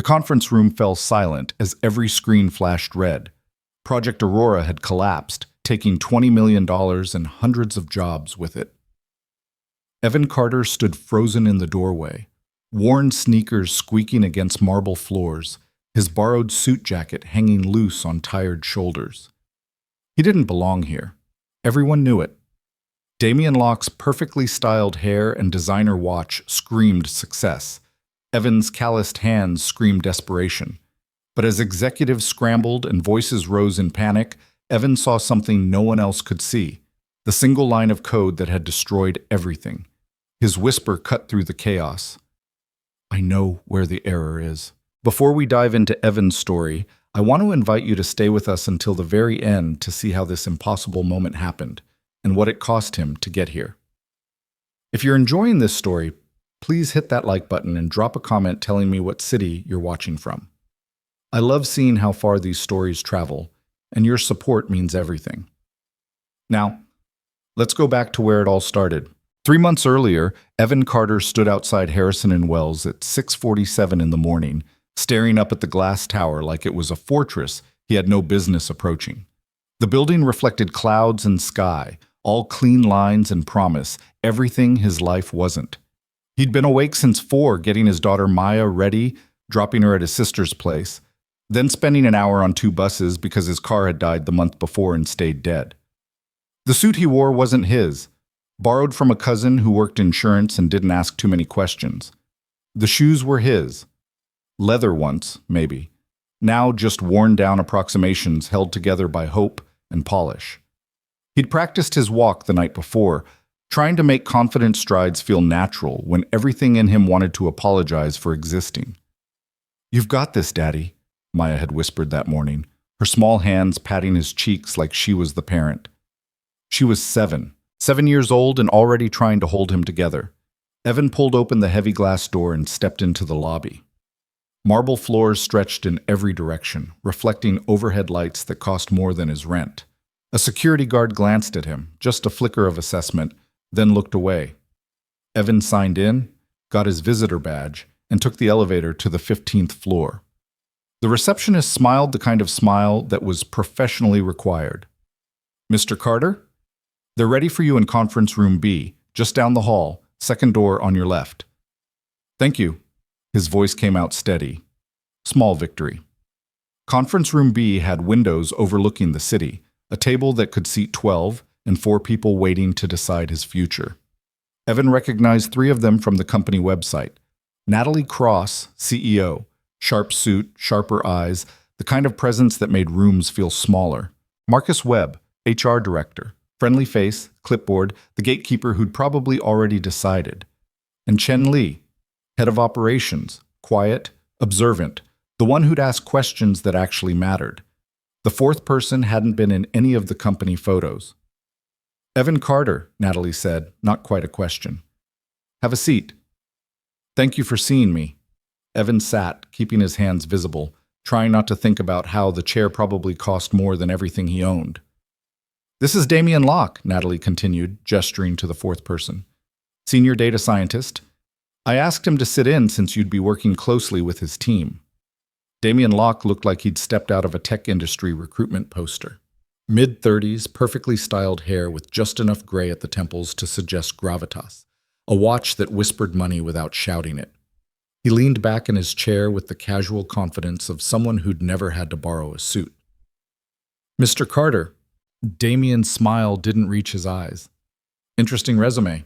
The conference room fell silent as every screen flashed red. Project Aurora had collapsed, taking $20 million and hundreds of jobs with it. Evan Carter stood frozen in the doorway, worn sneakers squeaking against marble floors, his borrowed suit jacket hanging loose on tired shoulders. He didn't belong here. Everyone knew it. Damien Locke's perfectly styled hair and designer watch screamed success. Evan's calloused hands screamed desperation. But as executives scrambled and voices rose in panic, Evan saw something no one else could see, the single line of code that had destroyed everything. His whisper cut through the chaos. I know where the error is. Before we dive into Evan's story, I want to invite you to stay with us until the very end to see how this impossible moment happened and what it cost him to get here. If you're enjoying this story, please hit that like button and drop a comment telling me what city you're watching from. I love seeing how far these stories travel, and your support means everything. Now, let's go back to where it all started. 3 months earlier, Evan Carter stood outside Harrison & Wells at 6:47 in the morning, staring up at the glass tower like it was a fortress he had no business approaching. The building reflected clouds and sky, all clean lines and promise, everything his life wasn't. He'd been awake since 4, getting his daughter Maya ready, dropping her at his sister's place, then spending an hour on 2 buses because his car had died the month before and stayed dead. The suit he wore wasn't his, borrowed from a cousin who worked insurance and didn't ask too many questions. The shoes were his. Leather once, maybe. Now just worn-down approximations held together by hope and polish. He'd practiced his walk the night before, trying to make confident strides feel natural when everything in him wanted to apologize for existing. "You've got this, Daddy," Maya had whispered that morning, her small hands patting his cheeks like she was the parent. She was 7 years old and already trying to hold him together. Evan pulled open the heavy glass door and stepped into the lobby. Marble floors stretched in every direction, reflecting overhead lights that cost more than his rent. A security guard glanced at him, just a flicker of assessment, then looked away. Evan signed in, got his visitor badge, and took the elevator to the 15th floor. The receptionist smiled the kind of smile that was professionally required. "Mr. Carter? They're ready for you in conference room B, just down the hall, second door on your left." "Thank you." His voice came out steady. Small victory. Conference room B had windows overlooking the city, a table that could seat 12, and 4 people waiting to decide his future. Evan recognized 3 of them from the company website. Natalie Cross, CEO, sharp suit, sharper eyes, the kind of presence that made rooms feel smaller. Marcus Webb, HR director, friendly face, clipboard, the gatekeeper who'd probably already decided. And Chen Li, head of operations, quiet, observant, the one who'd ask questions that actually mattered. The 4th person hadn't been in any of the company photos. "Evan Carter," Natalie said, not quite a question. "Have a seat." "Thank you for seeing me." Evan sat, keeping his hands visible, trying not to think about how the chair probably cost more than everything he owned. "This is Damien Locke," Natalie continued, gesturing to the 4th person. "Senior data scientist. I asked him to sit in since you'd be working closely with his team." Damien Locke looked like he'd stepped out of a tech industry recruitment poster. Mid-30s, perfectly styled hair with just enough gray at the temples to suggest gravitas, a watch that whispered money without shouting it. He leaned back in his chair with the casual confidence of someone who'd never had to borrow a suit. "Mr. Carter." Damien's smile didn't reach his eyes. "Interesting resume."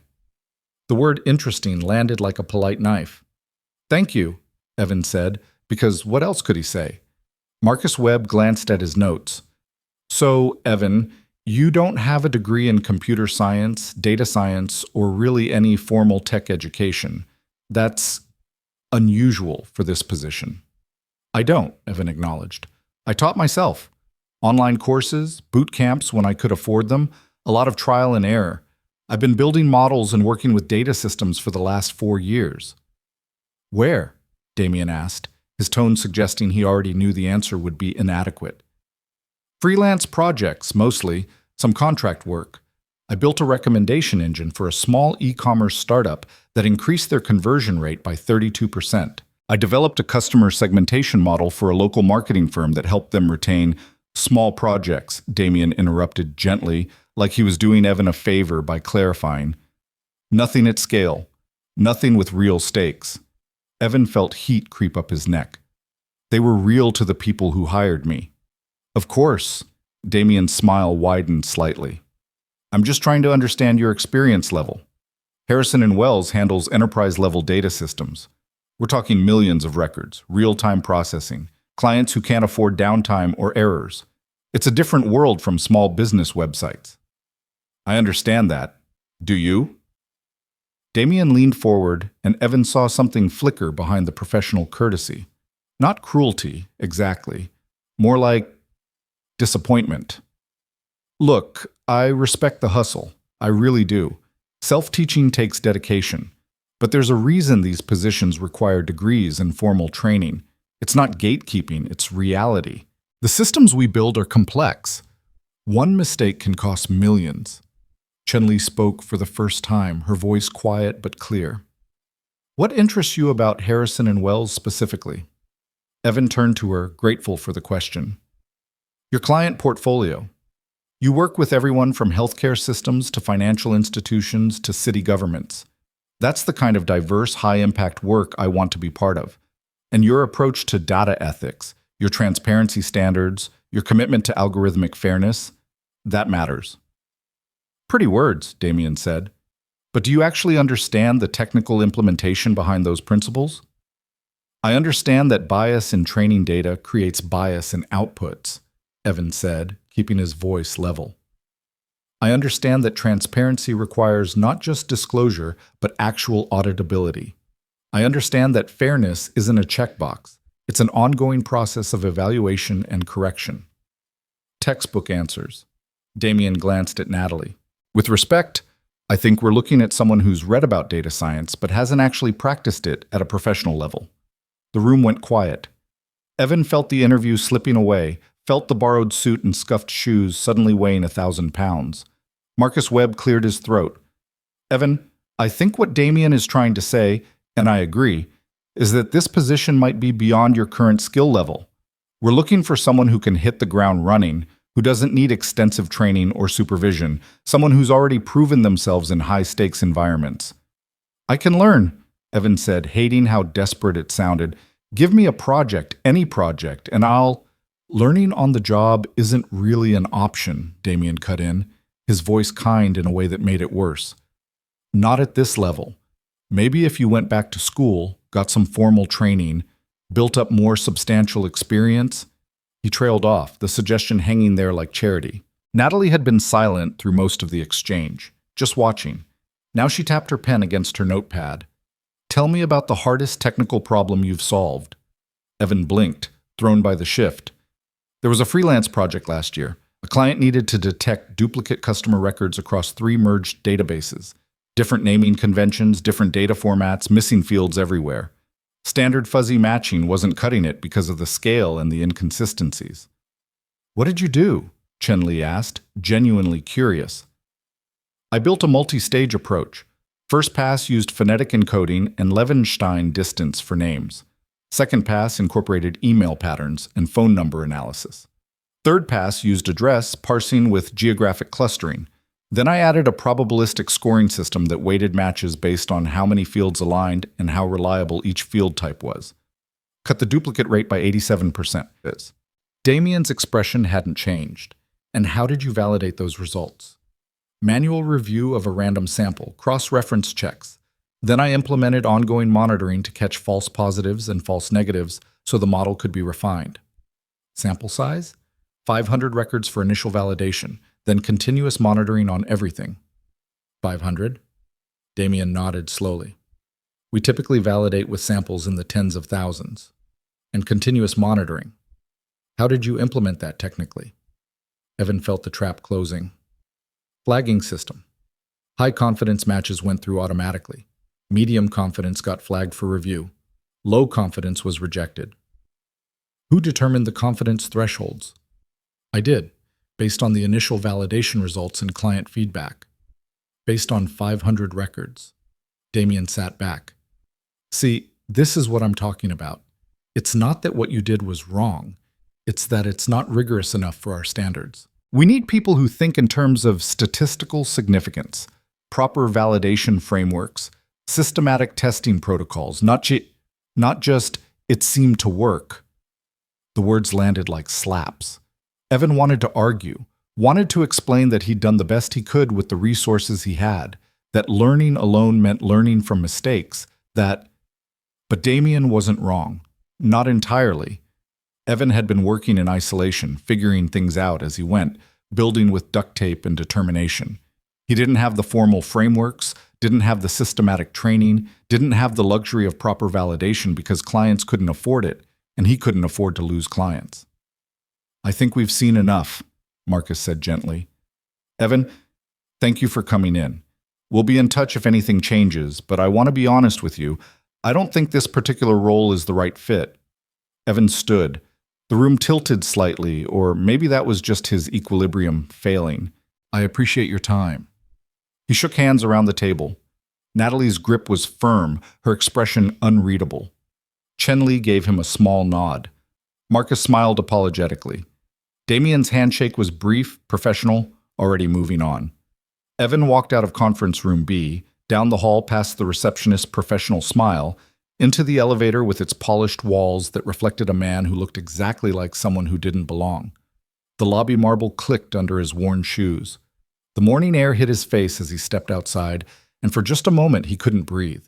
The word interesting landed like a polite knife. "Thank you," Evan said, because what else could he say? Marcus Webb glanced at his notes. "So, Evan, you don't have a degree in computer science, data science, or really any formal tech education. That's unusual for this position." "I don't," Evan acknowledged. "I taught myself. Online courses, boot camps when I could afford them, a lot of trial and error. I've been building models and working with data systems for the last 4 years." "Where?" Damien asked, his tone suggesting he already knew the answer would be inadequate. "Freelance projects, mostly, some contract work. I built a recommendation engine for a small e-commerce startup that increased their conversion rate by 32%. I developed a customer segmentation model for a local marketing firm that helped them retain small projects, Damien interrupted gently, like he was doing Evan a favor by clarifying. Nothing at scale. Nothing with real stakes. Evan felt heat creep up his neck. They were real to the people who hired me. Of course, Damien's smile widened slightly. I'm just trying to understand your experience level. Harrison & Wells handles enterprise-level data systems. We're talking millions of records, real-time processing, clients who can't afford downtime or errors. It's a different world from small business websites. I understand that. Do you? Damien leaned forward, and Evan saw something flicker behind the professional courtesy. Not cruelty, exactly. More like disappointment. Look, I respect the hustle. I really do. Self-teaching takes dedication. But there's a reason these positions require degrees and formal training. It's not gatekeeping, it's reality. The systems we build are complex. One mistake can cost millions. Chen-Li spoke for the first time, her voice quiet but clear. What interests you about Harrison & Wells specifically? Evan turned to her, grateful for the question. Your client portfolio. You work with everyone from healthcare systems to financial institutions to city governments. That's the kind of diverse, high-impact work I want to be part of. And your approach to data ethics, your transparency standards, your commitment to algorithmic fairness, that matters. Pretty words, Damien said. But do you actually understand the technical implementation behind those principles? I understand that bias in training data creates bias in outputs, Evan said, keeping his voice level. I understand that transparency requires not just disclosure, but actual auditability. I understand that fairness isn't a checkbox. It's an ongoing process of evaluation and correction. Textbook answers. Damien glanced at Natalie. With respect, I think we're looking at someone who's read about data science but hasn't actually practiced it at a professional level. The room went quiet. Evan felt the interview slipping away, felt the borrowed suit and scuffed shoes suddenly weighing 1,000 pounds. Marcus Webb cleared his throat. Evan, I think what Damien is trying to say, and I agree, is that this position might be beyond your current skill level. We're looking for someone who can hit the ground running, who doesn't need extensive training or supervision, someone who's already proven themselves in high-stakes environments. I can learn, Evan said, hating how desperate it sounded. Give me a project, any project, and I'll... Learning on the job isn't really an option, Damien cut in, his voice kind in a way that made it worse. Not at this level. Maybe if you went back to school, got some formal training, built up more substantial experience. He trailed off, the suggestion hanging there like charity. Natalie had been silent through most of the exchange, just watching. Now she tapped her pen against her notepad. Tell me about the hardest technical problem you've solved. Evan blinked, thrown by the shift. There was a freelance project last year. A client needed to detect duplicate customer records across 3 merged databases. Different naming conventions, different data formats, missing fields everywhere. Standard fuzzy matching wasn't cutting it because of the scale and the inconsistencies. What did you do? Chen-Li asked, genuinely curious. I built a multi-stage approach. First pass used phonetic encoding and Levenstein distance for names. Second pass incorporated email patterns and phone number analysis. Third pass used address parsing with geographic clustering. Then I added a probabilistic scoring system that weighted matches based on how many fields aligned and how reliable each field type was. Cut the duplicate rate by 87%. Damien's expression hadn't changed. And how did you validate those results? Manual review of a random sample, cross-reference checks. Then I implemented ongoing monitoring to catch false positives and false negatives so the model could be refined. Sample size? 500 records for initial validation, then continuous monitoring on everything. 500? Damien nodded slowly. We typically validate with samples in the tens of thousands. And continuous monitoring. How did you implement that technically? Evan felt the trap closing. Flagging system. High confidence matches went through automatically. Medium confidence got flagged for review. Low confidence was rejected. Who determined the confidence thresholds? I did, based on the initial validation results and client feedback. Based on 500 records. Damien sat back. See, this is what I'm talking about. It's not that what you did was wrong. It's that it's not rigorous enough for our standards. We need people who think in terms of statistical significance, proper validation frameworks, systematic testing protocols, not just it seemed to work. The words landed like slaps. Evan wanted to argue, wanted to explain that he'd done the best he could with the resources he had, that learning alone meant learning from mistakes, but Damien wasn't wrong. Not entirely. Evan had been working in isolation, figuring things out as he went, building with duct tape and determination. He didn't have the formal frameworks, didn't have the systematic training, didn't have the luxury of proper validation because clients couldn't afford it, and he couldn't afford to lose clients. I think we've seen enough, Marcus said gently. Evan, thank you for coming in. We'll be in touch if anything changes, but I want to be honest with you. I don't think this particular role is the right fit. Evan stood. The room tilted slightly, or maybe that was just his equilibrium failing. I appreciate your time. He shook hands around the table. Natalie's grip was firm, her expression unreadable. Chenli gave him a small nod. Marcus smiled apologetically. Damien's handshake was brief, professional, already moving on. Evan walked out of conference room B, down the hall past the receptionist's professional smile, into the elevator with its polished walls that reflected a man who looked exactly like someone who didn't belong. The lobby marble clicked under his worn shoes. The morning air hit his face as he stepped outside, and for just a moment he couldn't breathe.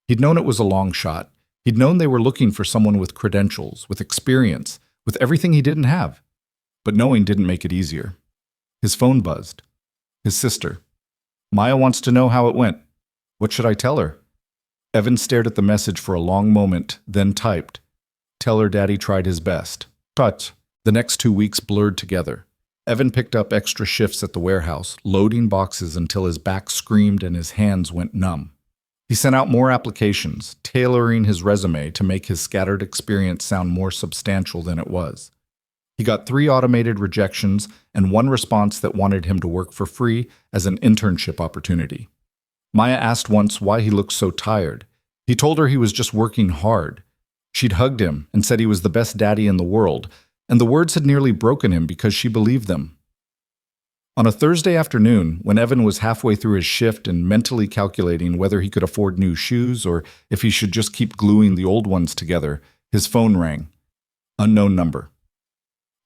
He'd known it was a long shot. He'd known they were looking for someone with credentials, with experience, with everything he didn't have. But knowing didn't make it easier. His phone buzzed. His sister. Maya wants to know how it went. What should I tell her? Evan stared at the message for a long moment, then typed, Tell her Daddy tried his best. But the next 2 weeks blurred together. Evan picked up extra shifts at the warehouse, loading boxes until his back screamed and his hands went numb. He sent out more applications, tailoring his resume to make his scattered experience sound more substantial than it was. He got 3 automated rejections and 1 response that wanted him to work for free as an internship opportunity. Maya asked once why he looked so tired. He told her he was just working hard. She'd hugged him and said he was the best daddy in the world, and the words had nearly broken him because she believed them. On a Thursday afternoon, when Evan was halfway through his shift and mentally calculating whether he could afford new shoes or if he should just keep gluing the old ones together, his phone rang. Unknown number.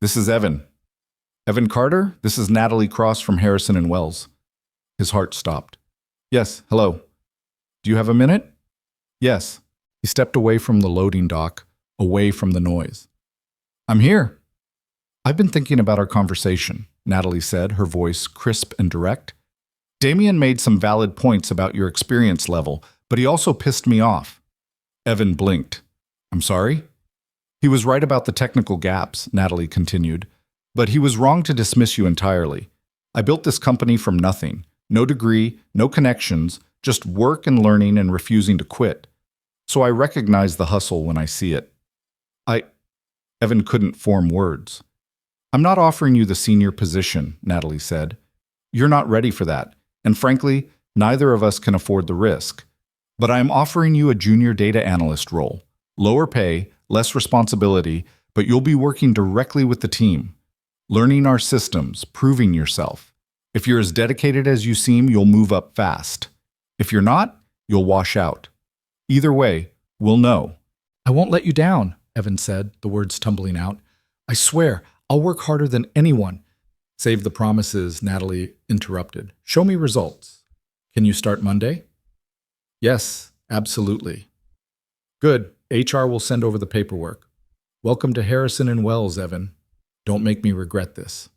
This is Evan. Evan Carter, this is Natalie Cross from Harrison and Wells. His heart stopped. Yes, hello. Do you have a minute? Yes. He stepped away from the loading dock, away from the noise. I'm here. I've been thinking about our conversation, Natalie said, her voice crisp and direct. Damien made some valid points about your experience level, but he also pissed me off. Evan blinked. I'm sorry? He was right about the technical gaps, Natalie continued, but he was wrong to dismiss you entirely. I built this company from nothing. No degree, no connections, just work and learning and refusing to quit. So I recognize the hustle when I see it. Evan couldn't form words. I'm not offering you the senior position, Natalie said. You're not ready for that, and frankly, neither of us can afford the risk. But I am offering you a junior data analyst role. Lower pay, less responsibility, but you'll be working directly with the team. Learning our systems, proving yourself. If you're as dedicated as you seem, you'll move up fast. If you're not, you'll wash out. Either way, we'll know. I won't let you down, Evan said, the words tumbling out. I swear, I'll work harder than anyone. Save the promises, Natalie interrupted. Show me results. Can you start Monday? Yes, absolutely. Good. HR will send over the paperwork. Welcome to Harrison and Wells, Evan. Don't make me regret this.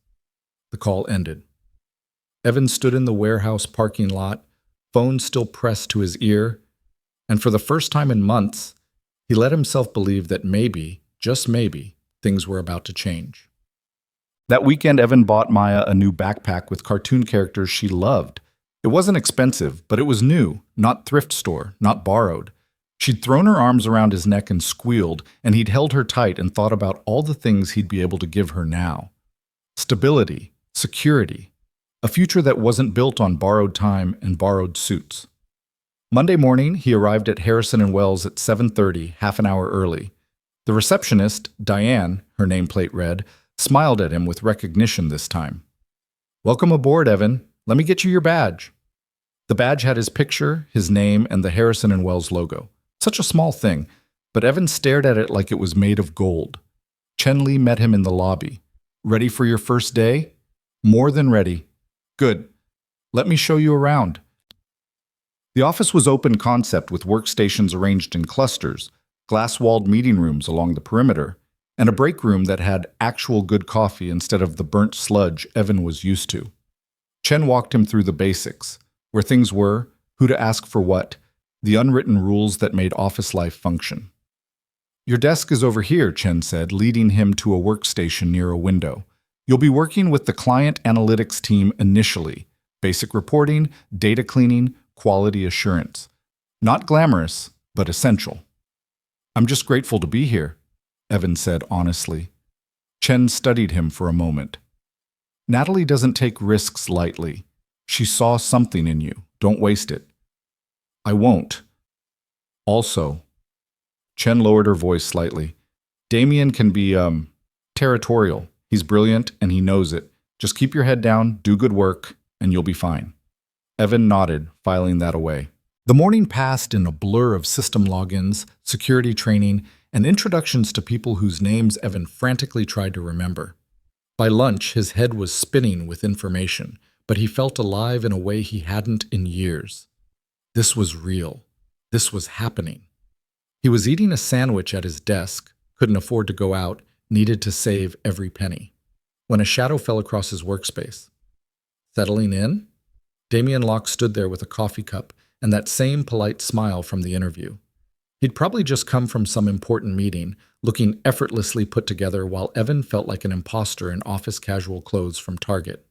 The call ended. Evan stood in the warehouse parking lot, phone still pressed to his ear, and for the first time in months, he let himself believe that maybe, just maybe, things were about to change. That weekend, Evan bought Maya a new backpack with cartoon characters she loved. It wasn't expensive, but it was new, not thrift store, not borrowed. She'd thrown her arms around his neck and squealed, and he'd held her tight and thought about all the things he'd be able to give her now. Stability, security, a future that wasn't built on borrowed time and borrowed suits. Monday morning, he arrived at Harrison and Wells at 7:30, half an hour early. The receptionist, Diane, her nameplate read, smiled at him with recognition this time. "Welcome aboard, Evan. Let me get you your badge." The badge had his picture, his name, and the Harrison and Wells logo. Such a small thing, but Evan stared at it like it was made of gold. Chen Li met him in the lobby. "Ready for your first day?" "More than ready." "Good. Let me show you around." The office was open concept with workstations arranged in clusters, glass-walled meeting rooms along the perimeter, and a break room that had actual good coffee instead of the burnt sludge Evan was used to. Chen walked him through the basics, where things were, who to ask for what, the unwritten rules that made office life function. "Your desk is over here," Chen said, leading him to a workstation near a window. "You'll be working with the client analytics team initially. Basic reporting, data cleaning, quality assurance. Not glamorous, but essential." "I'm just grateful to be here," Evan said honestly. Chen studied him for a moment. "Natalie doesn't take risks lightly. She saw something in you. Don't waste it." "I won't." "Also," Chen lowered her voice slightly, "Damien can be, territorial. He's brilliant and he knows it. Just keep your head down, do good work, and you'll be fine." Evan nodded, filing that away. The morning passed in a blur of system logins, security training, and introductions to people whose names Evan frantically tried to remember. By lunch, his head was spinning with information, but he felt alive in a way he hadn't in years. This was real. This was happening. He was eating a sandwich at his desk, couldn't afford to go out, needed to save every penny, when a shadow fell across his workspace. Settling in? Damien Locke stood there with a coffee cup and that same polite smile from the interview. He'd probably just come from some important meeting, looking effortlessly put together while Evan felt like an imposter in office casual clothes from Target.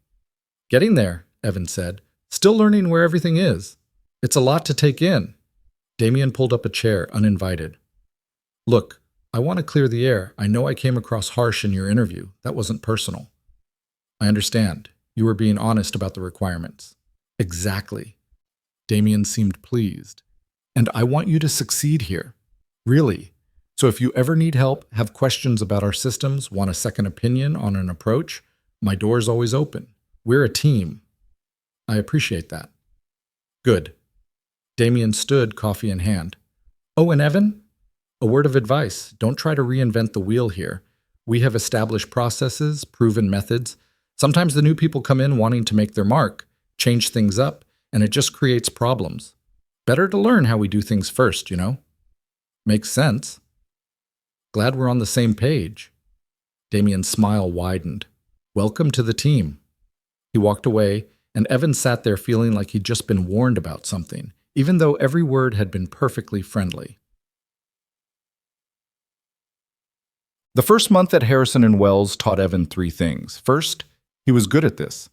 "Getting there," Evan said. "Still learning where everything is. It's a lot to take in." Damien pulled up a chair, uninvited. "Look, I want to clear the air. I know I came across harsh in your interview. That wasn't personal." "I understand. You were being honest about the requirements." "Exactly." Damien seemed pleased. "And I want you to succeed here. Really. So if you ever need help, have questions about our systems, want a second opinion on an approach, my door's always open. We're a team." "I appreciate that." "Good." Damien stood, coffee in hand. "Oh, and Evan? A word of advice. Don't try to reinvent the wheel here. We have established processes, proven methods. Sometimes the new people come in wanting to make their mark, change things up, and it just creates problems. Better to learn how we do things first, you know?" "Makes sense." "Glad we're on the same page." Damien's smile widened. "Welcome to the team." He walked away, and Evan sat there feeling like he'd just been warned about something, even though every word had been perfectly friendly. The first month at Harrison and Wells taught Evan three things. First, he was good at this.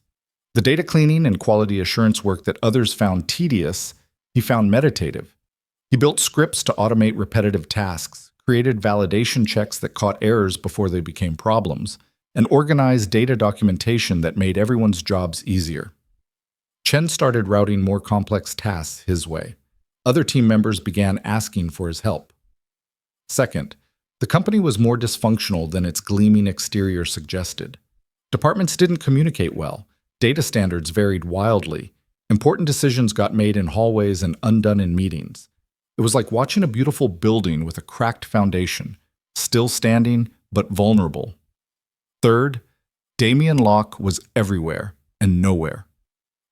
The data cleaning and quality assurance work that others found tedious, he found meditative. He built scripts to automate repetitive tasks, created validation checks that caught errors before they became problems, and organized data documentation that made everyone's jobs easier. Chen started routing more complex tasks his way. Other team members began asking for his help. Second, the company was more dysfunctional than its gleaming exterior suggested. Departments didn't communicate well. Data standards varied wildly. Important decisions got made in hallways and undone in meetings. It was like watching a beautiful building with a cracked foundation, still standing, but vulnerable. Third, Damien Locke was everywhere and nowhere.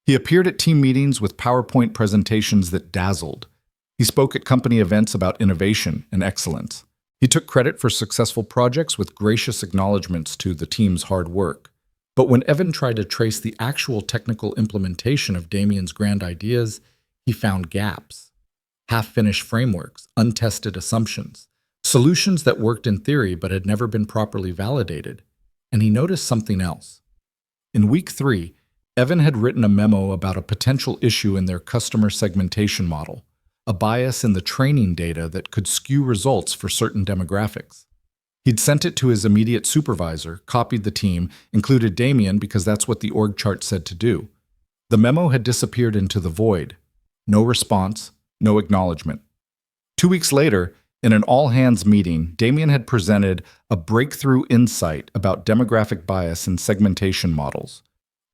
He appeared at team meetings with PowerPoint presentations that dazzled. He spoke at company events about innovation and excellence. He took credit for successful projects with gracious acknowledgments to the team's hard work. But when Evan tried to trace the actual technical implementation of Damien's grand ideas, he found gaps. Half-finished frameworks, untested assumptions, solutions that worked in theory but had never been properly validated. And he noticed something else. In week 3, Evan had written a memo about a potential issue in their customer segmentation model, a bias in the training data that could skew results for certain demographics. He'd sent it to his immediate supervisor, copied the team, included Damien because that's what the org chart said to do. The memo had disappeared into the void. No response, No acknowledgement. 2 weeks later, in an all-hands meeting, Damien had presented a breakthrough insight about demographic bias in segmentation models.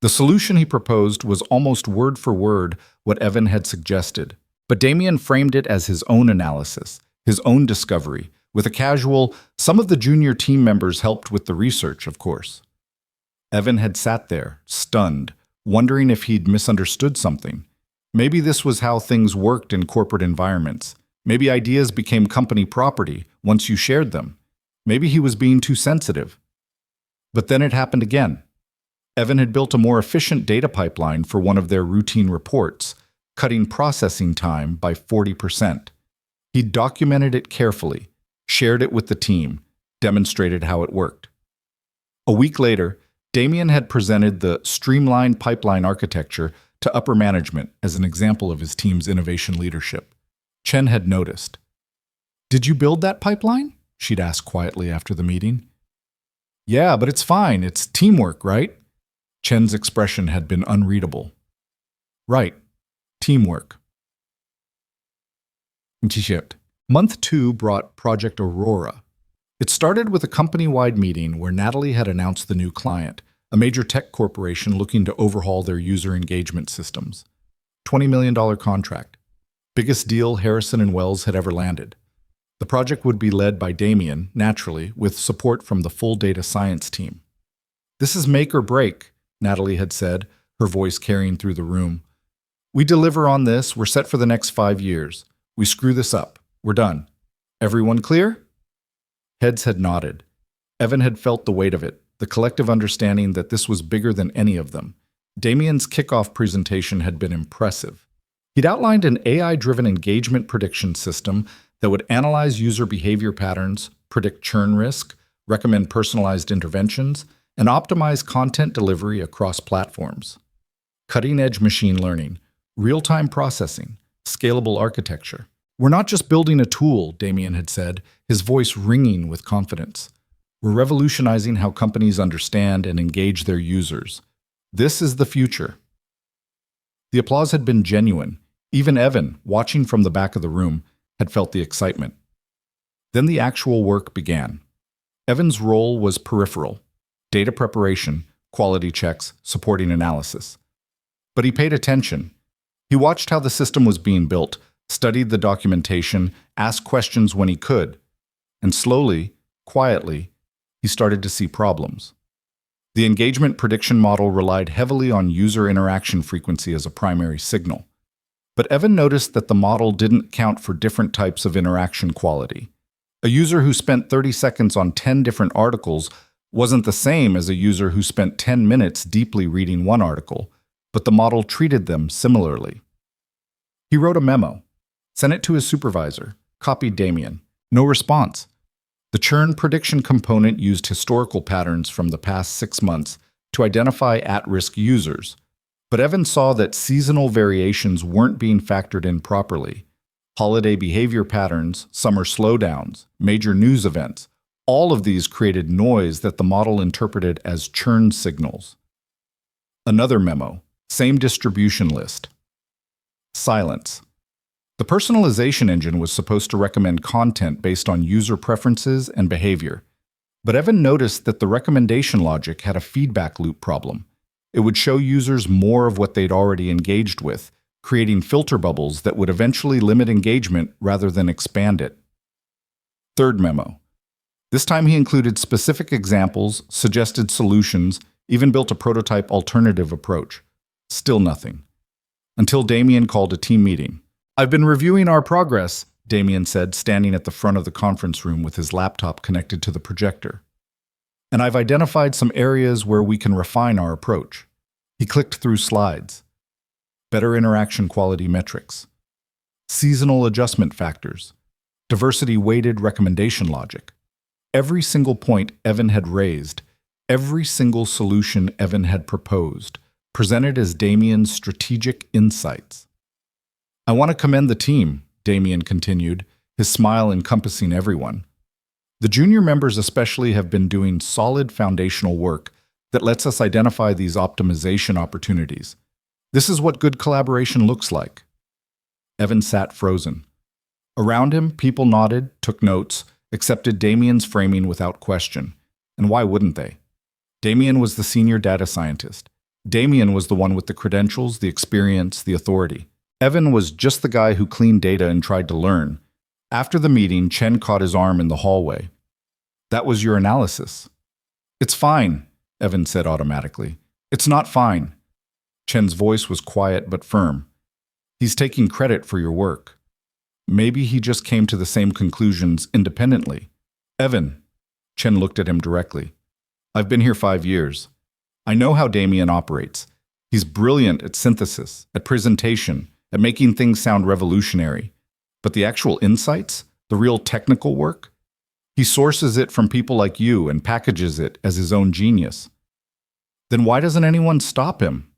The solution he proposed was almost word for word what Evan had suggested, but Damien framed it as his own analysis, his own discovery, with a casual, "Some of the junior team members helped with the research, of course." Evan had sat there, stunned, wondering if he'd misunderstood something. Maybe this was how things worked in corporate environments. Maybe ideas became company property once you shared them. Maybe he was being too sensitive. But then it happened again. Evan had built a more efficient data pipeline for one of their routine reports, cutting processing time by 40%. He documented it carefully, shared it with the team, demonstrated how it worked. A week later, Damien had presented the streamlined pipeline architecture to upper management as an example of his team's innovation leadership. Chen had noticed. "Did you build that pipeline?" she'd asked quietly after the meeting. "Yeah, but it's fine. It's teamwork, right?" Chen's expression had been unreadable. "Right. Teamwork." Month 2 brought Project Aurora. It started with a company-wide meeting where Natalie had announced the new client, a major tech corporation looking to overhaul their user engagement systems. $20 million contract. Biggest deal Harrison and Wells had ever landed. The project would be led by Damien, naturally, with support from the full data science team. "This is make or break," Natalie had said, her voice carrying through the room. "We deliver on this, we're set for the next 5 years. We screw this up, we're done. Everyone clear?" Heads had nodded. Evan had felt the weight of it, the collective understanding that this was bigger than any of them. Damien's kickoff presentation had been impressive. He'd outlined an AI-driven engagement prediction system that would analyze user behavior patterns, predict churn risk, recommend personalized interventions, and optimize content delivery across platforms. Cutting-edge machine learning, real-time processing, scalable architecture. "We're not just building a tool," Damien had said, his voice ringing with confidence. "We're revolutionizing how companies understand and engage their users. This is the future." The applause had been genuine. Even Evan, watching from the back of the room, had felt the excitement. Then the actual work began. Evan's role was peripheral: data preparation, quality checks, supporting analysis. But he paid attention. He watched how the system was being built, studied the documentation, asked questions when he could, and slowly, quietly, he started to see problems. The engagement prediction model relied heavily on user interaction frequency as a primary signal. But Evan noticed that the model didn't count for different types of interaction quality. A user who spent 30 seconds on 10 different articles wasn't the same as a user who spent 10 minutes deeply reading one article, but the model treated them similarly. He wrote a memo, sent it to his supervisor, copied Damien. No response. The churn prediction component used historical patterns from the past 6 months to identify at-risk users. But Evan saw that seasonal variations weren't being factored in properly. Holiday behavior patterns, summer slowdowns, major news events, all of these created noise that the model interpreted as churn signals. Another memo, same distribution list. Silence. The personalization engine was supposed to recommend content based on user preferences and behavior. But Evan noticed that the recommendation logic had a feedback loop problem. It would show users more of what they'd already engaged with, creating filter bubbles that would eventually limit engagement rather than expand it. Third memo. This time he included specific examples, suggested solutions, even built a prototype alternative approach. Still nothing. Until Damien called a team meeting. "I've been reviewing our progress," Damien said, standing at the front of the conference room with his laptop connected to the projector. "And I've identified some areas where we can refine our approach." He clicked through slides. Better interaction quality metrics. Seasonal adjustment factors. Diversity-weighted recommendation logic. Every single point Evan had raised, every single solution Evan had proposed, presented as Damien's strategic insights. "I want to commend the team," Damien continued, his smile encompassing everyone. "The junior members especially have been doing solid foundational work that lets us identify these optimization opportunities. This is what good collaboration looks like." Evan sat frozen. Around him, people nodded, took notes, accepted Damien's framing without question. And why wouldn't they? Damien was the senior data scientist. Damien was the one with the credentials, the experience, the authority. Evan was just the guy who cleaned data and tried to learn. After the meeting, Chen caught his arm in the hallway. That was your analysis. It's fine, Evan said automatically. It's not fine. Chen's voice was quiet but firm. He's taking credit for your work. Maybe he just came to the same conclusions independently. Evan, Chen looked at him directly. I've been here 5 years. I know how Damien operates. He's brilliant at synthesis, at presentation, at making things sound revolutionary. But the actual insights, the real technical work, he sources it from people like you and packages it as his own genius. Then why doesn't anyone stop him?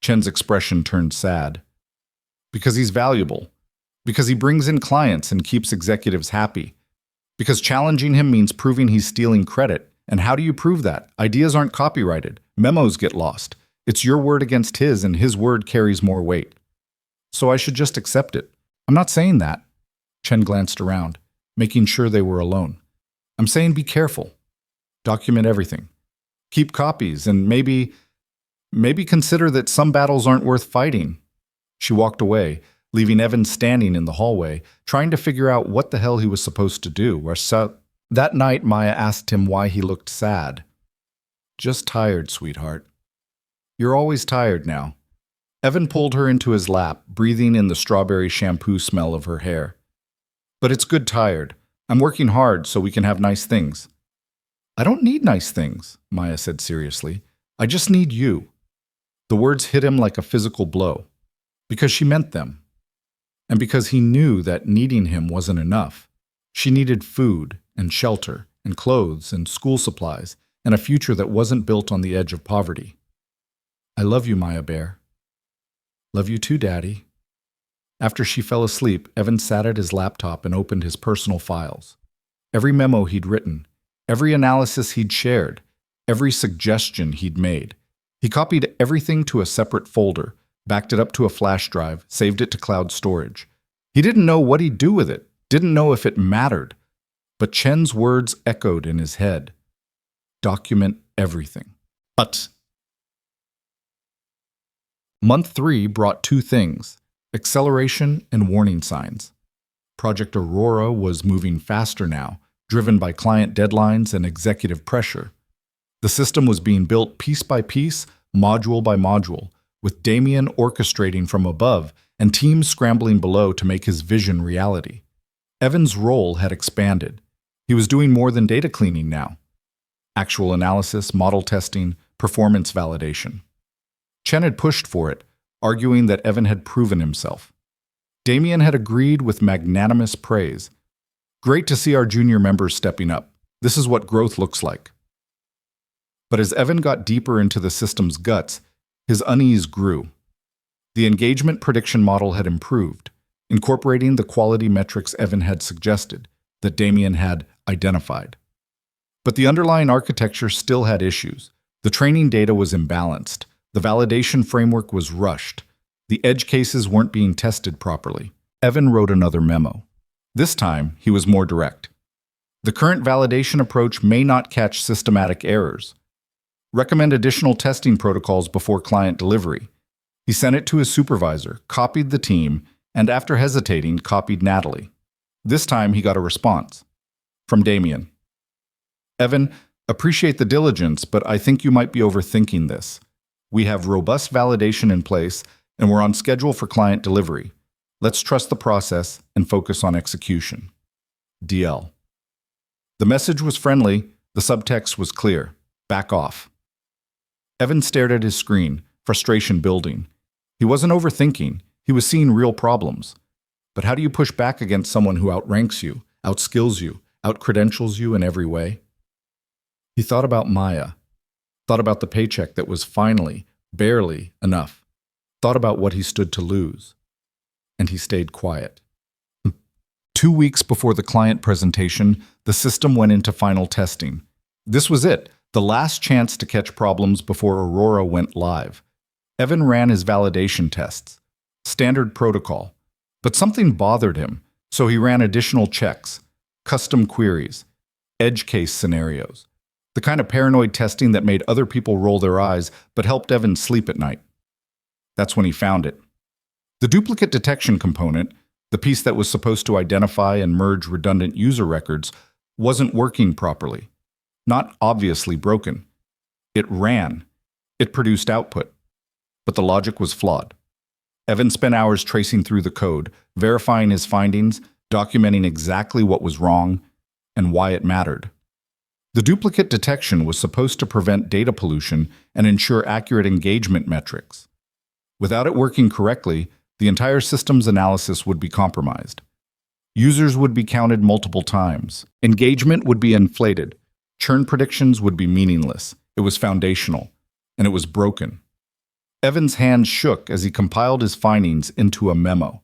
Chen's expression turned sad. Because he's valuable. Because he brings in clients and keeps executives happy. Because challenging him means proving he's stealing credit. And how do you prove that? Ideas aren't copyrighted. Memos get lost. It's your word against his, and his word carries more weight. So I should just accept it. I'm not saying that. Chen glanced around, making sure they were alone. I'm saying be careful. Document everything. Keep copies, and maybe consider that some battles aren't worth fighting. She walked away, leaving Evan standing in the hallway, trying to figure out what the hell he was supposed to do. That night, Maya asked him why he looked sad. Just tired, sweetheart. You're always tired now. Evan pulled her into his lap, breathing in the strawberry shampoo smell of her hair. But it's good tired. I'm working hard so we can have nice things. I don't need nice things, Maya said seriously. I just need you. The words hit him like a physical blow. Because she meant them. And because he knew that needing him wasn't enough. She needed food and shelter and clothes and school supplies and a future that wasn't built on the edge of poverty. I love you, Maya Bear. Love you too, Daddy. After she fell asleep, Evan sat at his laptop and opened his personal files. Every memo he'd written, every analysis he'd shared, every suggestion he'd made. He copied everything to a separate folder, backed it up to a flash drive, saved it to cloud storage. He didn't know what he'd do with it, didn't know if it mattered. But Chen's words echoed in his head. Document everything. But Month 3 brought 2 things, acceleration and warning signs. Project Aurora was moving faster now, driven by client deadlines and executive pressure. The system was being built piece by piece, module by module, with Damien orchestrating from above and teams scrambling below to make his vision reality. Evan's role had expanded. He was doing more than data cleaning now. Actual analysis, model testing, performance validation. Chen had pushed for it, arguing that Evan had proven himself. Damien had agreed with magnanimous praise. Great to see our junior members stepping up. This is what growth looks like. But as Evan got deeper into the system's guts, his unease grew. The engagement prediction model had improved, incorporating the quality metrics Evan had suggested, that Damien had identified. But the underlying architecture still had issues. The training data was imbalanced. The validation framework was rushed. The edge cases weren't being tested properly. Evan wrote another memo. This time, he was more direct. The current validation approach may not catch systematic errors. Recommend additional testing protocols before client delivery. He sent it to his supervisor, copied the team, and after hesitating, copied Natalie. This time, he got a response. From Damien. Evan, appreciate the diligence, but I think you might be overthinking this. We have robust validation in place, and we're on schedule for client delivery. Let's trust the process and focus on execution. DL. The message was friendly, the subtext was clear. Back off. Evan stared at his screen, frustration building. He wasn't overthinking, he was seeing real problems. But how do you push back against someone who outranks you, outskills you, outcredentials you in every way? He thought about Maya. Thought about the paycheck that was finally, barely, enough. Thought about what he stood to lose. And he stayed quiet. 2 weeks before the client presentation, the system went into final testing. This was it, the last chance to catch problems before Aurora went live. Evan ran his validation tests. Standard protocol. But something bothered him, so he ran additional checks, custom queries, edge case scenarios, the kind of paranoid testing that made other people roll their eyes but helped Evan sleep at night. That's when he found it. The duplicate detection component, the piece that was supposed to identify and merge redundant user records, wasn't working properly. Not obviously broken. It ran. It produced output. But the logic was flawed. Evan spent hours tracing through the code, verifying his findings, documenting exactly what was wrong and why it mattered. The duplicate detection was supposed to prevent data pollution and ensure accurate engagement metrics. Without it working correctly, the entire system's analysis would be compromised. Users would be counted multiple times. Engagement would be inflated. Churn predictions would be meaningless. It was foundational, and it was broken. Evan's hands shook as he compiled his findings into a memo.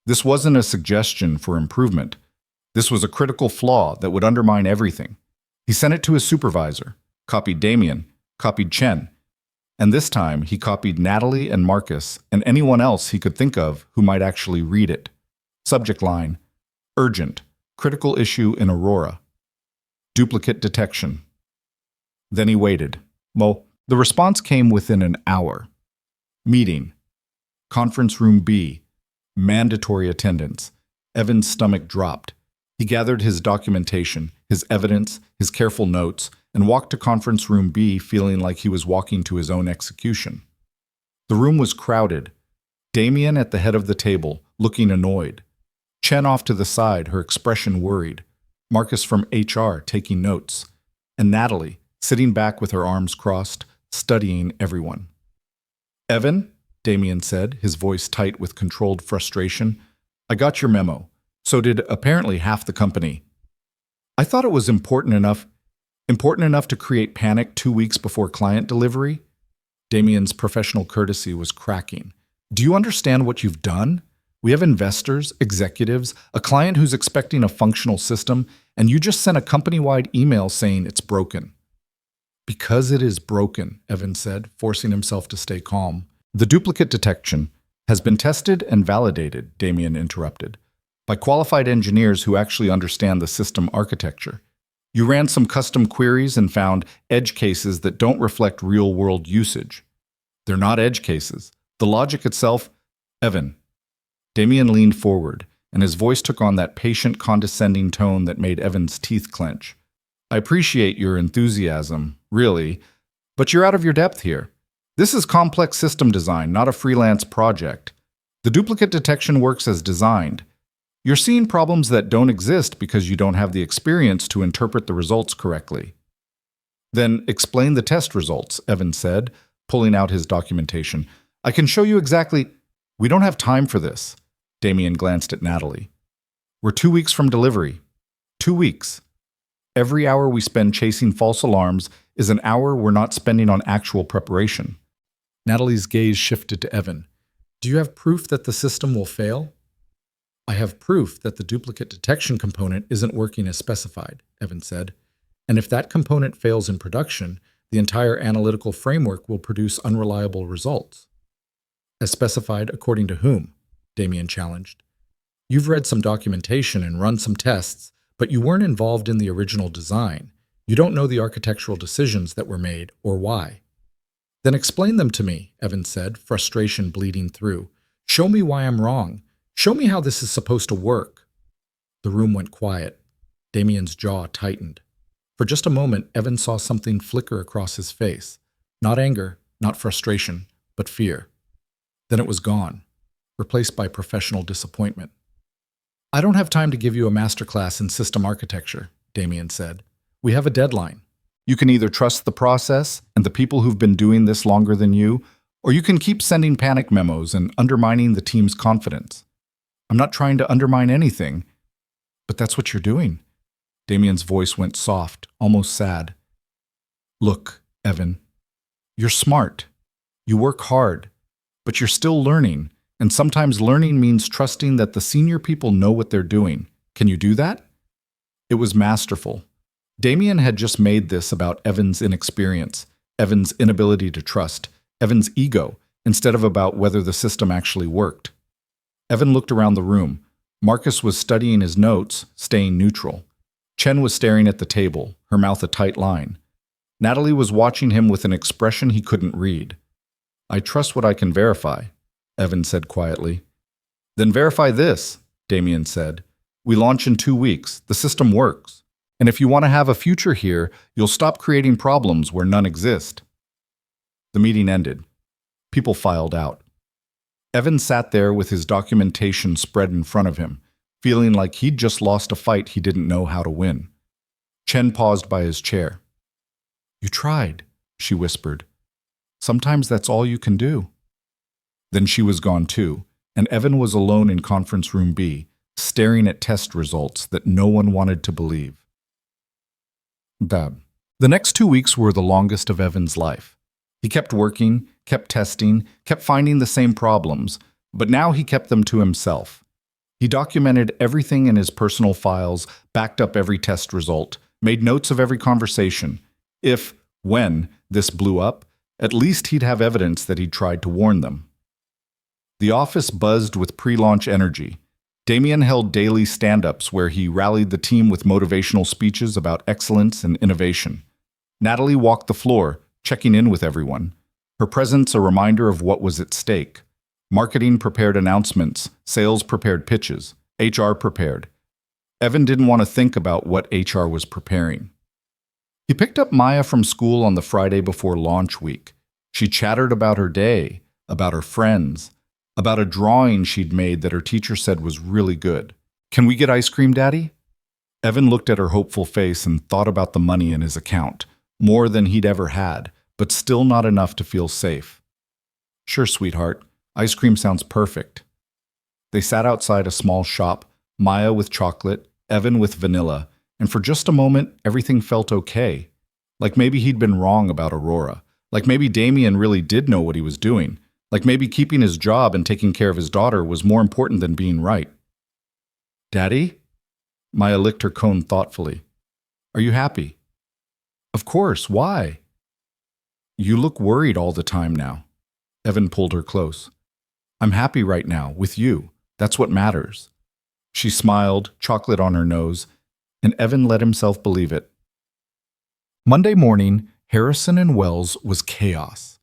This wasn't a suggestion for improvement. This was a critical flaw that would undermine everything. He sent it to his supervisor, copied Damien, copied Chen, and this time he copied Natalie and Marcus and anyone else he could think of who might actually read it. Subject line: urgent, critical issue in Aurora. Duplicate detection. Then he waited. Well, the response came within an hour. Meeting. Conference room B. Mandatory attendance. Evan's stomach dropped. He gathered his documentation, his evidence, his careful notes, and walked to conference room B feeling like he was walking to his own execution. The room was crowded. Damien at the head of the table, looking annoyed. Chen off to the side, her expression worried. Marcus from HR taking notes. And Natalie, sitting back with her arms crossed, studying everyone. "Evan," Damien said, his voice tight with controlled frustration, "I got your memo. So did apparently half the company. I thought it was important enough to create panic 2 weeks before client delivery." Damien's professional courtesy was cracking. "Do you understand what you've done? We have investors, executives, a client who's expecting a functional system, and you just sent a company-wide email saying it's broken." "Because it is broken," Evan said, forcing himself to stay calm. "The duplicate detection has been tested and validated," Damien interrupted, "by qualified engineers who actually understand the system architecture. You ran some custom queries and found edge cases that don't reflect real-world usage. They're not edge cases. The logic itself..." "Evan." Damien leaned forward, and his voice took on that patient, condescending tone that made Evan's teeth clench. "I appreciate your enthusiasm, really, but you're out of your depth here. This is complex system design, not a freelance project. The duplicate detection works as designed. You're seeing problems that don't exist because you don't have the experience to interpret the results correctly." "Then explain the test results," Evan said, pulling out his documentation. "I can show you exactly..." "We don't have time for this." Damien glanced at Natalie. "We're 2 weeks from delivery. 2 weeks. Every hour we spend chasing false alarms is an hour we're not spending on actual preparation." Natalie's gaze shifted to Evan. "Do you have proof that the system will fail?" "I have proof that the duplicate detection component isn't working as specified," Evan said. "And if that component fails in production, the entire analytical framework will produce unreliable results." "As specified according to whom?" Damien challenged. "You've read some documentation and run some tests, but you weren't involved in the original design. You don't know the architectural decisions that were made or why." "Then explain them to me," Evan said, frustration bleeding through. "Show me why I'm wrong. Show me how this is supposed to work." The room went quiet. Damien's jaw tightened. For just a moment, Evan saw something flicker across his face. Not anger, not frustration, but fear. Then it was gone, replaced by professional disappointment. "I don't have time to give you a masterclass in system architecture," Damien said. "We have a deadline. You can either trust the process and the people who've been doing this longer than you, or you can keep sending panic memos and undermining the team's confidence. I'm not trying to undermine anything, but that's what you're doing." Damien's voice went soft, almost sad. "Look, Evan, you're smart. You work hard, but you're still learning, and sometimes learning means trusting that the senior people know what they're doing. Can you do that?" It was masterful. Damien had just made this about Evan's inexperience, Evan's inability to trust, Evan's ego, instead of about whether the system actually worked. Evan looked around the room. Marcus was studying his notes, staying neutral. Chen was staring at the table, her mouth a tight line. Natalie was watching him with an expression he couldn't read. "I trust what I can verify," Evan said quietly. "Then verify this," Damien said. "We launch in 2 weeks. The system works. And if you want to have a future here, you'll stop creating problems where none exist." The meeting ended. People filed out. Evan sat there with his documentation spread in front of him, feeling like he'd just lost a fight he didn't know how to win. Chen paused by his chair. "You tried," she whispered. "Sometimes that's all you can do." Then she was gone too, and Evan was alone in conference room B, staring at test results that no one wanted to believe. The next 2 weeks were the longest of Evan's life. He kept working, kept testing, kept finding the same problems, but now he kept them to himself. He documented everything in his personal files, backed up every test result, made notes of every conversation. When this blew up, at least he'd have evidence that he'd tried to warn them. The office buzzed with pre-launch energy. Damien held daily stand-ups where he rallied the team with motivational speeches about excellence and innovation. Natalie walked the floor, checking in with everyone. Her presence a reminder of what was at stake. Marketing prepared announcements, sales prepared pitches, HR prepared. Evan didn't want to think about what HR was preparing. He picked up Maya from school on the Friday before launch week. She chattered about her day, about her friends, about a drawing she'd made that her teacher said was really good. "Can we get ice cream, Daddy?" Evan looked at her hopeful face and thought about the money in his account, more than he'd ever had, but still not enough to feel safe. "Sure, sweetheart. Ice cream sounds perfect." They sat outside a small shop, Maya with chocolate, Evan with vanilla, and for just a moment, everything felt okay. Like maybe he'd been wrong about Aurora. Like maybe Damien really did know what he was doing. Like maybe keeping his job and taking care of his daughter was more important than being right. "Daddy?" Maya licked her cone thoughtfully. "Are you happy?" "Of course. Why?" "You look worried all the time now." Evan pulled her close. "I'm happy right now, with you. That's what matters." She smiled, chocolate on her nose, and Evan let himself believe it. Monday morning, Harrison and Wells was chaos.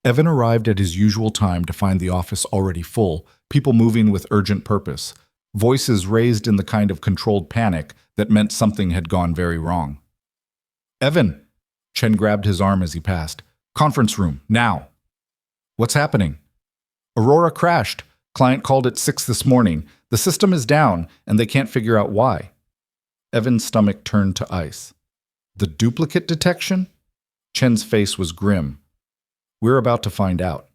Evan arrived at his usual time to find the office already full, people moving with urgent purpose, voices raised in the kind of controlled panic that meant something had gone very wrong. "Evan!" Chen grabbed his arm as he passed. "Conference room, now!" "What's happening?" "Aurora crashed. Client called at 6 this morning. The system is down, and they can't figure out why." Evan's stomach turned to ice. "The duplicate detection?" Chen's face was grim. "We're about to find out."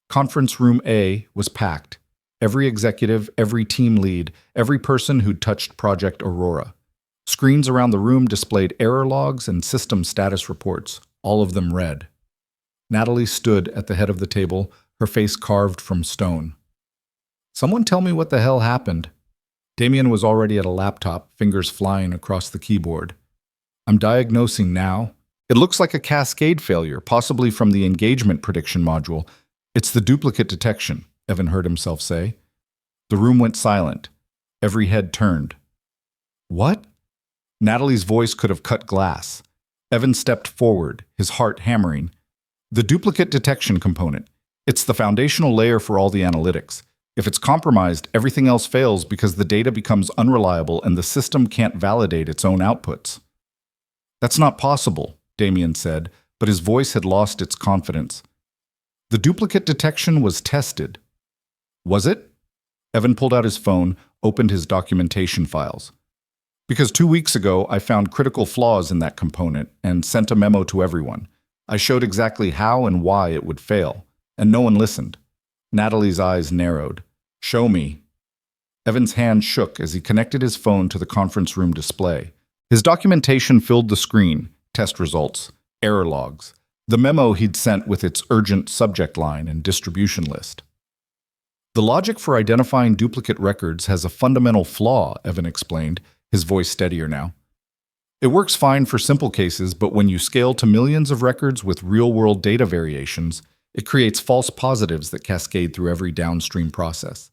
Conference room A was packed. Every executive, every team lead, every person who'd touched Project Aurora. Screens around the room displayed error logs and system status reports, all of them red. Natalie stood at the head of the table, her face carved from stone. "Someone tell me what the hell happened." Damien was already at a laptop, fingers flying across the keyboard. "I'm diagnosing now. It looks like a cascade failure, possibly from the engagement prediction module. It's the duplicate detection," Evan heard himself say. The room went silent. Every head turned. "What?" Natalie's voice could have cut glass. Evan stepped forward, his heart hammering. "The duplicate detection component. It's the foundational layer for all the analytics. If it's compromised, everything else fails because the data becomes unreliable and the system can't validate its own outputs." "That's not possible," Damien said, but his voice had lost its confidence. "The duplicate detection was tested." "Was it?" Evan pulled out his phone, opened his documentation files. "Because 2 weeks ago, I found critical flaws in that component and sent a memo to everyone. I showed exactly how and why it would fail, and no one listened." Natalie's eyes narrowed. "Show me." Evan's hand shook as he connected his phone to the conference room display. His documentation filled the screen, test results, error logs, the memo he'd sent with its urgent subject line and distribution list. "The logic for identifying duplicate records has a fundamental flaw," Evan explained, his voice steadier now. "It works fine for simple cases, but when you scale to millions of records with real-world data variations, it creates false positives that cascade through every downstream process.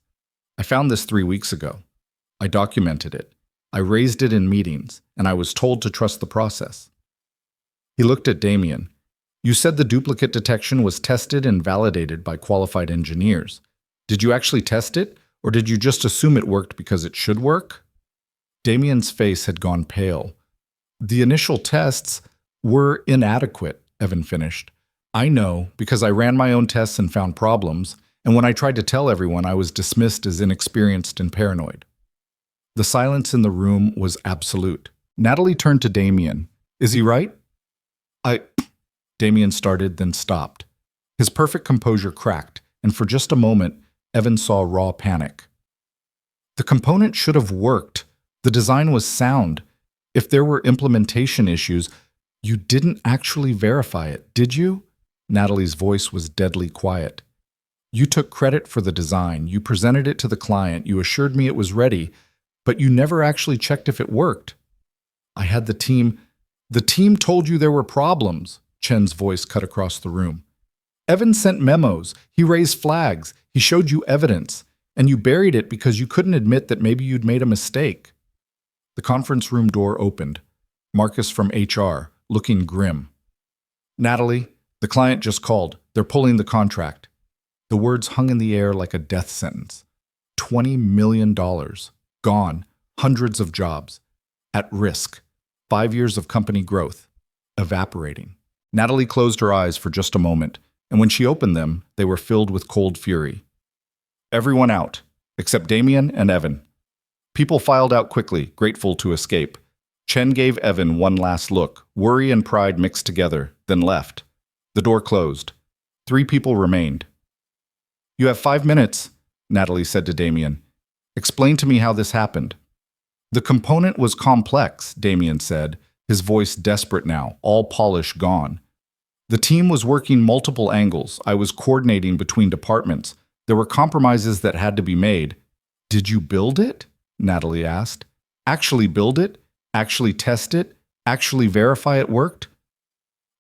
I found this 3 weeks ago. I documented it. I raised it in meetings, and I was told to trust the process. He looked at Damien. You said the duplicate detection was tested and validated by qualified engineers. Did you actually test it, or did you just assume it worked because it should work? Damien's face had gone pale. The initial tests were inadequate, Evan finished. I know because I ran my own tests and found problems, and when I tried to tell everyone, I was dismissed as inexperienced and paranoid. The silence in the room was absolute. Natalie turned to Damien. Is he right? Damien started, then stopped. His perfect composure cracked, and for just a moment, Evan saw raw panic. The component should have worked. The design was sound. If there were implementation issues, you didn't actually verify it, did you? Natalie's voice was deadly quiet. You took credit for the design. You presented it to the client. You assured me it was ready, but you never actually checked if it worked. I had the team. The team told you there were problems. Chen's voice cut across the room. Evan sent memos. He raised flags. He showed you evidence. And you buried it because you couldn't admit that maybe you'd made a mistake. The conference room door opened. Marcus from HR, looking grim. Natalie, the client just called. They're pulling the contract. The words hung in the air like a death sentence. $20 million. Gone. Hundreds of jobs. At risk. 5 years of company growth. Evaporating. Natalie closed her eyes for just a moment, and when she opened them, they were filled with cold fury. Everyone out, except Damien and Evan. People filed out quickly, grateful to escape. Chen gave Evan one last look, worry and pride mixed together, then left. The door closed. 3 people remained. You have 5 minutes, Natalie said to Damien. Explain to me how this happened. The component was complex, Damien said, his voice desperate now, all polish gone. The team was working multiple angles. I was coordinating between departments. There were compromises that had to be made. Did you build it? Natalie asked. Actually build it? Actually test it? Actually verify it worked?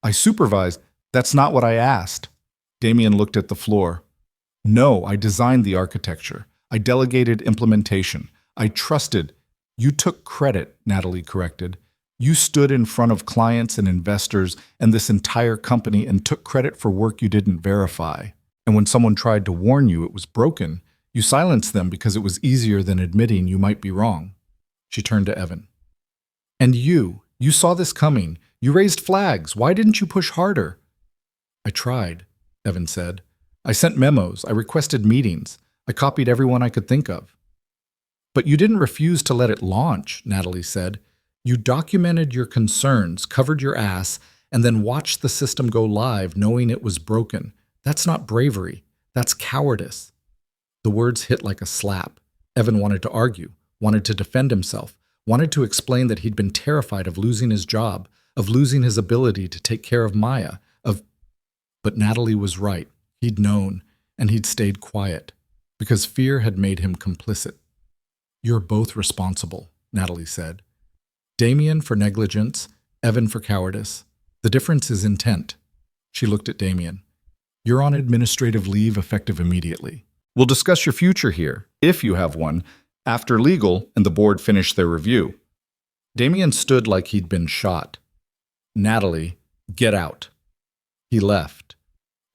I supervised. That's not what I asked. Damien looked at the floor. No, I designed the architecture. I delegated implementation. I trusted. You took credit, Natalie corrected. You stood in front of clients and investors and this entire company and took credit for work you didn't verify. And when someone tried to warn you it was broken, you silenced them because it was easier than admitting you might be wrong. She turned to Evan. And you saw this coming. You raised flags. Why didn't you push harder? I tried, Evan said. I sent memos. I requested meetings. I copied everyone I could think of. But you didn't refuse to let it launch, Natalie said. You documented your concerns, covered your ass, and then watched the system go live knowing it was broken. That's not bravery. That's cowardice. The words hit like a slap. Evan wanted to argue, wanted to defend himself, wanted to explain that he'd been terrified of losing his job, of losing his ability to take care of Maya, But Natalie was right. He'd known, and he'd stayed quiet, because fear had made him complicit. You're both responsible, Natalie said. Damien for negligence, Evan for cowardice. The difference is intent. She looked at Damien. You're on administrative leave effective immediately. We'll discuss your future here, if you have one, after legal and the board finish their review. Damien stood like he'd been shot. Natalie, get out. He left.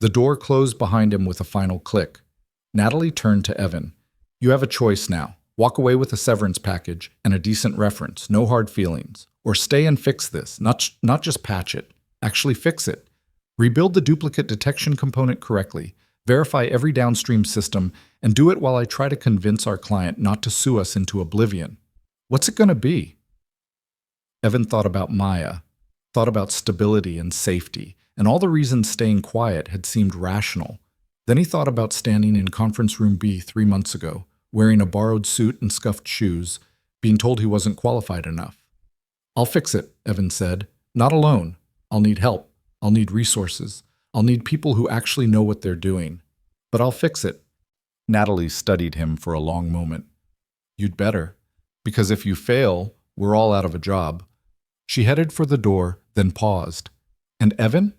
The door closed behind him with a final click. Natalie turned to Evan. You have a choice now. Walk away with a severance package and a decent reference, no hard feelings. Or stay and fix this, not just patch it. Actually fix it. Rebuild the duplicate detection component correctly. Verify every downstream system, and do it while I try to convince our client not to sue us into oblivion. What's it going to be? Evan thought about Maya, thought about stability and safety, and all the reasons staying quiet had seemed rational. Then he thought about standing in conference room B 3 months ago, wearing a borrowed suit and scuffed shoes, being told he wasn't qualified enough. I'll fix it, Evan said. Not alone. I'll need help. I'll need resources. I'll need people who actually know what they're doing. But I'll fix it. Natalie studied him for a long moment. You'd better, because if you fail, we're all out of a job. She headed for the door, then paused. And Evan?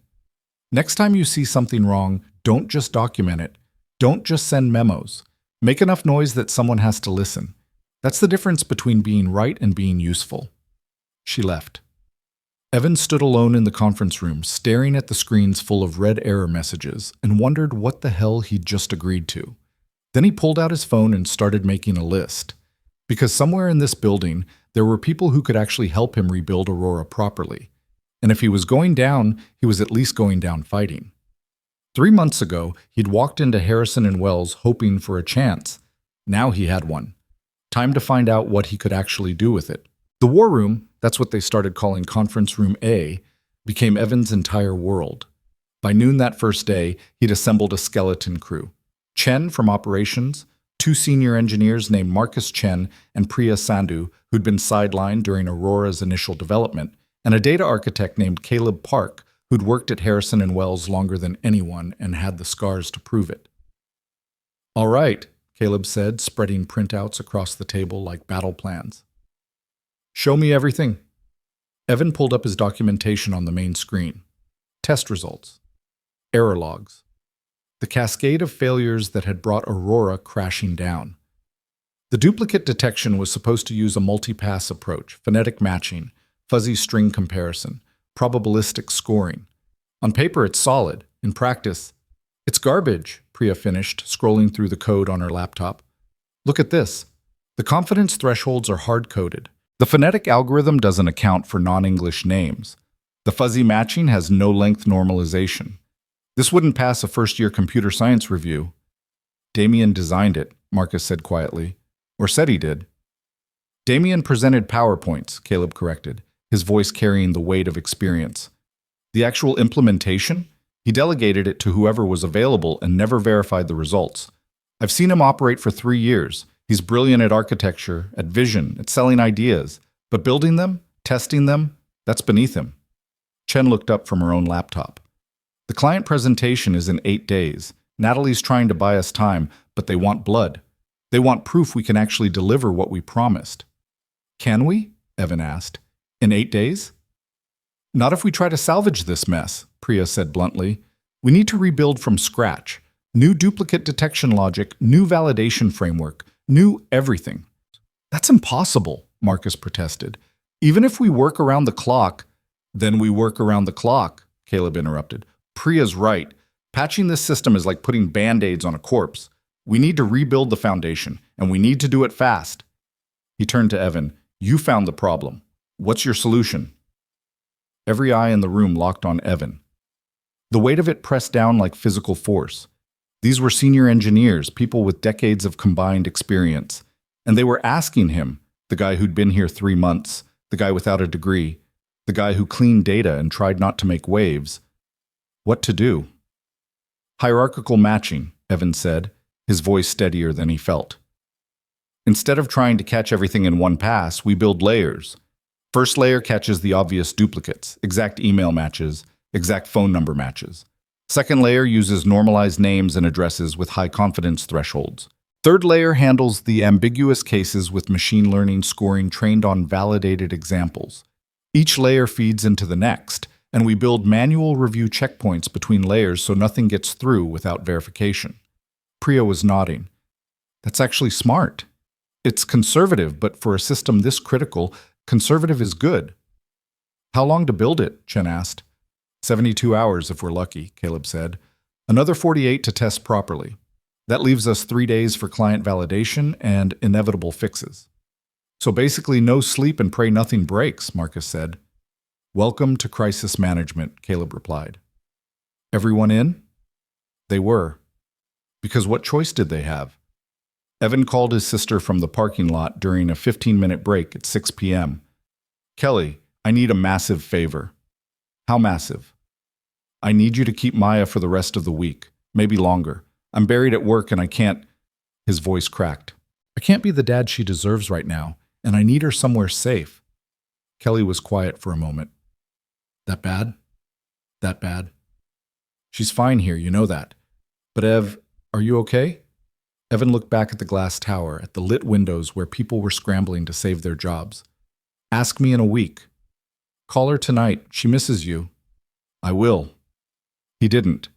Next time you see something wrong, don't just document it. Don't just send memos. Make enough noise that someone has to listen. That's the difference between being right and being useful. She left. Evan stood alone in the conference room, staring at the screens full of red error messages, and wondered what the hell he'd just agreed to. Then he pulled out his phone and started making a list. Because somewhere in this building, there were people who could actually help him rebuild Aurora properly. And if he was going down, he was at least going down fighting. 3 months ago, he'd walked into Harrison and Wells hoping for a chance. Now he had one. Time to find out what he could actually do with it. The War Room, that's what they started calling Conference Room A, became Evan's entire world. By noon that first day, he'd assembled a skeleton crew. Chen from operations, 2 senior engineers named Marcus Chen and Priya Sandhu, who'd been sidelined during Aurora's initial development, and a data architect named Caleb Park, who'd worked at Harrison and Wells longer than anyone and had the scars to prove it. "All right," Caleb said, spreading printouts across the table like battle plans. "Show me everything." Evan pulled up his documentation on the main screen. Test results. Error logs. The cascade of failures that had brought Aurora crashing down. The duplicate detection was supposed to use a multi-pass approach, phonetic matching, fuzzy string comparison, probabilistic scoring. On paper, it's solid. In practice, it's garbage, Priya finished, scrolling through the code on her laptop. "Look at this. The confidence thresholds are hard-coded. The phonetic algorithm doesn't account for non-English names. The fuzzy matching has no length normalization. This wouldn't pass a first-year computer science review." "Damien designed it," Marcus said quietly. Or said he did. "Damien presented PowerPoints," Caleb corrected, his voice carrying the weight of experience. "The actual implementation? He delegated it to whoever was available and never verified the results. I've seen him operate for 3 years. He's brilliant at architecture, at vision, at selling ideas. But building them, testing them, that's beneath him." Chen looked up from her own laptop. "The client presentation is in 8 days. Natalie's trying to buy us time, but they want blood. They want proof we can actually deliver what we promised." "Can we?" Evan asked. "In 8 days?" "Not if we try to salvage this mess," Priya said bluntly. "We need to rebuild from scratch. New duplicate detection logic, new validation framework, new everything." "That's impossible," Marcus protested. "Even if we work around the clock—" "Then we work around the clock," Caleb interrupted. "Priya's right. Patching this system is like putting Band-Aids on a corpse. We need to rebuild the foundation, and we need to do it fast." He turned to Evan. "You found the problem. What's your solution?" Every eye in the room locked on Evan. The weight of it pressed down like physical force. These were senior engineers, people with decades of combined experience. And they were asking him, the guy who'd been here 3 months, the guy without a degree, the guy who cleaned data and tried not to make waves, what to do. "Hierarchical matching," Evan said, his voice steadier than he felt. "Instead of trying to catch everything in one pass, we build layers. First layer catches the obvious duplicates, exact email matches, exact phone number matches. Second layer uses normalized names and addresses with high confidence thresholds. Third layer handles the ambiguous cases with machine learning scoring trained on validated examples. Each layer feeds into the next, and we build manual review checkpoints between layers so nothing gets through without verification." Priya was nodding. "That's actually smart. It's conservative, but for a system this critical, conservative is good." "How long to build it?" Chen asked. 72 hours if we're lucky, Caleb said. "Another 48 to test properly. That leaves us 3 days for client validation and inevitable fixes." "So basically no sleep and pray nothing breaks," Marcus said. "Welcome to crisis management," Caleb replied. "Everyone in?" They were. Because what choice did they have? Evan called his sister from the parking lot during a 15-minute break at 6 p.m. "Kelly, I need a massive favor." "How massive?" "I need you to keep Maya for the rest of the week, maybe longer. I'm buried at work and I can't—" His voice cracked. "I can't be the dad she deserves right now, and I need her somewhere safe." Kelly was quiet for a moment. "That bad? That bad?" "She's fine here, you know that. But Ev, are you okay?" Evan looked back at the glass tower, at the lit windows where people were scrambling to save their jobs. "Ask me in a week. Call her tonight. She misses you." "I will." He didn't.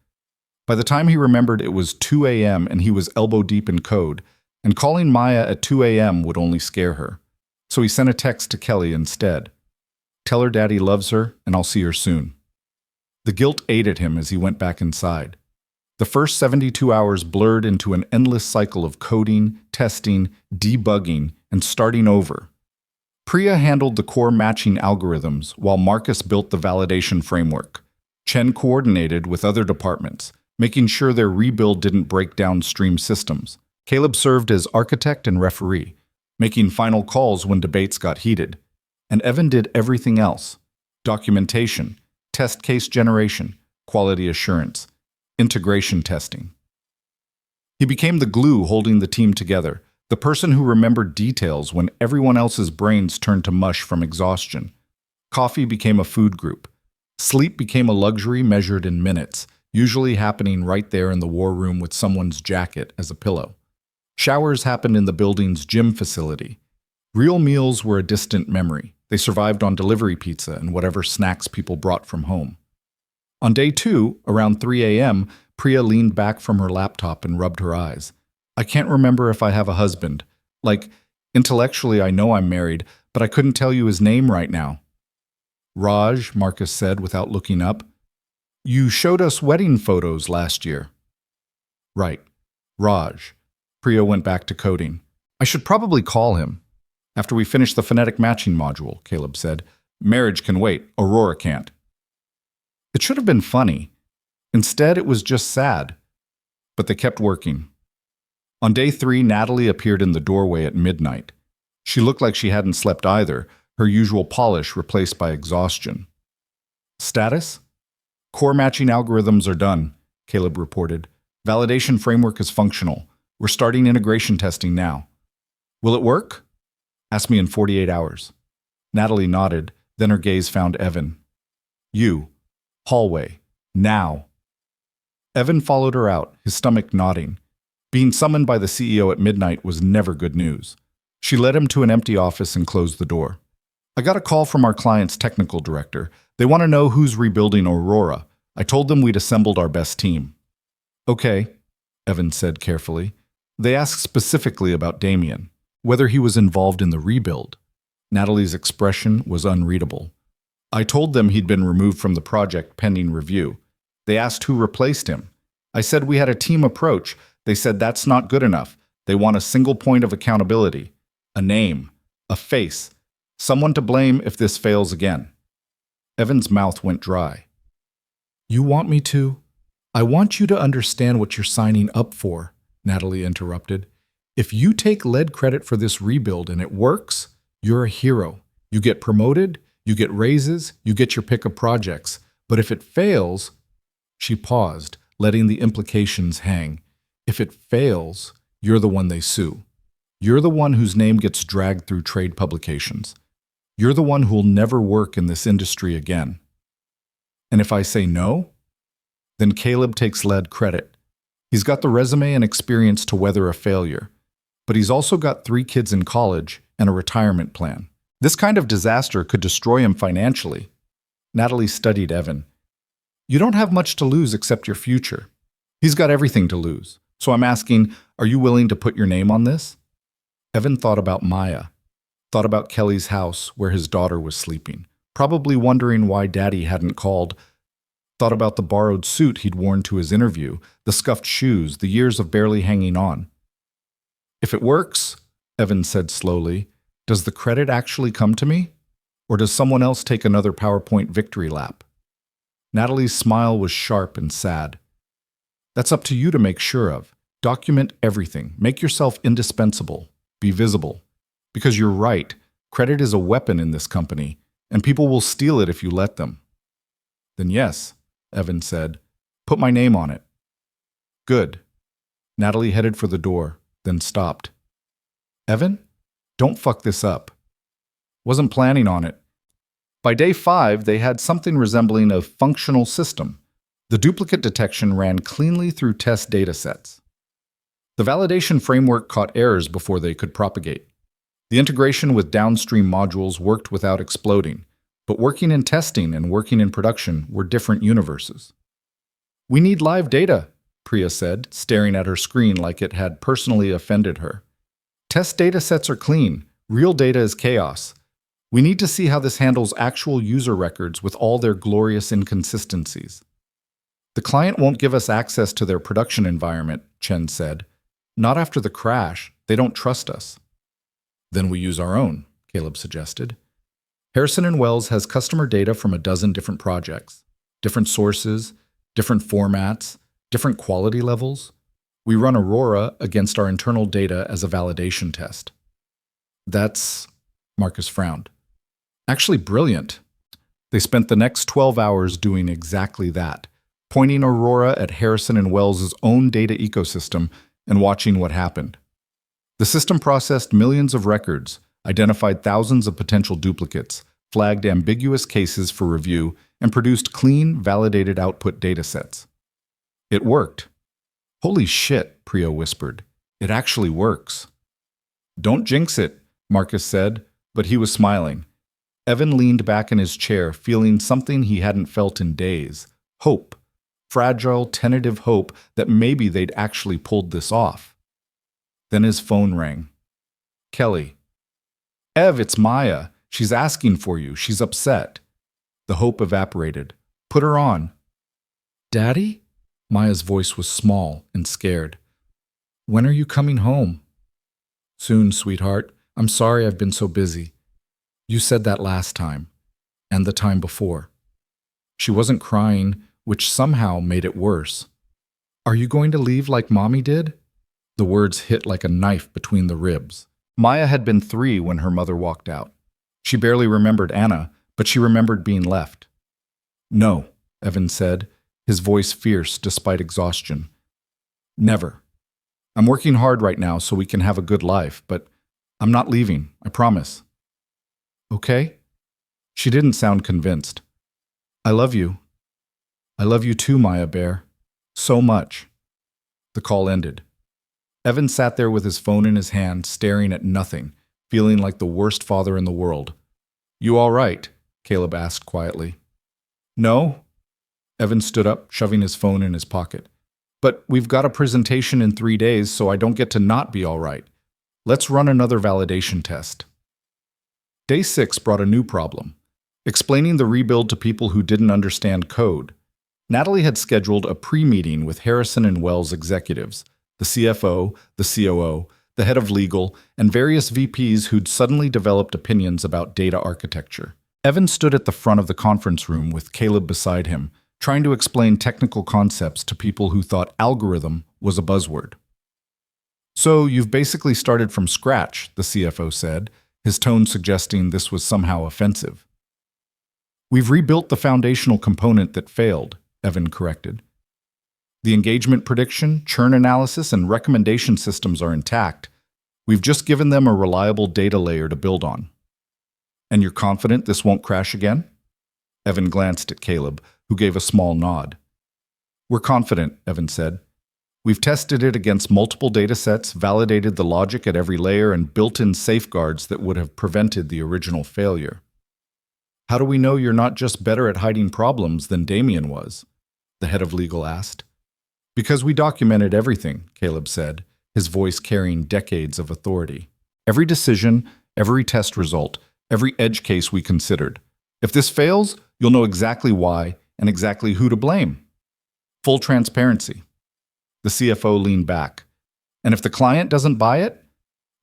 By the time he remembered, it was 2 a.m. and he was elbow deep in code, and calling Maya at 2 a.m. would only scare her. So he sent a text to Kelly instead. "Tell her Daddy loves her, and I'll see her soon." The guilt ate at him as he went back inside. The first 72 hours blurred into an endless cycle of coding, testing, debugging, and starting over. Priya handled the core matching algorithms while Marcus built the validation framework. Chen coordinated with other departments, making sure their rebuild didn't break downstream systems. Caleb served as architect and referee, making final calls when debates got heated. And Evan did everything else: documentation, test case generation, quality assurance, integration testing. He became the glue holding the team together, the person who remembered details when everyone else's brains turned to mush from exhaustion. Coffee became a food group. Sleep became a luxury measured in minutes, usually happening right there in the war room with someone's jacket as a pillow. Showers happened in the building's gym facility. Real meals were a distant memory. They survived on delivery pizza and whatever snacks people brought from home. On day 2, around 3 a.m., Priya leaned back from her laptop and rubbed her eyes. "I can't remember if I have a husband. Like, intellectually I know I'm married, but I couldn't tell you his name right now." "Raj," Marcus said without looking up. "You showed us wedding photos last year." "Right. Raj." Priya went back to coding. "I should probably call him." "After we finish the phonetic matching module," Caleb said. "Marriage can wait. Aurora can't." It should have been funny. Instead, it was just sad. But they kept working. On day 3, Natalie appeared in the doorway at midnight. She looked like she hadn't slept either, her usual polish replaced by exhaustion. "Status? Core matching algorithms are done," Caleb reported. "Validation framework is functional. We're starting integration testing now." "Will it work?" "Ask me in 48 hours. Natalie nodded, then her gaze found Evan. "You. Hallway. Now." Evan followed her out, his stomach nodding. Being summoned by the CEO at midnight was never good news. She led him to an empty office and closed the door. "I got a call from our client's technical director. They want to know who's rebuilding Aurora. I told them we'd assembled our best team." "Okay," Evan said carefully. They asked specifically about Damien, whether he was involved in the rebuild. Natalie's expression was unreadable. "I told them he'd been removed from the project pending review. They asked who replaced him. I said we had a team approach. They said that's not good enough. They want a single point of accountability, a name, a face, someone to blame if this fails again." Evan's mouth went dry. "You want me to?" "I want you to understand what you're signing up for," Natalie interrupted. "If you take lead credit for this rebuild and it works, you're a hero. You get promoted, you get raises, you get your pick of projects. But if it fails—" She paused, letting the implications hang. "If it fails, you're the one they sue. You're the one whose name gets dragged through trade publications. You're the one who'll never work in this industry again. And if I say no, then Caleb takes lead credit. He's got the resume and experience to weather a failure, but he's also got 3 kids in college and a retirement plan. This kind of disaster could destroy him financially." Natalie studied Evan. "You don't have much to lose except your future. He's got everything to lose. So I'm asking, are you willing to put your name on this?" Evan thought about Maya, thought about Kelly's house where his daughter was sleeping, probably wondering why Daddy hadn't called, thought about the borrowed suit he'd worn to his interview, the scuffed shoes, the years of barely hanging on. "If it works," Evan said slowly, "does the credit actually come to me? Or does someone else take another PowerPoint victory lap?" Natalie's smile was sharp and sad. "That's up to you to make sure of. Document everything. Make yourself indispensable. Be visible. Because you're right, credit is a weapon in this company, and people will steal it if you let them." "Then yes," Evan said. "Put my name on it." "Good." Natalie headed for the door, then stopped. "Evan, don't fuck this up." "Wasn't planning on it." By day 5, they had something resembling a functional system. The duplicate detection ran cleanly through test datasets. The validation framework caught errors before they could propagate. The integration with downstream modules worked without exploding, but working in testing and working in production were different universes. "We need live data," Priya said, staring at her screen like it had personally offended her. Test data sets are clean. Real data is chaos. We need to see how this handles actual user records with all their glorious inconsistencies. The client won't give us access to their production environment, Chen said. Not after the crash. They don't trust us. Then we use our own, Caleb suggested. Harrison & Wells has customer data from a dozen different projects. Different sources, different formats, different quality levels. We run Aurora against our internal data as a validation test. That's, Marcus frowned, actually brilliant. They spent the next 12 hours doing exactly that, pointing Aurora at Harrison & Wells' own data ecosystem and watching what happened. The system processed millions of records, identified thousands of potential duplicates, flagged ambiguous cases for review, and produced clean, validated output datasets. It worked. Holy shit, Priya whispered. It actually works. Don't jinx it, Marcus said, but he was smiling. Evan leaned back in his chair, feeling something he hadn't felt in days. Hope. Fragile, tentative hope that maybe they'd actually pulled this off. Then his phone rang. Kelly. Ev, it's Maya. She's asking for you. She's upset. The hope evaporated. Put her on. Daddy? Maya's voice was small and scared. When are you coming home? Soon, sweetheart. I'm sorry I've been so busy. You said that last time. And the time before. She wasn't crying, which somehow made it worse. Are you going to leave like Mommy did? The words hit like a knife between the ribs. Maya had been 3 when her mother walked out. She barely remembered Anna, but she remembered being left. No, Evan said, his voice fierce despite exhaustion. Never. I'm working hard right now so we can have a good life, but I'm not leaving, I promise. Okay? She didn't sound convinced. I love you. I love you too, Maya Bear. So much. The call ended. Evan sat there with his phone in his hand, staring at nothing, feeling like the worst father in the world. You all right? Caleb asked quietly. No. Evan stood up, shoving his phone in his pocket. But we've got a presentation in 3 days, so I don't get to not be all right. Let's run another validation test. Day 6 brought a new problem. Explaining the rebuild to people who didn't understand code. Natalie had scheduled a pre-meeting with Harrison & Wells executives, the CFO, the COO, the head of legal, and various VPs who'd suddenly developed opinions about data architecture. Evan stood at the front of the conference room with Caleb beside him, trying to explain technical concepts to people who thought algorithm was a buzzword. So you've basically started from scratch, the CFO said, his tone suggesting this was somehow offensive. We've rebuilt the foundational component that failed, Evan corrected. The engagement prediction, churn analysis, and recommendation systems are intact. We've just given them a reliable data layer to build on. And you're confident this won't crash again? Evan glanced at Caleb, who gave a small nod. We're confident, Evan said. We've tested it against multiple data sets, validated the logic at every layer, and built in safeguards that would have prevented the original failure. How do we know you're not just better at hiding problems than Damien was? The head of legal asked. Because we documented everything, Caleb said, his voice carrying decades of authority. Every decision, every test result, every edge case we considered. If this fails, you'll know exactly why and exactly who to blame. Full transparency. The CFO leaned back. And if the client doesn't buy it,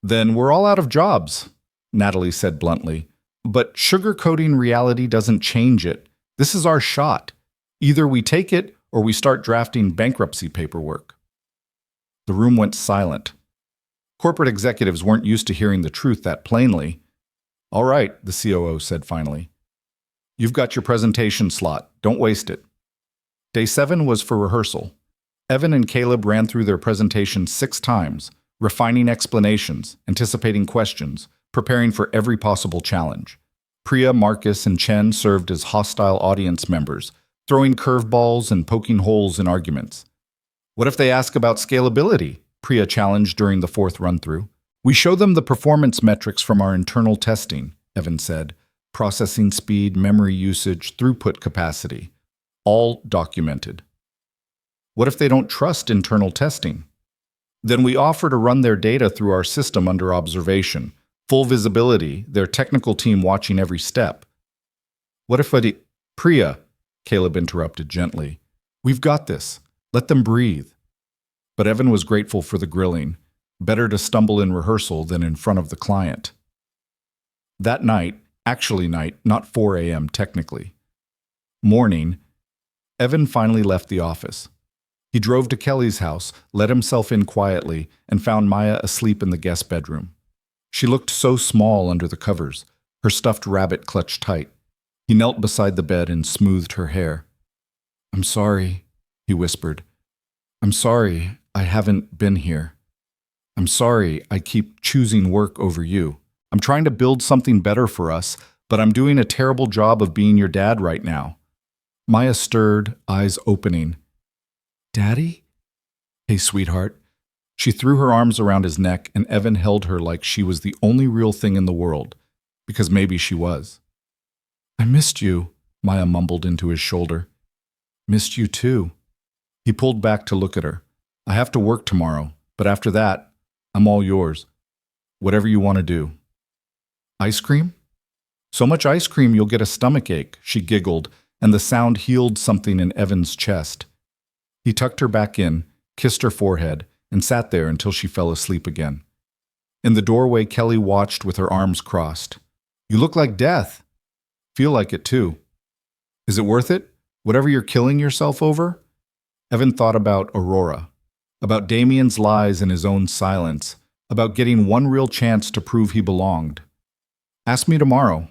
then we're all out of jobs, Natalie said bluntly. But sugarcoating reality doesn't change it. This is our shot. Either we take it or we start drafting bankruptcy paperwork. The room went silent. Corporate executives weren't used to hearing the truth that plainly. All right, the COO said finally. You've got your presentation slot. Don't waste it. Day 7 was for rehearsal. Evan and Caleb ran through their presentation 6 times, refining explanations, anticipating questions, preparing for every possible challenge. Priya, Marcus, and Chen served as hostile audience members, throwing curveballs and poking holes in arguments. What if they ask about scalability? Priya challenged during the 4th run-through. We show them the performance metrics from our internal testing, Evan said. Processing speed, memory usage, throughput capacity. All documented. What if they don't trust internal testing? Then we offer to run their data through our system under observation, full visibility, their technical team watching every step. What if Priya, Caleb interrupted gently. We've got this. Let them breathe. But Evan was grateful for the grilling. Better to stumble in rehearsal than in front of the client. That night, actually night, not 4 a.m. technically. Morning, Evan finally left the office. He drove to Kelly's house, let himself in quietly, and found Maya asleep in the guest bedroom. She looked so small under the covers, her stuffed rabbit clutched tight. He knelt beside the bed and smoothed her hair. "I'm sorry," he whispered. "I'm sorry I haven't been here. I'm sorry I keep choosing work over you. I'm trying to build something better for us, but I'm doing a terrible job of being your dad right now." Maya stirred, eyes opening. "Daddy?" "Hey, sweetheart." She threw her arms around his neck, and Evan held her like she was the only real thing in the world, because maybe she was. "I missed you," Maya mumbled into his shoulder. "Missed you too." He pulled back to look at her. "I have to work tomorrow, but after that, I'm all yours. Whatever you want to do." "Ice cream?" "So much ice cream you'll get a stomachache," she giggled, and the sound healed something in Evan's chest. He tucked her back in, kissed her forehead, and sat there until she fell asleep again. In the doorway, Kelly watched with her arms crossed. "You look like death." "Feel like it too." "Is it worth it? Whatever you're killing yourself over?" Evan thought about Aurora, about Damien's lies and his own silence, about getting one real chance to prove he belonged. "Ask me tomorrow."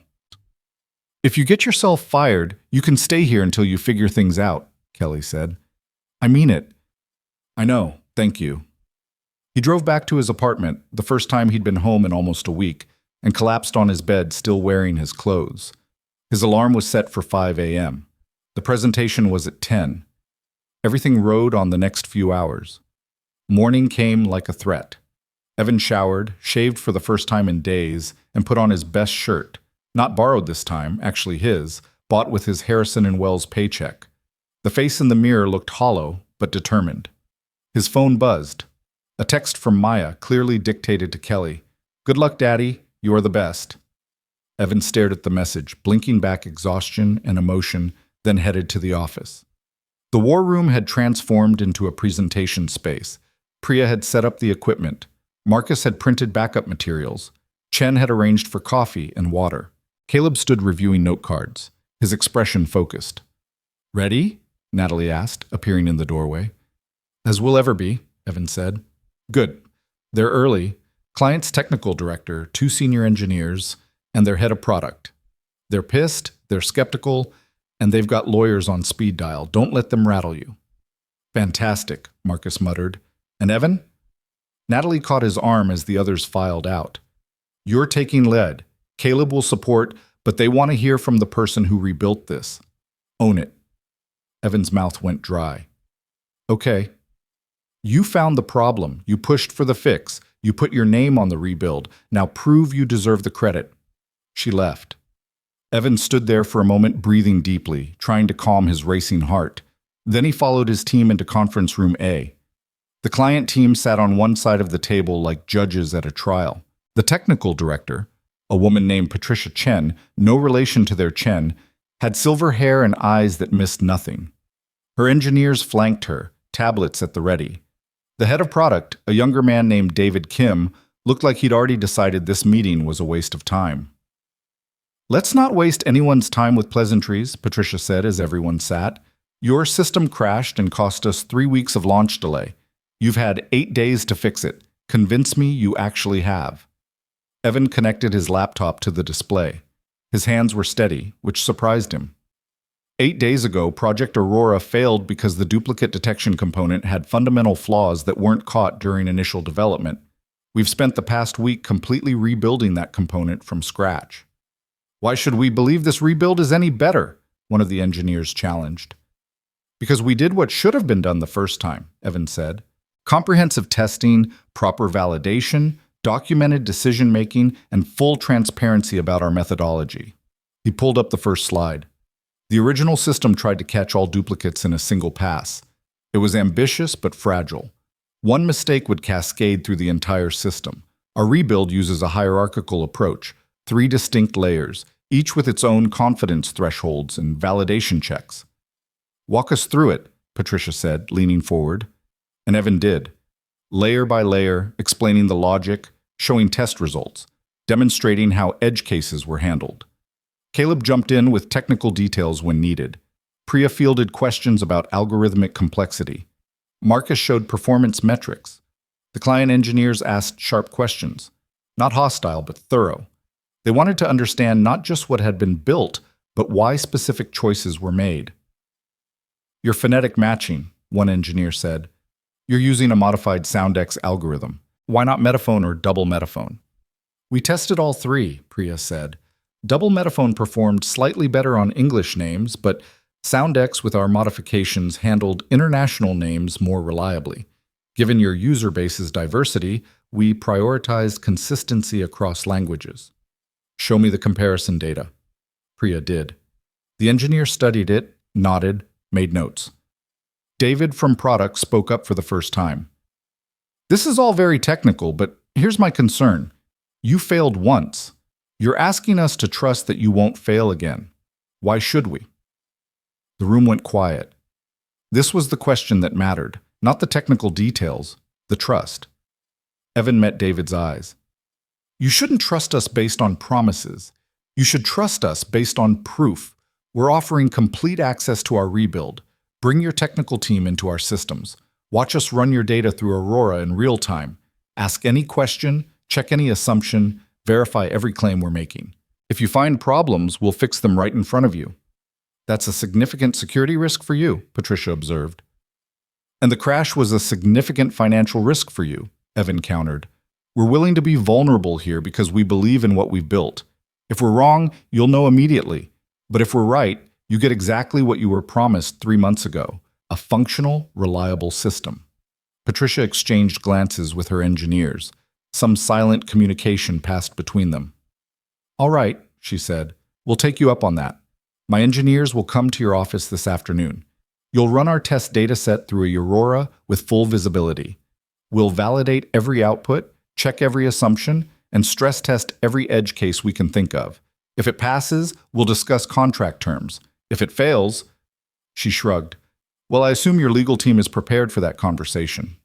"If you get yourself fired, you can stay here until you figure things out," Kelly said. "I mean it." "I know, thank you." He drove back to his apartment, the first time he'd been home in almost a week, and collapsed on his bed, still wearing his clothes. His alarm was set for 5 a.m. The presentation was at 10. Everything rode on the next few hours. Morning came like a threat. Evan showered, shaved for the first time in days, and put on his best shirt, not borrowed this time, actually his, bought with his Harrison and Wells paycheck. The face in the mirror looked hollow, but determined. His phone buzzed. A text from Maya clearly dictated to Kelly. "Good luck, Daddy. You're the best." Evan stared at the message, blinking back exhaustion and emotion, then headed to the office. The war room had transformed into a presentation space. Priya had set up the equipment. Marcus had printed backup materials. Chen had arranged for coffee and water. Caleb stood reviewing note cards, his expression focused. "Ready?" Natalie asked, appearing in the doorway. "As we'll ever be," Evan said. "Good. They're early. Client's technical director, 2 senior engineers, and their head of product. They're pissed, they're skeptical, and they've got lawyers on speed dial. Don't let them rattle you." "Fantastic," Marcus muttered. "And Evan?" Natalie caught his arm as the others filed out. "You're taking lead. Caleb will support, but they want to hear from the person who rebuilt this. Own it." Evan's mouth went dry. "Okay. You found the problem. You pushed for the fix. You put your name on the rebuild. Now prove you deserve the credit." She left. Evan stood there for a moment, breathing deeply, trying to calm his racing heart. Then he followed his team into conference room A. The client team sat on one side of the table like judges at a trial. The technical director, a woman named Patricia Chen, no relation to their Chen, had silver hair and eyes that missed nothing. Her engineers flanked her, tablets at the ready. The head of product, a younger man named David Kim, looked like he'd already decided this meeting was a waste of time. "Let's not waste anyone's time with pleasantries," Patricia said as everyone sat. "Your system crashed and cost us 3 weeks of launch delay. You've had 8 days to fix it. Convince me you actually have." Evan connected his laptop to the display. His hands were steady, which surprised him. 8 days ago, Project Aurora failed because the duplicate detection component had fundamental flaws that weren't caught during initial development. We've spent the past week completely rebuilding that component from scratch. "Why should we believe this rebuild is any better?" one of the engineers challenged. "Because we did what should have been done the first time," Evan said. "Comprehensive testing, proper validation, documented decision-making, and full transparency about our methodology." He pulled up the first slide. The original system tried to catch all duplicates in a single pass. It It was ambitious but fragile. One mistake would cascade through the entire system. Our rebuild uses a hierarchical approach, 3 distinct layers, each with its own confidence thresholds and validation checks. "Walk us through it," Patricia said, leaning forward. And Evan did, layer by layer, explaining the logic, showing test results, demonstrating how edge cases were handled. Caleb jumped in with technical details when needed. Priya fielded questions about algorithmic complexity. Marcus showed performance metrics. The client engineers asked sharp questions, not hostile but thorough. They wanted to understand not just what had been built, but why specific choices were made. "You're phonetic matching," one engineer said. "You're using a modified SoundX algorithm. Why not metaphone or double metaphone?" "We tested all 3, Priya said. Double metaphone performed slightly better on English names, but SoundX with our modifications handled international names more reliably. Given your user base's diversity, we prioritized consistency across languages." "Show me the comparison data." Priya did. The engineer studied it, nodded, made notes. David from product spoke up for the first time. "This is all very technical, but here's my concern. You failed once. You're asking us to trust that you won't fail again. Why should we?" The room went quiet. This was the question that mattered, not the technical details, the trust. Evan met David's eyes. "You shouldn't trust us based on promises. You should trust us based on proof. We're offering complete access to our rebuild. Bring your technical team into our systems. Watch us run your data through Aurora in real time. Ask any question, check any assumption, verify every claim we're making. If you find problems, we'll fix them right in front of you." "That's a significant security risk for you," Patricia observed. "And the crash was a significant financial risk for you," Evan countered. "We're willing to be vulnerable here because we believe in what we've built. If we're wrong, you'll know immediately. But if we're right, you get exactly what you were promised 3 months ago, a functional, reliable system." Patricia exchanged glances with her engineers. Some silent communication passed between them. "All right," she said. "We'll take you up on that. My engineers will come to your office this afternoon. You'll run our test dataset through a Aurora with full visibility. We'll validate every output, check every assumption, and stress test every edge case we can think of. If it passes, we'll discuss contract terms. If it fails—" She shrugged. "Well, I assume your legal team is prepared for that conversation."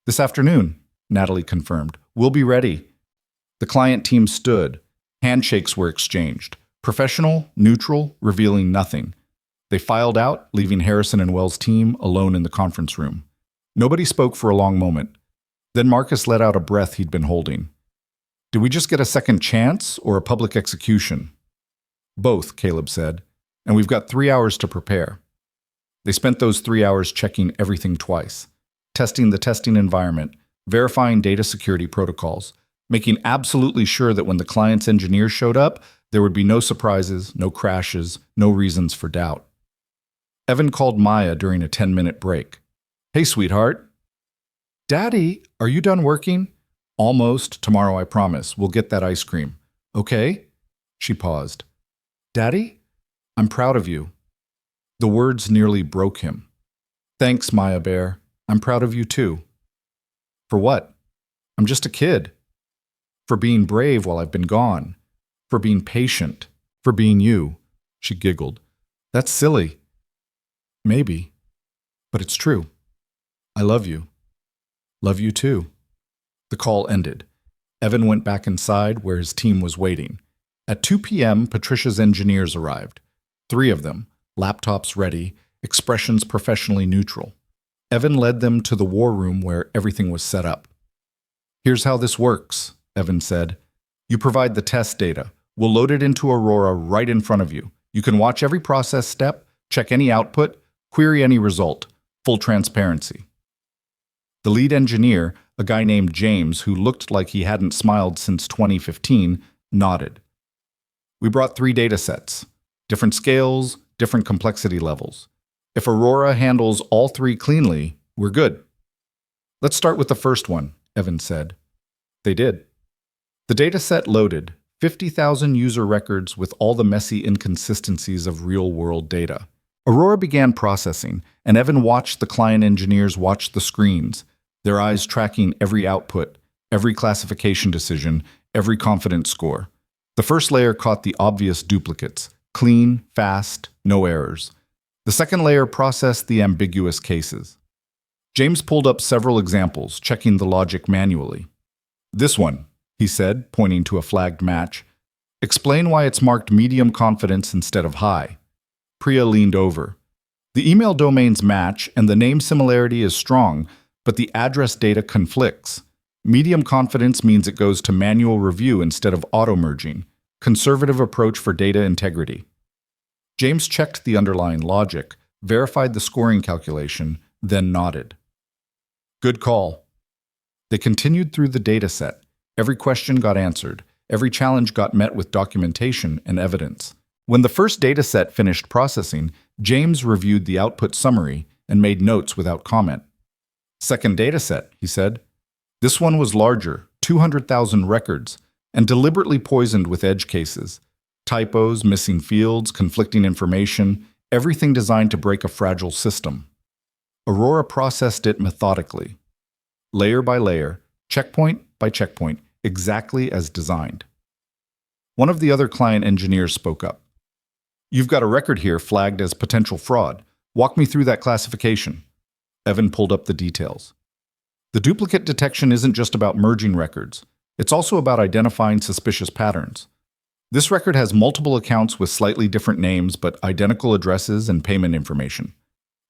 "This afternoon," Natalie confirmed. "We'll be ready." The client team stood. Handshakes were exchanged. Professional, neutral, revealing nothing. They filed out, leaving Harrison and Wells' team alone in the conference room. Nobody spoke for a long moment. Then Marcus let out a breath he'd been holding. "Did we just get a second chance or a public execution?" "Both," Caleb said. "And we've got 3 hours to prepare." They spent those 3 hours checking everything twice, testing the testing environment, verifying data security protocols, making absolutely sure that when the client's engineers showed up, there would be no surprises, no crashes, no reasons for doubt. Evan called Maya during a 10-minute break. "Hey, sweetheart." "Daddy, are you done working?" "Almost. Tomorrow, I promise. We'll get that ice cream." "Okay." She paused. "Daddy, I'm proud of you." The words nearly broke him. "Thanks, Maya Bear. I'm proud of you too." "For what?" "I'm just a kid." "For being brave while I've been gone. For being patient. For being you." She giggled. "That's silly." "Maybe. But it's true. I love you." "Love you too." The call ended. Evan went back inside where his team was waiting. At 2 p.m., Patricia's engineers arrived. 3 of them, laptops ready, expressions professionally neutral. Evan led them to the war room where everything was set up. "Here's how this works," Evan said. "You provide the test data. We'll load it into Aurora right in front of you. You can watch every process step, check any output, query any result. Full transparency." The lead engineer, a guy named James who looked like he hadn't smiled since 2015, nodded. "We brought 3 datasets. Different scales, different complexity levels. If Aurora handles all 3 cleanly, we're good." "Let's start with the first one," Evan said. They did. The dataset loaded, 50,000 user records with all the messy inconsistencies of real-world data. Aurora began processing, and Evan watched the client engineers watch the screens, their eyes tracking every output, every classification decision, every confidence score. The first layer caught the obvious duplicates, clean, fast, no errors. The second layer processed the ambiguous cases. James pulled up several examples, checking the logic manually. "This one," he said, pointing to a flagged match. "Explain why it's marked medium confidence instead of high." Priya leaned over. "The email domains match and the name similarity is strong, but the address data conflicts. Medium confidence means it goes to manual review instead of auto-merging. Conservative approach for data integrity." James checked the underlying logic, verified the scoring calculation, then nodded. "Good call." They continued through the data set. Every question got answered. Every challenge got met with documentation and evidence. When the first data set finished processing, James reviewed the output summary and made notes without comment. "Second data set," he said. "This one was larger, 200,000 records, and deliberately poisoned with edge cases. Typos, missing fields, conflicting information, everything designed to break a fragile system." Aurora processed it methodically, layer by layer, checkpoint by checkpoint, exactly as designed. One of the other client engineers spoke up. "You've got a record here flagged as potential fraud. Walk me through that classification." Evan pulled up the details. "The duplicate detection isn't just about merging records. It's also about identifying suspicious patterns. This record has multiple accounts with slightly different names but identical addresses and payment information.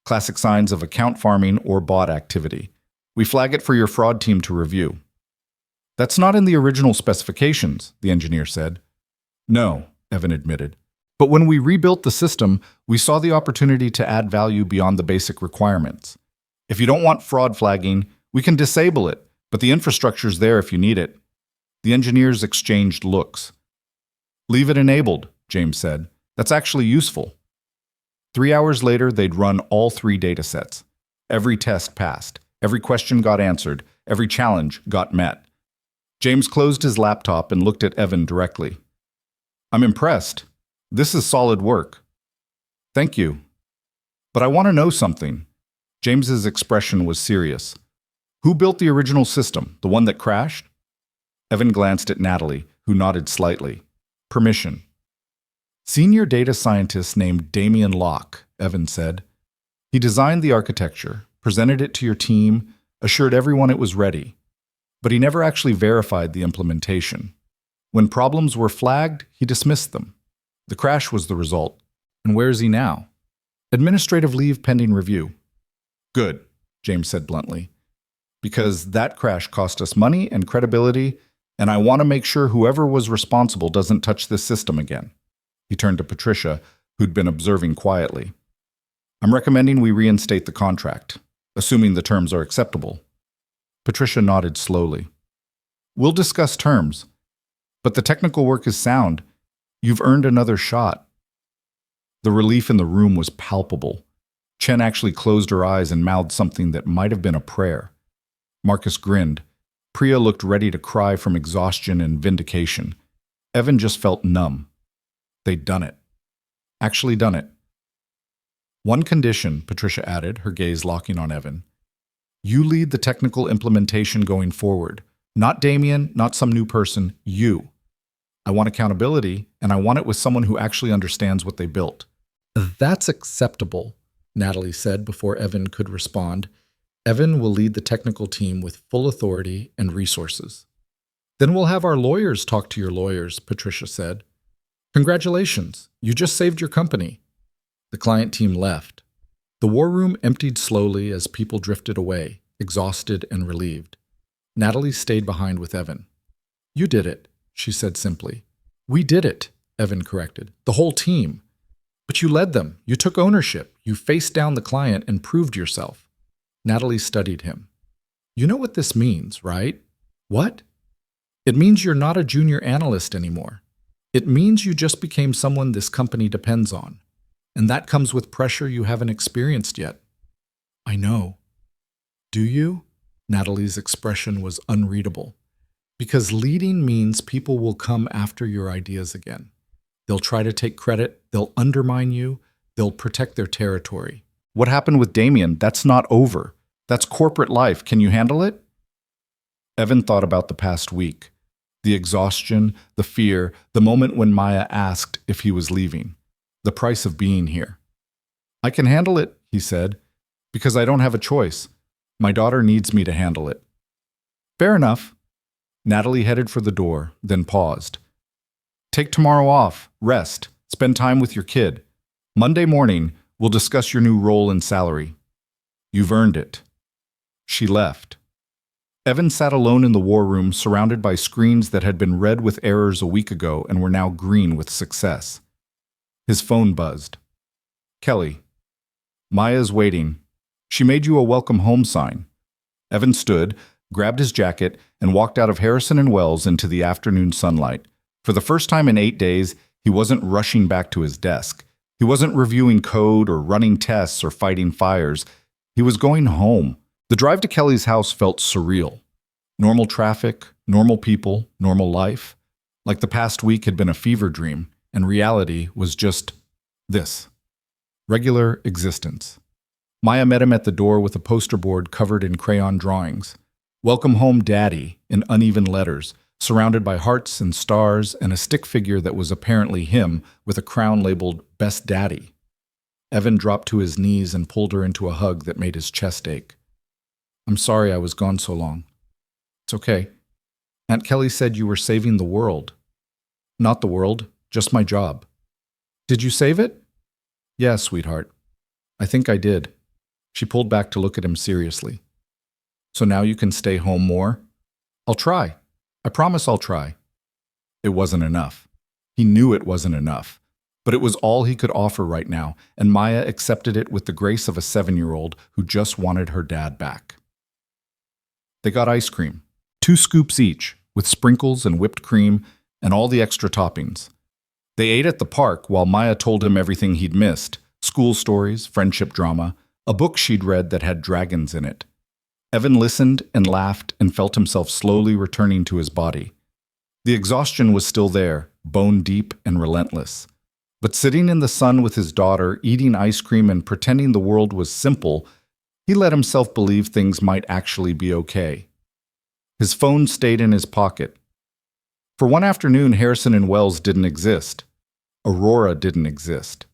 Classic signs of account farming or bot activity. We flag it for your fraud team to review." "That's not in the original specifications," the engineer said. "No," Evan admitted. "But when we rebuilt the system, we saw the opportunity to add value beyond the basic requirements. If you don't want fraud flagging, we can disable it, but the infrastructure's there if you need it." The engineers exchanged looks. "Leave it enabled," James said. "That's actually useful." 3 hours later, they'd run all 3 datasets. Every test passed. Every question got answered. Every challenge got met. James closed his laptop and looked at Evan directly. "I'm impressed. This is solid work." "Thank you. But I want to know something." James's expression was serious. "Who built the original system, the one that crashed?" Evan glanced at Natalie, who nodded slightly. "Permission." "Senior data scientist named Damien Locke," Evan said. "He designed the architecture, presented it to your team, assured everyone it was ready. But he never actually verified the implementation. When problems were flagged, he dismissed them. The crash was the result. And where is he now?" "Administrative leave pending review." "Good," James said bluntly. "Because that crash cost us money and credibility, and I want to make sure whoever was responsible doesn't touch this system again." He turned to Patricia, who'd been observing quietly. "I'm recommending we reinstate the contract, assuming the terms are acceptable." Patricia nodded slowly. "We'll discuss terms, but the technical work is sound. You've earned another shot." The relief in the room was palpable. Chen actually closed her eyes and mouthed something that might have been a prayer. Marcus grinned. Priya looked ready to cry from exhaustion and vindication. Evan just felt numb. They'd done it. Actually done it. "One condition," Patricia added, her gaze locking on Evan. "You lead the technical implementation going forward. Not Damien, not some new person, you. I want accountability, and I want it with someone who actually understands what they built." "That's acceptable," Natalie said before Evan could respond. "Evan will lead the technical team with full authority and resources." "Then we'll have our lawyers talk to your lawyers," Patricia said. "Congratulations, you just saved your company." The client team left. The war room emptied slowly as people drifted away, exhausted and relieved. Natalie stayed behind with Evan. "You did it," she said simply. "We did it," Evan corrected. "The whole team. But you led them. You took ownership. You faced down the client and proved yourself." Natalie studied him. "You know what this means, right?" "What?" "It means you're not a junior analyst anymore. It means you just became someone this company depends on. And that comes with pressure you haven't experienced yet." "I know." "Do you?" Natalie's expression was unreadable. "Because leading means people will come after your ideas again. They'll try to take credit, they'll undermine you, They'll protect their territory. What happened with Damien? That's not over. That's corporate life. Can you handle it? Evan thought about the past week. The exhaustion, the fear, the moment when Maya asked if he was leaving. The price of being here. I can handle it, he said, because I don't have a choice. My daughter needs me to handle it. Fair enough. Natalie headed for the door, then paused. Take tomorrow off, rest, spend time with your kid. Monday morning, we'll discuss your new role and salary. You've earned it. She left. Evan sat alone in the war room, surrounded by screens that had been red with errors a week ago and were now green with success. His phone buzzed. Kelly. Maya's waiting. She made you a welcome home sign. Evan stood, grabbed his jacket, and walked out of Harrison & Wells into the afternoon sunlight. For the first time in 8 days, he wasn't rushing back to his desk. He wasn't reviewing code or running tests or fighting fires. He was going home. The drive to Kelly's house felt surreal. Normal traffic, normal people, normal life. Like the past week had been a fever dream, and reality was just this. Regular existence. Maya met him at the door with a poster board covered in crayon drawings. Welcome home, Daddy, in uneven letters, surrounded by hearts and stars and a stick figure that was apparently him with a crown labeled Best Daddy. Evan dropped to his knees and pulled her into a hug that made his chest ache. I'm sorry I was gone so long. It's okay. Aunt Kelly said you were saving the world. Not the world, just my job. Did you save it? Yeah, sweetheart. I think I did. She pulled back to look at him seriously. So now you can stay home more? I'll try. I promise I'll try. It wasn't enough. He knew it wasn't enough. But it was all he could offer right now, and Maya accepted it with the grace of a 7-year-old who just wanted her dad back. They got ice cream, 2 scoops each, with sprinkles and whipped cream and all the extra toppings. They ate at the park while Maya told him everything he'd missed, school stories, friendship drama, a book she'd read that had dragons in it. Evan listened and laughed and felt himself slowly returning to his body. The exhaustion was still there, bone deep and relentless. But sitting in the sun with his daughter, eating ice cream and pretending the world was simple, he let himself believe things might actually be okay. His phone stayed in his pocket. For one afternoon, Harrison & Wells didn't exist. Aurora didn't exist.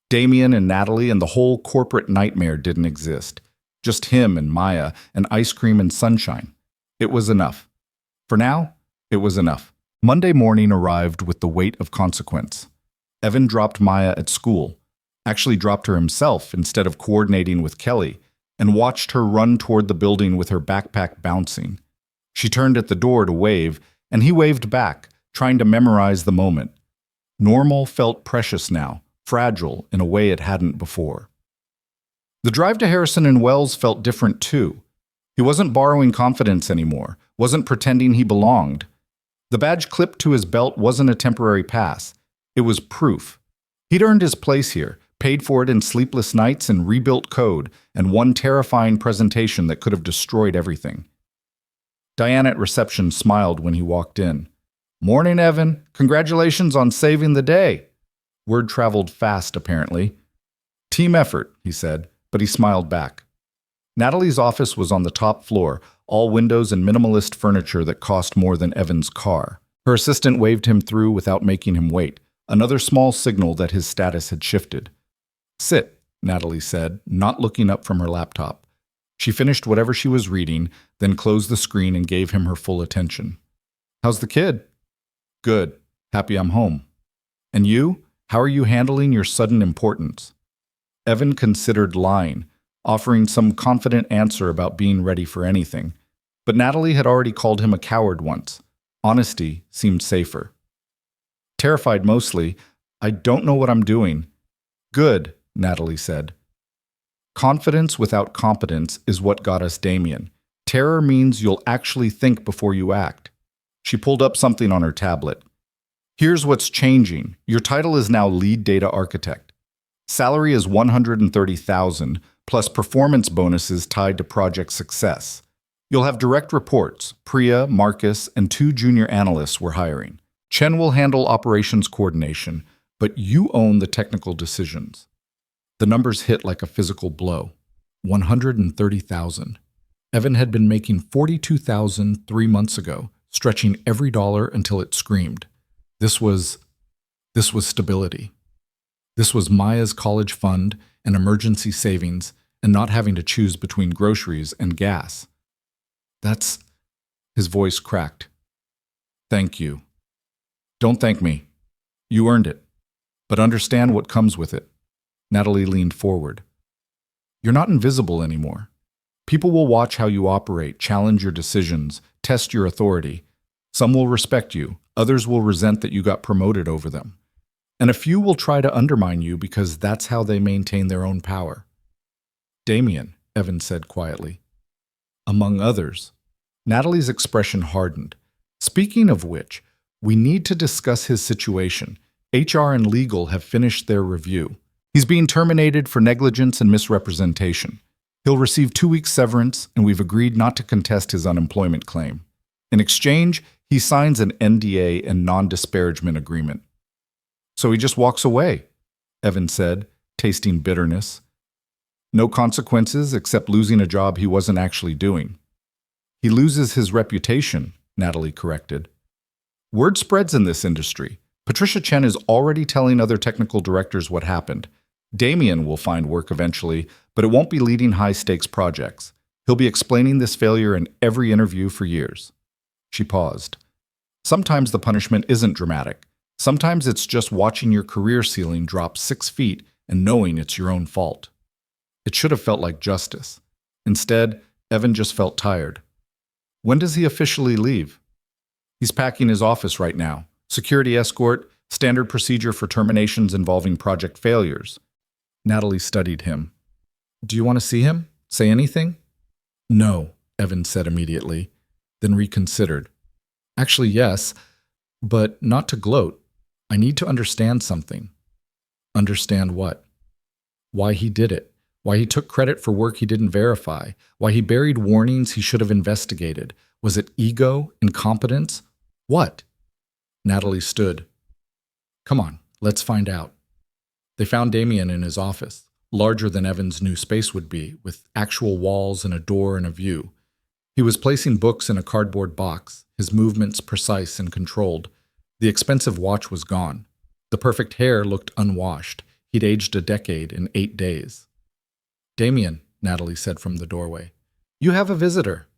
Damien and Natalie and the whole corporate nightmare didn't exist. Just him and Maya and ice cream and sunshine. It was enough. For now, it was enough. Monday morning arrived with the weight of consequence. Evan dropped Maya at school, actually dropped her himself instead of coordinating with Kelly, and watched her run toward the building with her backpack bouncing. She turned at the door to wave, and he waved back, trying to memorize the moment. Normal felt precious now, fragile in a way it hadn't before. The drive to Harrison & Wells felt different too. He wasn't borrowing confidence anymore, wasn't pretending he belonged. The badge clipped to his belt wasn't a temporary pass. It was proof. He'd earned his place here, paid for it in sleepless nights and rebuilt code, and one terrifying presentation that could have destroyed everything. Diane at reception smiled when he walked in. Morning, Evan. Congratulations on saving the day. Word traveled fast, apparently. Team effort, he said, but he smiled back. Natalie's office was on the top floor, all windows and minimalist furniture that cost more than Evan's car. Her assistant waved him through without making him wait, another small signal that his status had shifted. Sit, Natalie said, not looking up from her laptop. She finished whatever she was reading, then closed the screen and gave him her full attention. How's the kid? Good. Happy I'm home. And you? How are you handling your sudden importance? Evan considered lying, offering some confident answer about being ready for anything. But Natalie had already called him a coward once. Honesty seemed safer. Terrified mostly, I don't know what I'm doing. Good, Natalie said. Confidence without competence is what got us Damien. Terror means you'll actually think before you act. She pulled up something on her tablet. Here's what's changing. Your title is now Lead Data Architect. Salary is $130,000 plus performance bonuses tied to project success. You'll have direct reports. Priya, Marcus, and 2 junior analysts we're hiring. Chen will handle operations coordination, but you own the technical decisions. The numbers hit like a physical blow. 130,000. Evan had been making 42,000 3 months ago, stretching every dollar until it screamed. This was stability. This was Maya's college fund and emergency savings and not having to choose between groceries and gas. His voice cracked. Thank you. Don't thank me. You earned it. But understand what comes with it. Natalie leaned forward. You're not invisible anymore. People will watch how you operate, challenge your decisions, test your authority. Some will respect you, others will resent that you got promoted over them. And a few will try to undermine you because that's how they maintain their own power. Damien, Evan said quietly. Among others. Natalie's expression hardened. Speaking of which, we need to discuss his situation. HR and legal have finished their review. He's being terminated for negligence and misrepresentation. He'll receive 2 weeks severance, and we've agreed not to contest his unemployment claim. In exchange, he signs an NDA and non-disparagement agreement. So he just walks away, Evan said, tasting bitterness. No consequences except losing a job he wasn't actually doing. He loses his reputation, Natalie corrected. Word spreads in this industry. Patricia Chen is already telling other technical directors what happened. Damien will find work eventually, but it won't be leading high-stakes projects. He'll be explaining this failure in every interview for years. She paused. Sometimes the punishment isn't dramatic. Sometimes it's just watching your career ceiling drop 6 feet and knowing it's your own fault. It should have felt like justice. Instead, Evan just felt tired. When does he officially leave? He's packing his office right now. Security escort, standard procedure for terminations involving project failures. Natalie studied him. Do you want to see him? Say anything? No, Evan said immediately, then reconsidered. Actually, yes, but not to gloat. I need to understand something. Understand what? Why he did it. Why he took credit for work he didn't verify. Why he buried warnings he should have investigated. Was it ego? Incompetence? What? Natalie stood. Come on, let's find out. They found Damien in his office, larger than Evan's new space would be, with actual walls and a door and a view. He was placing books in a cardboard box, his movements precise and controlled. The expensive watch was gone. The perfect hair looked unwashed. He'd aged a decade in 8 days. Damien, Natalie said from the doorway. You have a visitor.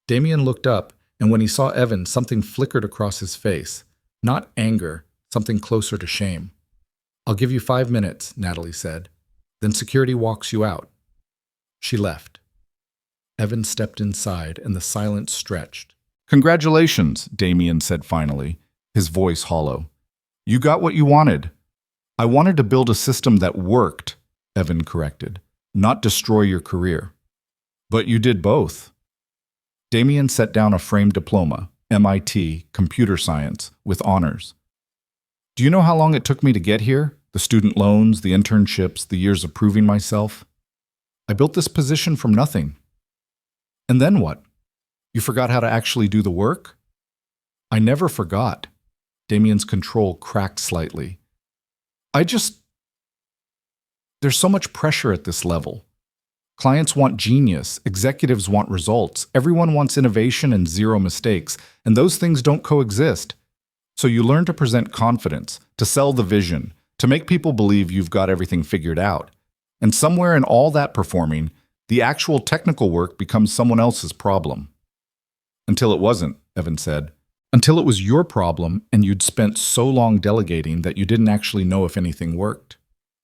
Damien looked up, and when he saw Evan, something flickered across his face. Not anger, something closer to shame. I'll give you 5 minutes, Natalie said. Then security walks you out. She left. Evan stepped inside, and the silence stretched. Congratulations, Damien said finally, his voice hollow. You got what you wanted. I wanted to build a system that worked, Evan corrected, not destroy your career. But you did both. Damien set down a framed diploma, MIT, computer science, with honors. Do you know how long it took me to get here? The student loans, the internships, the years of proving myself? I built this position from nothing. And then what? You forgot how to actually do the work? I never forgot. Damien's control cracked slightly. There's so much pressure at this level. Clients want genius, executives want results, everyone wants innovation and 0 mistakes, and those things don't coexist. So you learn to present confidence, to sell the vision, to make people believe you've got everything figured out. And somewhere in all that performing, the actual technical work becomes someone else's problem. Until it wasn't, Evan said. Until it was your problem and you'd spent so long delegating that you didn't actually know if anything worked.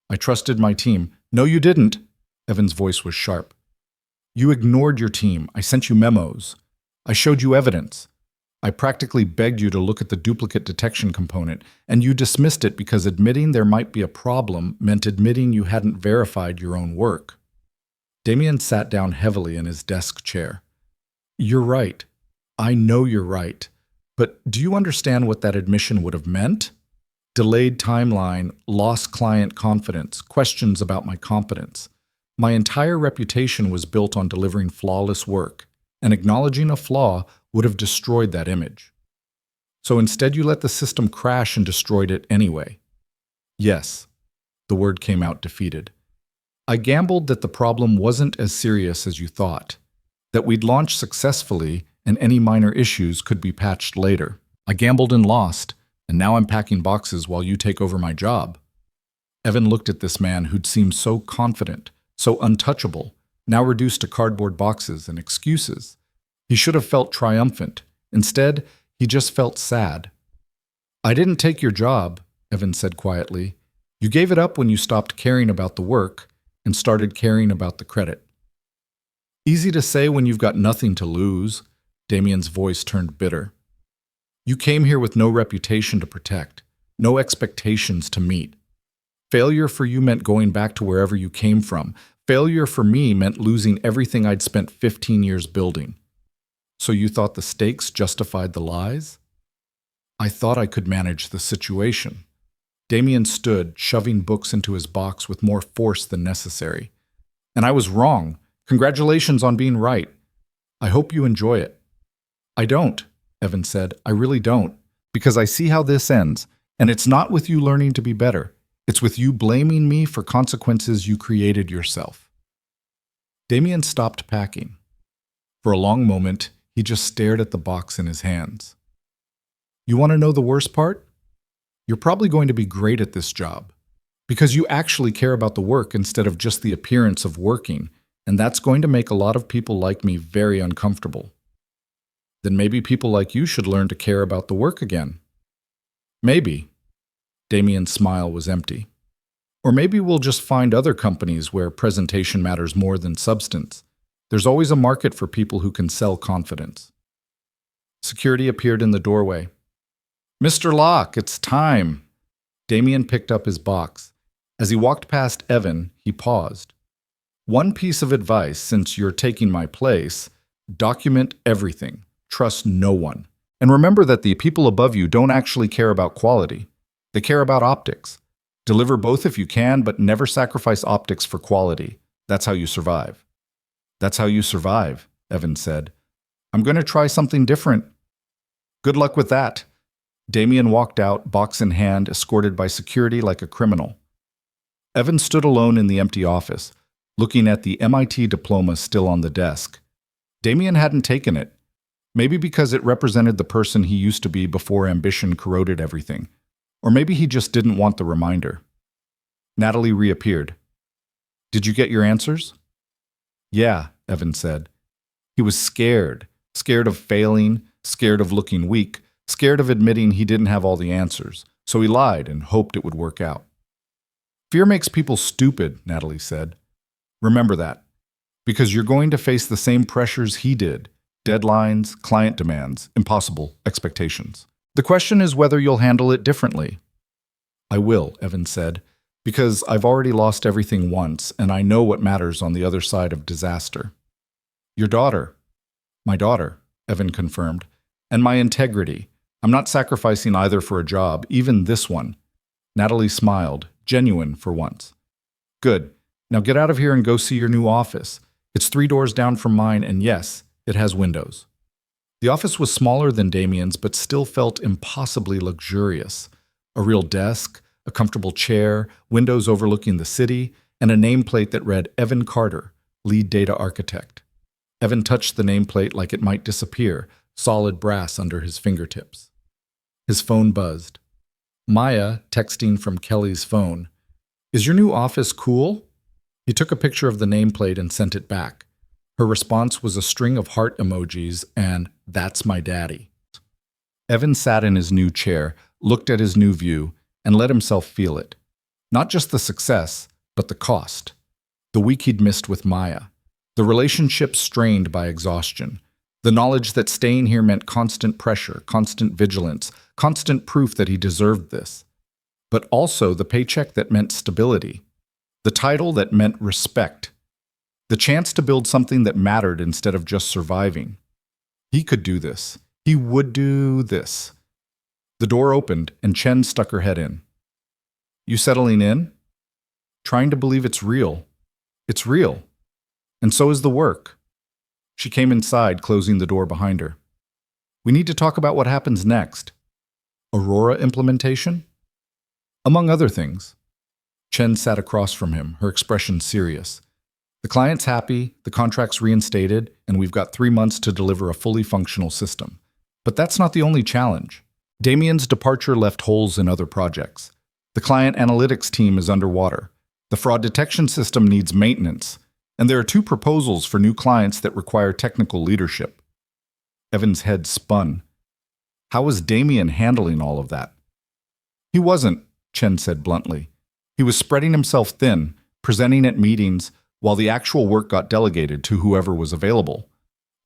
I trusted my team. No, you didn't. Evan's voice was sharp. You ignored your team. I sent you memos. I showed you evidence. I practically begged you to look at the duplicate detection component, and you dismissed it because admitting there might be a problem meant admitting you hadn't verified your own work. Damien sat down heavily in his desk chair. You're right. I know you're right. But do you understand what that admission would have meant? Delayed timeline, lost client confidence, questions about my competence. My entire reputation was built on delivering flawless work, and acknowledging a flaw would have destroyed that image. So instead you let the system crash and destroyed it anyway. Yes, the word came out defeated. I gambled that the problem wasn't as serious as you thought, that we'd launch successfully and any minor issues could be patched later. I gambled and lost, and now I'm packing boxes while you take over my job. Evan looked at this man who'd seemed so confident, so untouchable, now reduced to cardboard boxes and excuses. He should have felt triumphant. Instead, he just felt sad. I didn't take your job, Evan said quietly. You gave it up when you stopped caring about the work and started caring about the credit. Easy to say when you've got nothing to lose. Damien's voice turned bitter. You came here with no reputation to protect, no expectations to meet. Failure for you meant going back to wherever you came from. Failure for me meant losing everything I'd spent 15 years building. So you thought the stakes justified the lies? I thought I could manage the situation. Damien stood, shoving books into his box with more force than necessary. And I was wrong. Congratulations on being right. I hope you enjoy it. I don't, Evan said. I really don't. Because I see how this ends. And it's not with you learning to be better. It's with you blaming me for consequences you created yourself. Damien stopped packing. For a long moment, he just stared at the box in his hands. You want to know the worst part? You're probably going to be great at this job. Because you actually care about the work instead of just the appearance of working, and that's going to make a lot of people like me very uncomfortable. Then maybe people like you should learn to care about the work again. Maybe. Damien's smile was empty. Or maybe we'll just find other companies where presentation matters more than substance. There's always a market for people who can sell confidence. Security appeared in the doorway. Mr. Locke, it's time. Damien picked up his box. As he walked past Evan, he paused. One piece of advice, since you're taking my place, document everything. Trust no one. And remember that the people above you don't actually care about quality. They care about optics. Deliver both if you can, but never sacrifice optics for quality. That's how you survive. That's how you survive, Evan said. I'm going to try something different. Good luck with that. Damien walked out, box in hand, escorted by security like a criminal. Evan stood alone in the empty office, looking at the MIT diploma still on the desk. Damien hadn't taken it, maybe because it represented the person he used to be before ambition corroded everything, or maybe he just didn't want the reminder. Natalie reappeared. Did you get your answers? Yeah, Evan said. He was scared of failing, scared of looking weak, scared of admitting he didn't have all the answers, so he lied and hoped it would work out. Fear makes people stupid, Natalie said. Remember that, because you're going to face the same pressures he did, deadlines, client demands, impossible expectations. The question is whether you'll handle it differently. I will, Evan said, because I've already lost everything once, and I know what matters on the other side of disaster. Your daughter. My daughter, Evan confirmed, and my integrity. I'm not sacrificing either for a job, even this one. Natalie smiled, genuine for once. Good. Now get out of here and go see your new office. It's 3 doors down from mine, and yes, it has windows. The office was smaller than Damien's, but still felt impossibly luxurious. A real desk, a comfortable chair, windows overlooking the city, and a nameplate that read Evan Carter, lead data architect. Evan touched the nameplate like it might disappear, solid brass under his fingertips. His phone buzzed. Maya, texting from Kelly's phone. Is your new office cool? He took a picture of the nameplate and sent it back. Her response was a string of heart emojis and, "That's my daddy." Evan sat in his new chair, looked at his new view, and let himself feel it. Not just the success, but the cost. The week he'd missed with Maya. The relationship strained by exhaustion. The knowledge that staying here meant constant pressure, constant vigilance, constant proof that he deserved this. But also the paycheck that meant stability. The title that meant respect. The chance to build something that mattered instead of just surviving. He could do this. He would do this. The door opened and Chen stuck her head in. You settling in? Trying to believe it's real. It's real. And so is the work. She came inside, closing the door behind her. We need to talk about what happens next. Aurora implementation? Among other things. Chen sat across from him, her expression serious. The client's happy, the contract's reinstated, and we've got 3 months to deliver a fully functional system. But that's not the only challenge. Damien's departure left holes in other projects. The client analytics team is underwater. The fraud detection system needs maintenance. And there are 2 proposals for new clients that require technical leadership. Evan's head spun. How was Damien handling all of that? He wasn't, Chen said bluntly. He was spreading himself thin, presenting at meetings, while the actual work got delegated to whoever was available.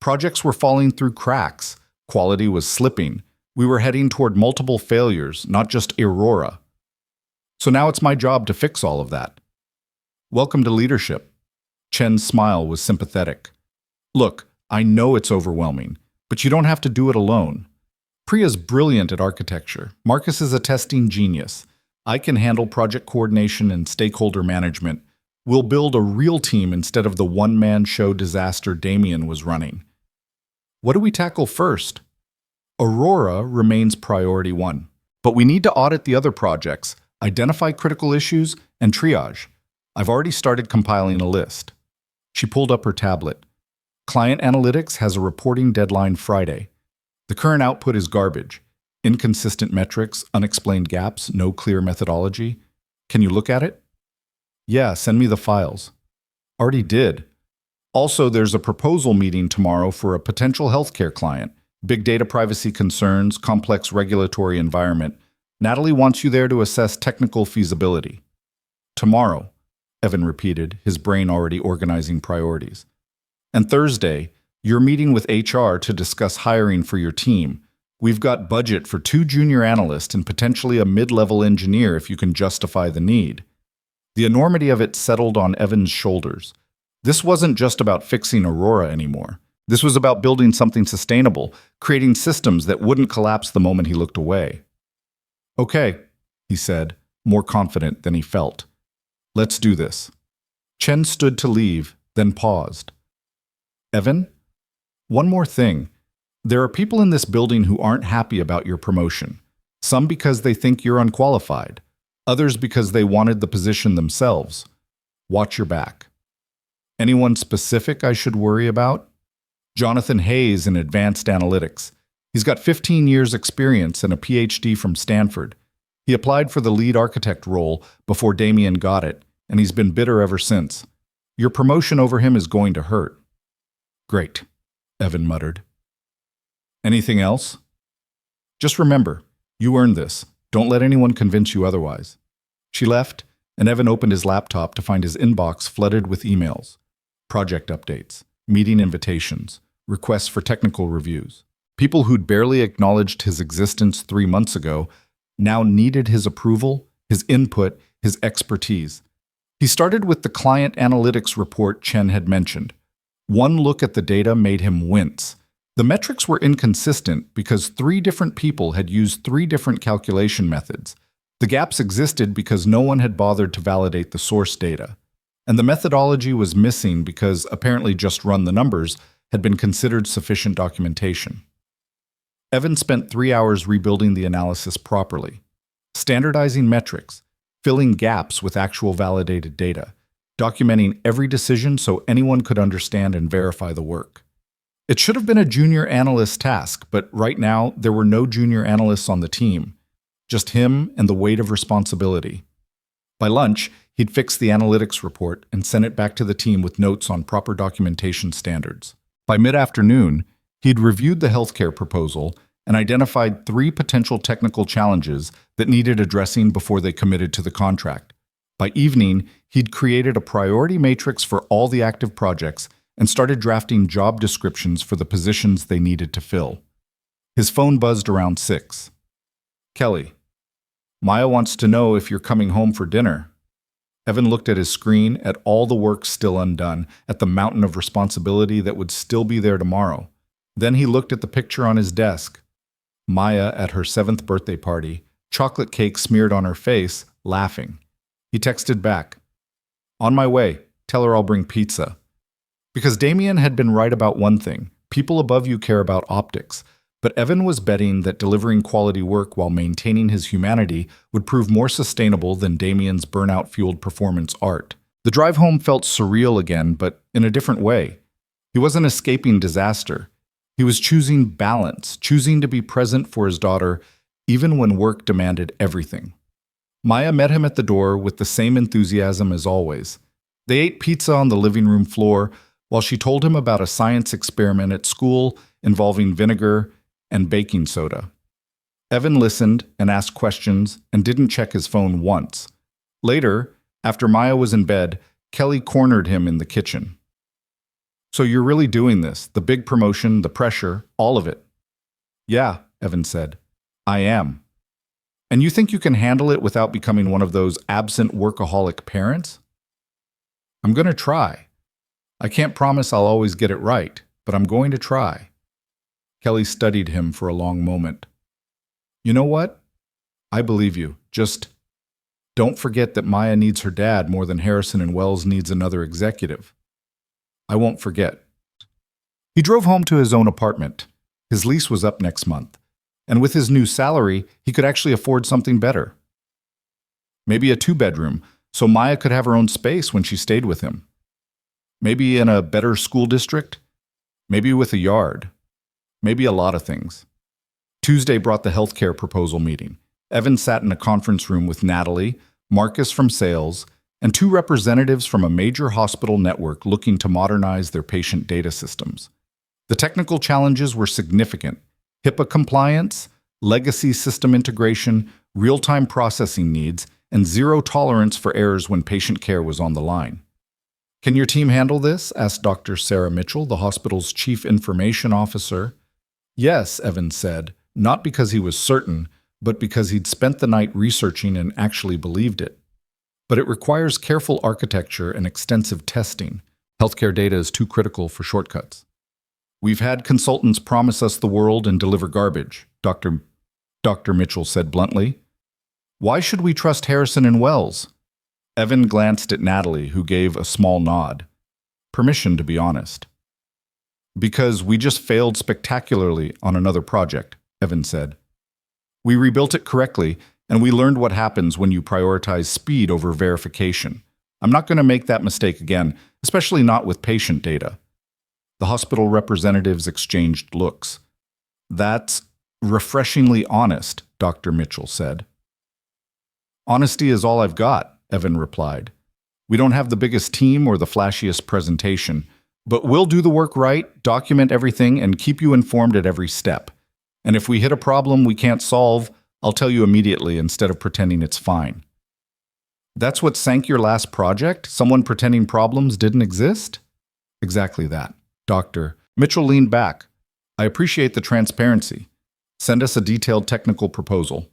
Projects were falling through cracks. Quality was slipping. We were heading toward multiple failures, not just Aurora. So now it's my job to fix all of that. Welcome to leadership. Chen's smile was sympathetic. Look, I know it's overwhelming, but you don't have to do it alone. Priya's brilliant at architecture. Marcus is a testing genius. I can handle project coordination and stakeholder management. We'll build a real team instead of the one-man show disaster Damien was running. What do we tackle first? Aurora remains priority 1, but we need to audit the other projects, identify critical issues, and triage. I've already started compiling a list. She pulled up her tablet. Client Analytics has a reporting deadline Friday. The current output is garbage. Inconsistent metrics, unexplained gaps, no clear methodology. Can you look at it? Yeah, send me the files. Already did. Also, there's a proposal meeting tomorrow for a potential healthcare client. Big data privacy concerns, complex regulatory environment. Natalie wants you there to assess technical feasibility. Tomorrow, Evan repeated, his brain already organizing priorities. And Thursday, you're meeting with HR to discuss hiring for your team. We've got budget for 2 junior analysts and potentially a mid-level engineer if you can justify the need. The enormity of it settled on Evan's shoulders. This wasn't just about fixing Aurora anymore. This was about building something sustainable, creating systems that wouldn't collapse the moment he looked away. Okay, he said, more confident than he felt. Let's do this. Chen stood to leave, then paused. Evan? One more thing. There are people in this building who aren't happy about your promotion. Some because they think you're unqualified. Others because they wanted the position themselves. Watch your back. Anyone specific I should worry about? Jonathan Hayes in advanced analytics. He's got 15 years experience and a PhD from Stanford. He applied for the lead architect role before Damien got it, and he's been bitter ever since. Your promotion over him is going to hurt. Great, Evan muttered. Anything else? Just remember, you earned this. Don't let anyone convince you otherwise. She left, and Evan opened his laptop to find his inbox flooded with emails. Project updates, meeting invitations, requests for technical reviews. People who'd barely acknowledged his existence 3 months ago now needed his approval, his input, his expertise. He started with the client analytics report Chen had mentioned. One look at the data made him wince. The metrics were inconsistent because 3 different people had used 3 different calculation methods. The gaps existed because no one had bothered to validate the source data. And the methodology was missing because apparently just run the numbers had been considered sufficient documentation. Evan spent 3 hours rebuilding the analysis properly, standardizing metrics, filling gaps with actual validated data, documenting every decision so anyone could understand and verify the work. It should have been a junior analyst task, but right now there were no junior analysts on the team, just him and the weight of responsibility. By lunch, he'd fixed the analytics report and sent it back to the team with notes on proper documentation standards. By mid-afternoon, he'd reviewed the healthcare proposal and identified 3 potential technical challenges that needed addressing before they committed to the contract. By evening, he'd created a priority matrix for all the active projects and started drafting job descriptions for the positions they needed to fill. His phone buzzed around 6. Kelly, Maya wants to know if you're coming home for dinner. Evan looked at his screen, at all the work still undone, at the mountain of responsibility that would still be there tomorrow. Then he looked at the picture on his desk. Maya at her 7th birthday party, chocolate cake smeared on her face, laughing. He texted back, "On my way, tell her I'll bring pizza." Because Damien had been right about one thing, people above you care about optics, But Evan was betting that delivering quality work while maintaining his humanity would prove more sustainable than Damien's burnout-fueled performance art. The drive home felt surreal again, but in a different way. He wasn't escaping disaster. He was choosing balance, choosing to be present for his daughter, even when work demanded everything. Maya met him at the door with the same enthusiasm as always. They ate pizza on the living room floor while she told him about a science experiment at school involving vinegar and baking soda. Evan listened and asked questions and didn't check his phone once. Later, after Maya was in bed, Kelly cornered him in the kitchen. "So you're really doing this, the big promotion, the pressure, all of it?" "Yeah," Evan said. "I am." "And you think you can handle it without becoming one of those absent workaholic parents?" "I'm going to try. I can't promise I'll always get it right, but I'm going to try." Kelly studied him for a long moment. "You know what? I believe you. Just don't forget that Maya needs her dad more than Harrison and Wells needs another executive." "I won't forget." He drove home to his own apartment. His lease was up next month, and with his new salary, he could actually afford something better. Maybe a 2-bedroom, so Maya could have her own space when she stayed with him. Maybe in a better school district. Maybe with a yard. Maybe a lot of things. Tuesday brought the healthcare proposal meeting. Evan sat in a conference room with Natalie, Marcus from sales, and 2 representatives from a major hospital network looking to modernize their patient data systems. The technical challenges were significant: HIPAA compliance, legacy system integration, real-time processing needs, and zero tolerance for errors when patient care was on the line. "Can your team handle this?" asked Dr. Sarah Mitchell, the hospital's chief information officer. "Yes," Evan said, not because he was certain, but because he'd spent the night researching and actually believed it. But it requires careful architecture and extensive testing. Healthcare data is too critical for shortcuts. "We've had consultants promise us the world and deliver garbage," Dr. Mitchell said bluntly. "Why should we trust Harrison and Wells?" Evan glanced at Natalie, who gave a small nod. "Permission to be honest." "Because we just failed spectacularly on another project," Evan said. "We rebuilt it correctly, and we learned what happens when you prioritize speed over verification. I'm not going to make that mistake again, especially not with patient data." The hospital representatives exchanged looks. "That's refreshingly honest," Dr. Mitchell said. "Honesty is all I've got," Evan replied. "We don't have the biggest team or the flashiest presentation, but we'll do the work right, document everything, and keep you informed at every step. And if we hit a problem we can't solve, I'll tell you immediately instead of pretending it's fine." "That's what sank your last project? Someone pretending problems didn't exist?" "Exactly that." Dr. Mitchell leaned back. "I appreciate the transparency. Send us a detailed technical proposal.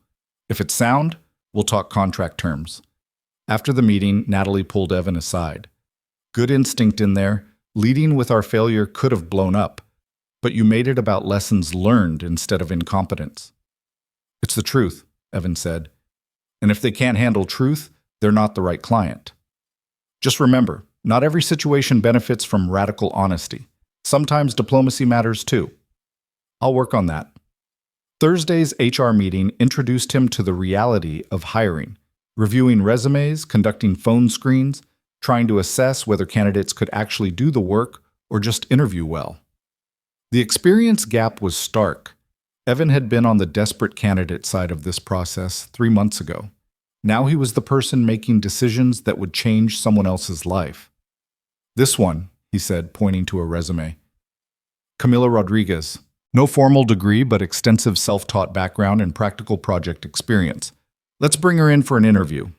If it's sound, we'll talk contract terms." After the meeting, Natalie pulled Evan aside. "Good instinct in there. Leading with our failure could have blown up, but you made it about lessons learned instead of incompetence." "It's the truth," Evan said. "And if they can't handle truth, they're not the right client. Just remember, not every situation benefits from radical honesty. Sometimes diplomacy matters too." "I'll work on that." Thursday's HR meeting introduced him to the reality of hiring, reviewing resumes, conducting phone screens, trying to assess whether candidates could actually do the work or just interview well. The experience gap was stark. Evan had been on the desperate candidate side of this process 3 months ago. Now he was the person making decisions that would change someone else's life. "This one," he said, pointing to a resume. "Camila Rodriguez. No formal degree, but extensive self-taught background and practical project experience. Let's bring her in for an interview."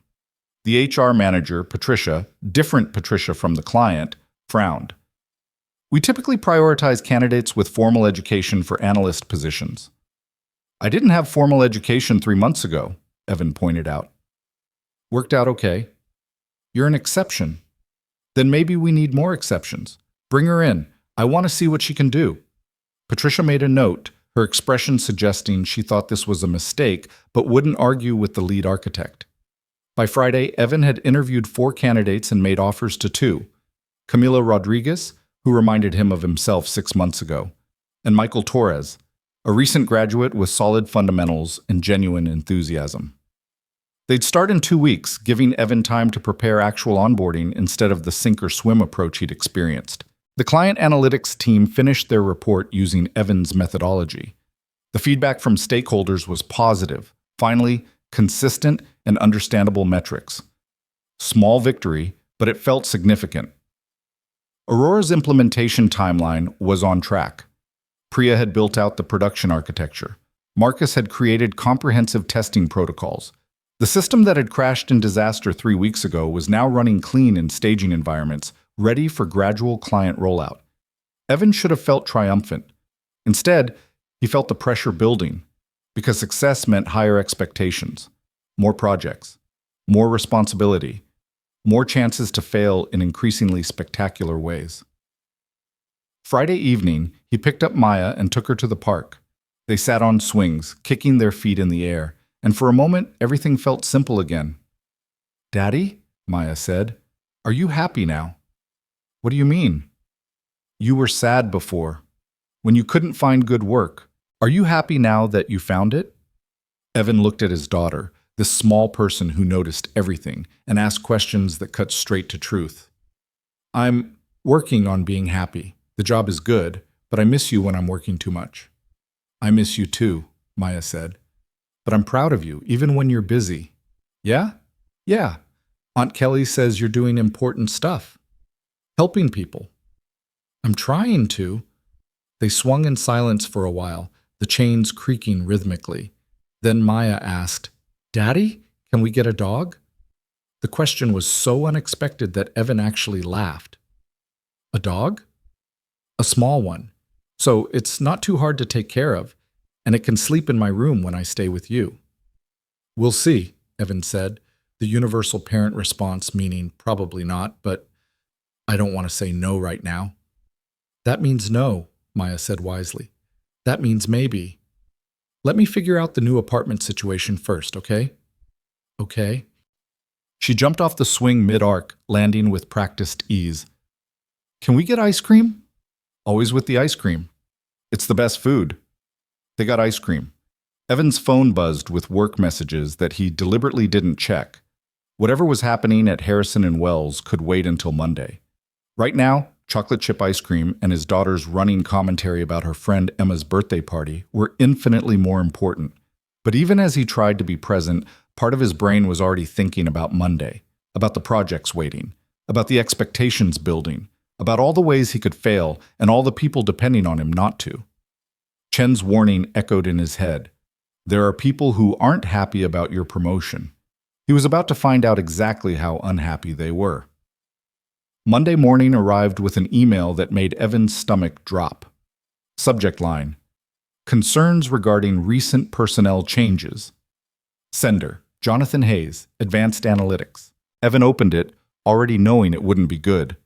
The HR manager, Patricia, different Patricia from the client, frowned. "We typically prioritize candidates with formal education for analyst positions." "I didn't have formal education 3 months ago," Evan pointed out. "Worked out okay." "You're an exception." "Then maybe we need more exceptions. Bring her in. I want to see what she can do." Patricia made a note, her expression suggesting she thought this was a mistake, but wouldn't argue with the lead architect. By Friday, Evan had interviewed 4 candidates and made offers to 2. Camila Rodriguez, who reminded him of himself 6 months ago, and Michael Torres, a recent graduate with solid fundamentals and genuine enthusiasm. They'd start in 2 weeks, giving Evan time to prepare actual onboarding instead of the sink or swim approach he'd experienced. The client analytics team finished their report using Evan's methodology. The feedback from stakeholders was positive. Finally, consistent and understandable metrics. Small victory, but it felt significant. Aurora's implementation timeline was on track. Priya had built out the production architecture. Marcus had created comprehensive testing protocols. The system that had crashed in disaster 3 weeks ago was now running clean in staging environments, ready for gradual client rollout. Evan should have felt triumphant. Instead, he felt the pressure building, because success meant higher expectations, more projects, more responsibility, more chances to fail in increasingly spectacular ways. Friday evening, he picked up Maya and took her to the park. They sat on swings, kicking their feet in the air, and for a moment, everything felt simple again. "Daddy," Maya said, "are you happy now?" "What do you mean?" "You were sad before, when you couldn't find good work. Are you happy now that you found it?" Evan looked at his daughter, this small person who noticed everything, and asked questions that cut straight to truth. "I'm working on being happy. The job is good, but I miss you when I'm working too much." "I miss you too," Maya said. "But I'm proud of you, even when you're busy." "Yeah? Yeah. Aunt Kelly says you're doing important stuff. Helping people." "I'm trying to." They swung in silence for a while, the chains creaking rhythmically. Then Maya asked, "Daddy, can we get a dog?" The question was so unexpected that Evan actually laughed. "A dog?" "A small one. So it's not too hard to take care of, and it can sleep in my room when I stay with you." "We'll see," Evan said, the universal parent response meaning probably not, but I don't want to say no right now. "That means no," Maya said wisely. "That means maybe. Let me figure out the new apartment situation first, okay?" "Okay." She jumped off the swing mid-arc, landing with practiced ease. "Can we get ice cream?" "Always with the ice cream. It's the best food." They got ice cream. Evan's phone buzzed with work messages that he deliberately didn't check. Whatever was happening at Harrison and Wells could wait until Monday. Right now, chocolate chip ice cream and his daughter's running commentary about her friend Emma's birthday party were infinitely more important. But even as he tried to be present, part of his brain was already thinking about Monday, about the projects waiting, about the expectations building, about all the ways he could fail and all the people depending on him not to. Chen's warning echoed in his head. There are people who aren't happy about your promotion. He was about to find out exactly how unhappy they were. Monday morning arrived with an email that made Evan's stomach drop. Subject line: Concerns regarding recent personnel changes. Sender: Jonathan Hayes, Advanced Analytics. Evan opened it, already knowing it wouldn't be good.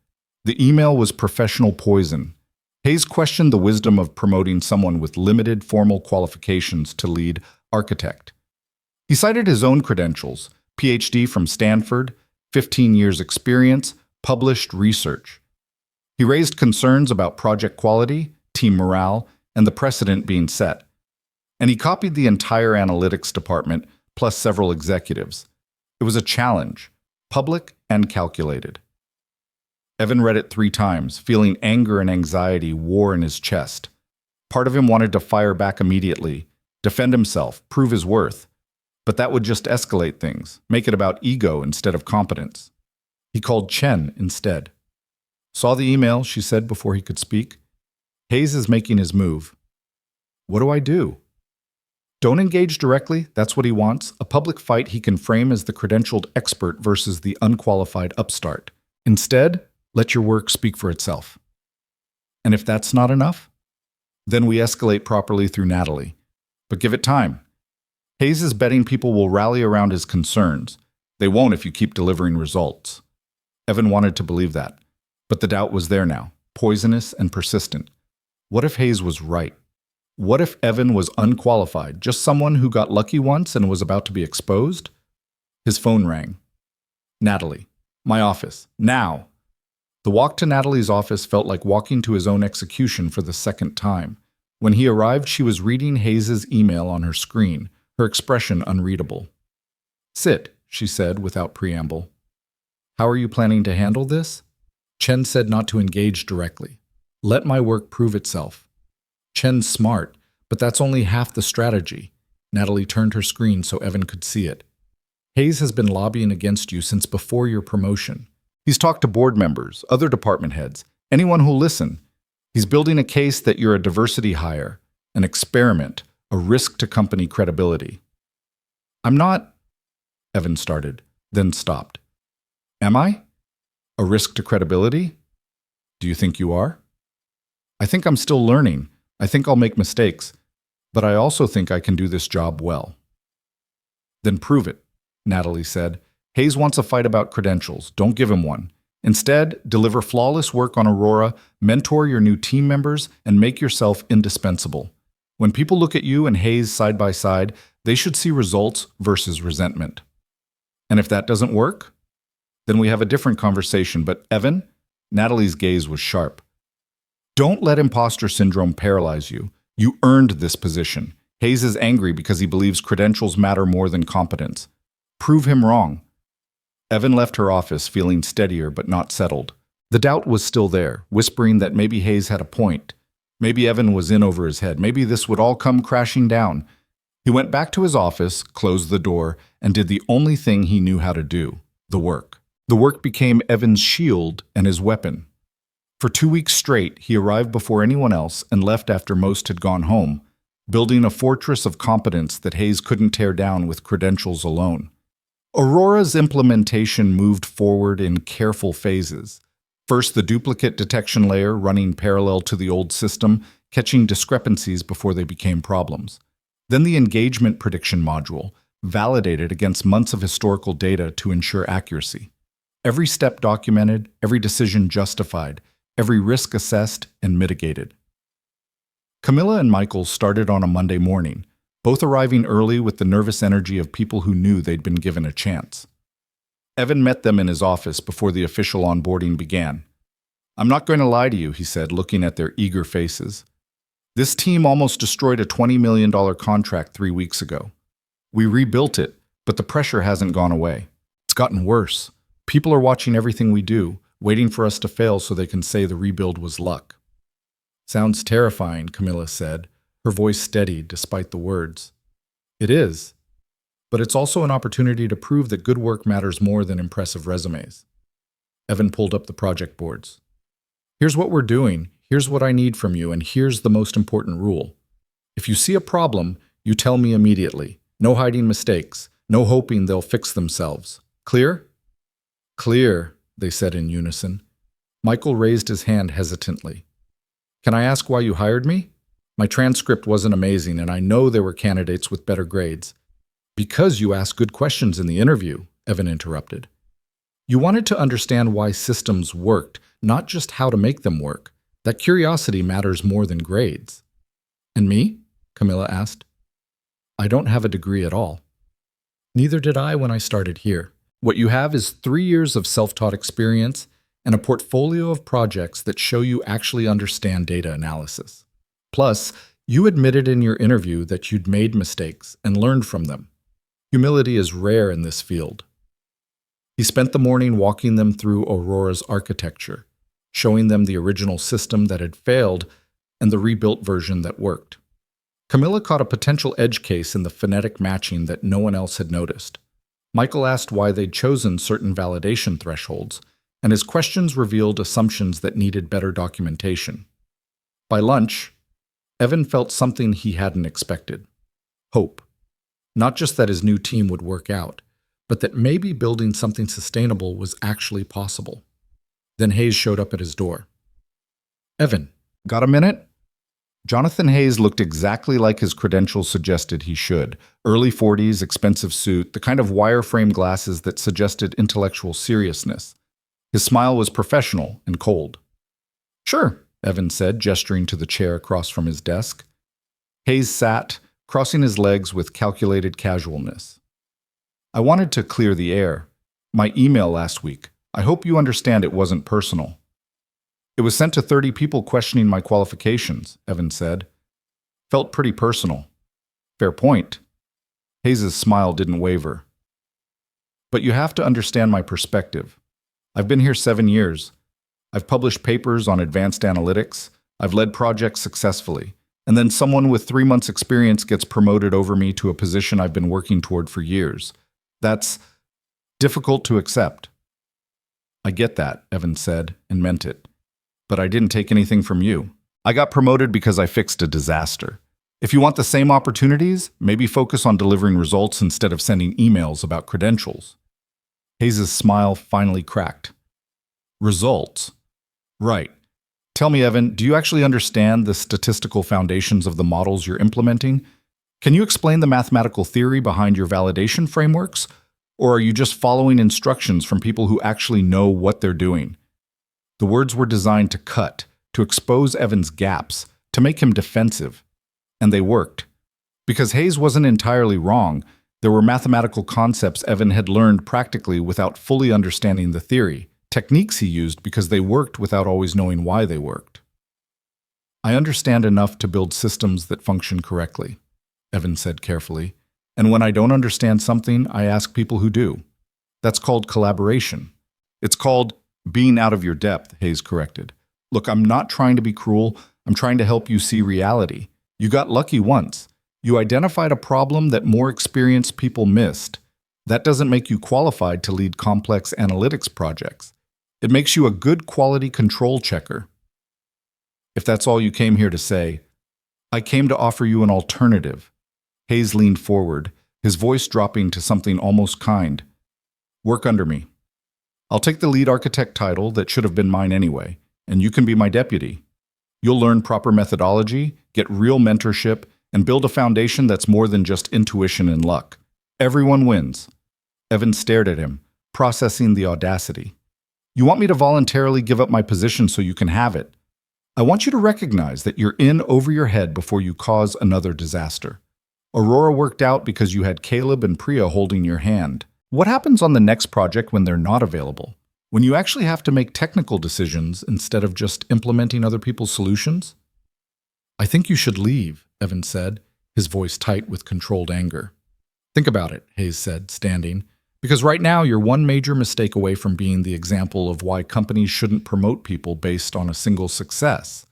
The email was professional poison. Hayes questioned the wisdom of promoting someone with limited formal qualifications to lead architect. He cited his own credentials: PhD from Stanford, 15 years experience, published research. He raised concerns about project quality, team morale, and the precedent being set. And he copied the entire analytics department, plus several executives. It was a challenge, public and calculated. Evan read it 3 times, feeling anger and anxiety war in his chest. Part of him wanted to fire back immediately, defend himself, prove his worth. But that would just escalate things, make it about ego instead of competence. He called Chen instead. "Saw the email," she said before he could speak. "Hayes is making his move." "What do I do?" "Don't engage directly, that's what he wants. A public fight he can frame as the credentialed expert versus the unqualified upstart. Instead, let your work speak for itself." "And if that's not enough?" "Then we escalate properly through Natalie. But give it time. Hayes is betting people will rally around his concerns. They won't if you keep delivering results." Evan wanted to believe that, but the doubt was there now, poisonous and persistent. What if Hayes was right? What if Evan was unqualified, just someone who got lucky once and was about to be exposed? His phone rang. "Natalie, my office, now." The walk to Natalie's office felt like walking to his own execution for the second time. When he arrived, she was reading Hayes's email on her screen, her expression unreadable. "Sit," she said without preamble. "How are you planning to handle this?" Chen said not to engage directly. "Let my work prove itself." "Chen's smart, but that's only half the strategy." Natalie turned her screen so Evan could see it. "Hayes has been lobbying against you since before your promotion. He's talked to board members, other department heads, anyone who'll listen. He's building a case that you're a diversity hire, an experiment, a risk to company credibility." "I'm not," Evan started, then stopped. "Am I? A risk to credibility? Do you think you are?" "I think I'm still learning. I think I'll make mistakes. But I also think I can do this job well." "Then prove it," Natalie said. "Hayes wants a fight about credentials. Don't give him one. Instead, deliver flawless work on Aurora, mentor your new team members, and make yourself indispensable. When people look at you and Hayes side by side, they should see results versus resentment. And if that doesn't work, then we have a different conversation. But Evan," Natalie's gaze was sharp, "don't let imposter syndrome paralyze you. You earned this position. Hayes is angry because he believes credentials matter more than competence. Prove him wrong." Evan left her office feeling steadier but not settled. The doubt was still there, whispering that maybe Hayes had a point. Maybe Evan was in over his head. Maybe this would all come crashing down. He went back to his office, closed the door, and did the only thing he knew how to do, the work. The work became Evan's shield and his weapon. For 2 weeks straight, he arrived before anyone else and left after most had gone home, building a fortress of competence that Hayes couldn't tear down with credentials alone. Aurora's implementation moved forward in careful phases. First, the duplicate detection layer running parallel to the old system, catching discrepancies before they became problems. Then the engagement prediction module, validated against months of historical data to ensure accuracy. Every step documented, every decision justified, every risk assessed and mitigated. Camilla and Michael started on a Monday morning, both arriving early with the nervous energy of people who knew they'd been given a chance. Evan met them in his office before the official onboarding began. "I'm not going to lie to you," he said, looking at their eager faces. "This team almost destroyed a $20 million contract 3 weeks ago. We rebuilt it, but the pressure hasn't gone away. It's gotten worse. People are watching everything we do, waiting for us to fail so they can say the rebuild was luck." "Sounds terrifying," Camilla said, her voice steady despite the words. "It is. But it's also an opportunity to prove that good work matters more than impressive resumes." Evan pulled up the project boards. "Here's what we're doing, here's what I need from you, and here's the most important rule. If you see a problem, you tell me immediately. No hiding mistakes, no hoping they'll fix themselves. Clear?" "Clear," they said in unison. Michael raised his hand hesitantly. "Can I ask why you hired me? My transcript wasn't amazing, and I know there were candidates with better grades." "Because you asked good questions in the interview," Evan interrupted. "You wanted to understand why systems worked, not just how to make them work. That curiosity matters more than grades." "And me?" Camilla asked. "I don't have a degree at all." "Neither did I when I started here. What you have is 3 years of self-taught experience and a portfolio of projects that show you actually understand data analysis. Plus, you admitted in your interview that you'd made mistakes and learned from them. Humility is rare in this field." He spent the morning walking them through Aurora's architecture, showing them the original system that had failed and the rebuilt version that worked. Camilla caught a potential edge case in the phonetic matching that no one else had noticed. Michael asked why they'd chosen certain validation thresholds, and his questions revealed assumptions that needed better documentation. By lunch, Evan felt something he hadn't expected. Hope. Not just that his new team would work out, but that maybe building something sustainable was actually possible. Then Hayes showed up at his door. "Evan, got a minute?" Jonathan Hayes looked exactly like his credentials suggested he should. Early 40s, expensive suit, the kind of wireframe glasses that suggested intellectual seriousness. His smile was professional and cold. "Sure," Evan said, gesturing to the chair across from his desk. Hayes sat, crossing his legs with calculated casualness. "I wanted to clear the air. My email last week. I hope you understand it wasn't personal." "It was sent to 30 people questioning my qualifications," Evan said. Felt pretty personal. Fair point. Hayes's smile didn't waver. But you have to understand my perspective. I've been here 7 years. I've published papers on advanced analytics. I've led projects successfully. And then someone with 3 months' experience gets promoted over me to a position I've been working toward for years. That's difficult to accept. I get that, Evan said, and meant it. But I didn't take anything from you. I got promoted because I fixed a disaster. If you want the same opportunities, maybe focus on delivering results instead of sending emails about credentials. Hayes's smile finally cracked. Results? Right. Tell me, Evan, do you actually understand the statistical foundations of the models you're implementing? Can you explain the mathematical theory behind your validation frameworks? Or are you just following instructions from people who actually know what they're doing? The words were designed to cut, to expose Evan's gaps, to make him defensive. And they worked. Because Hayes wasn't entirely wrong, there were mathematical concepts Evan had learned practically without fully understanding the theory, techniques he used because they worked without always knowing why they worked. I understand enough to build systems that function correctly, Evan said carefully, and when I don't understand something, I ask people who do. That's called collaboration. It's called being out of your depth, Hayes corrected. Look, I'm not trying to be cruel. I'm trying to help you see reality. You got lucky once. You identified a problem that more experienced people missed. That doesn't make you qualified to lead complex analytics projects. It makes you a good quality control checker. If that's all you came here to say, I came to offer you an alternative. Hayes leaned forward, his voice dropping to something almost kind. Work under me. I'll take the lead architect title that should have been mine anyway, and you can be my deputy. You'll learn proper methodology, get real mentorship, and build a foundation that's more than just intuition and luck. Everyone wins. Evan stared at him, processing the audacity. You want me to voluntarily give up my position so you can have it? I want you to recognize that you're in over your head before you cause another disaster. Aurora worked out because you had Caleb and Priya holding your hand. What happens on the next project when they're not available? When you actually have to make technical decisions instead of just implementing other people's solutions? I think you should leave, Evan said, his voice tight with controlled anger. Think about it, Hayes said, standing. Because right now you're one major mistake away from being the example of why companies shouldn't promote people based on a single success.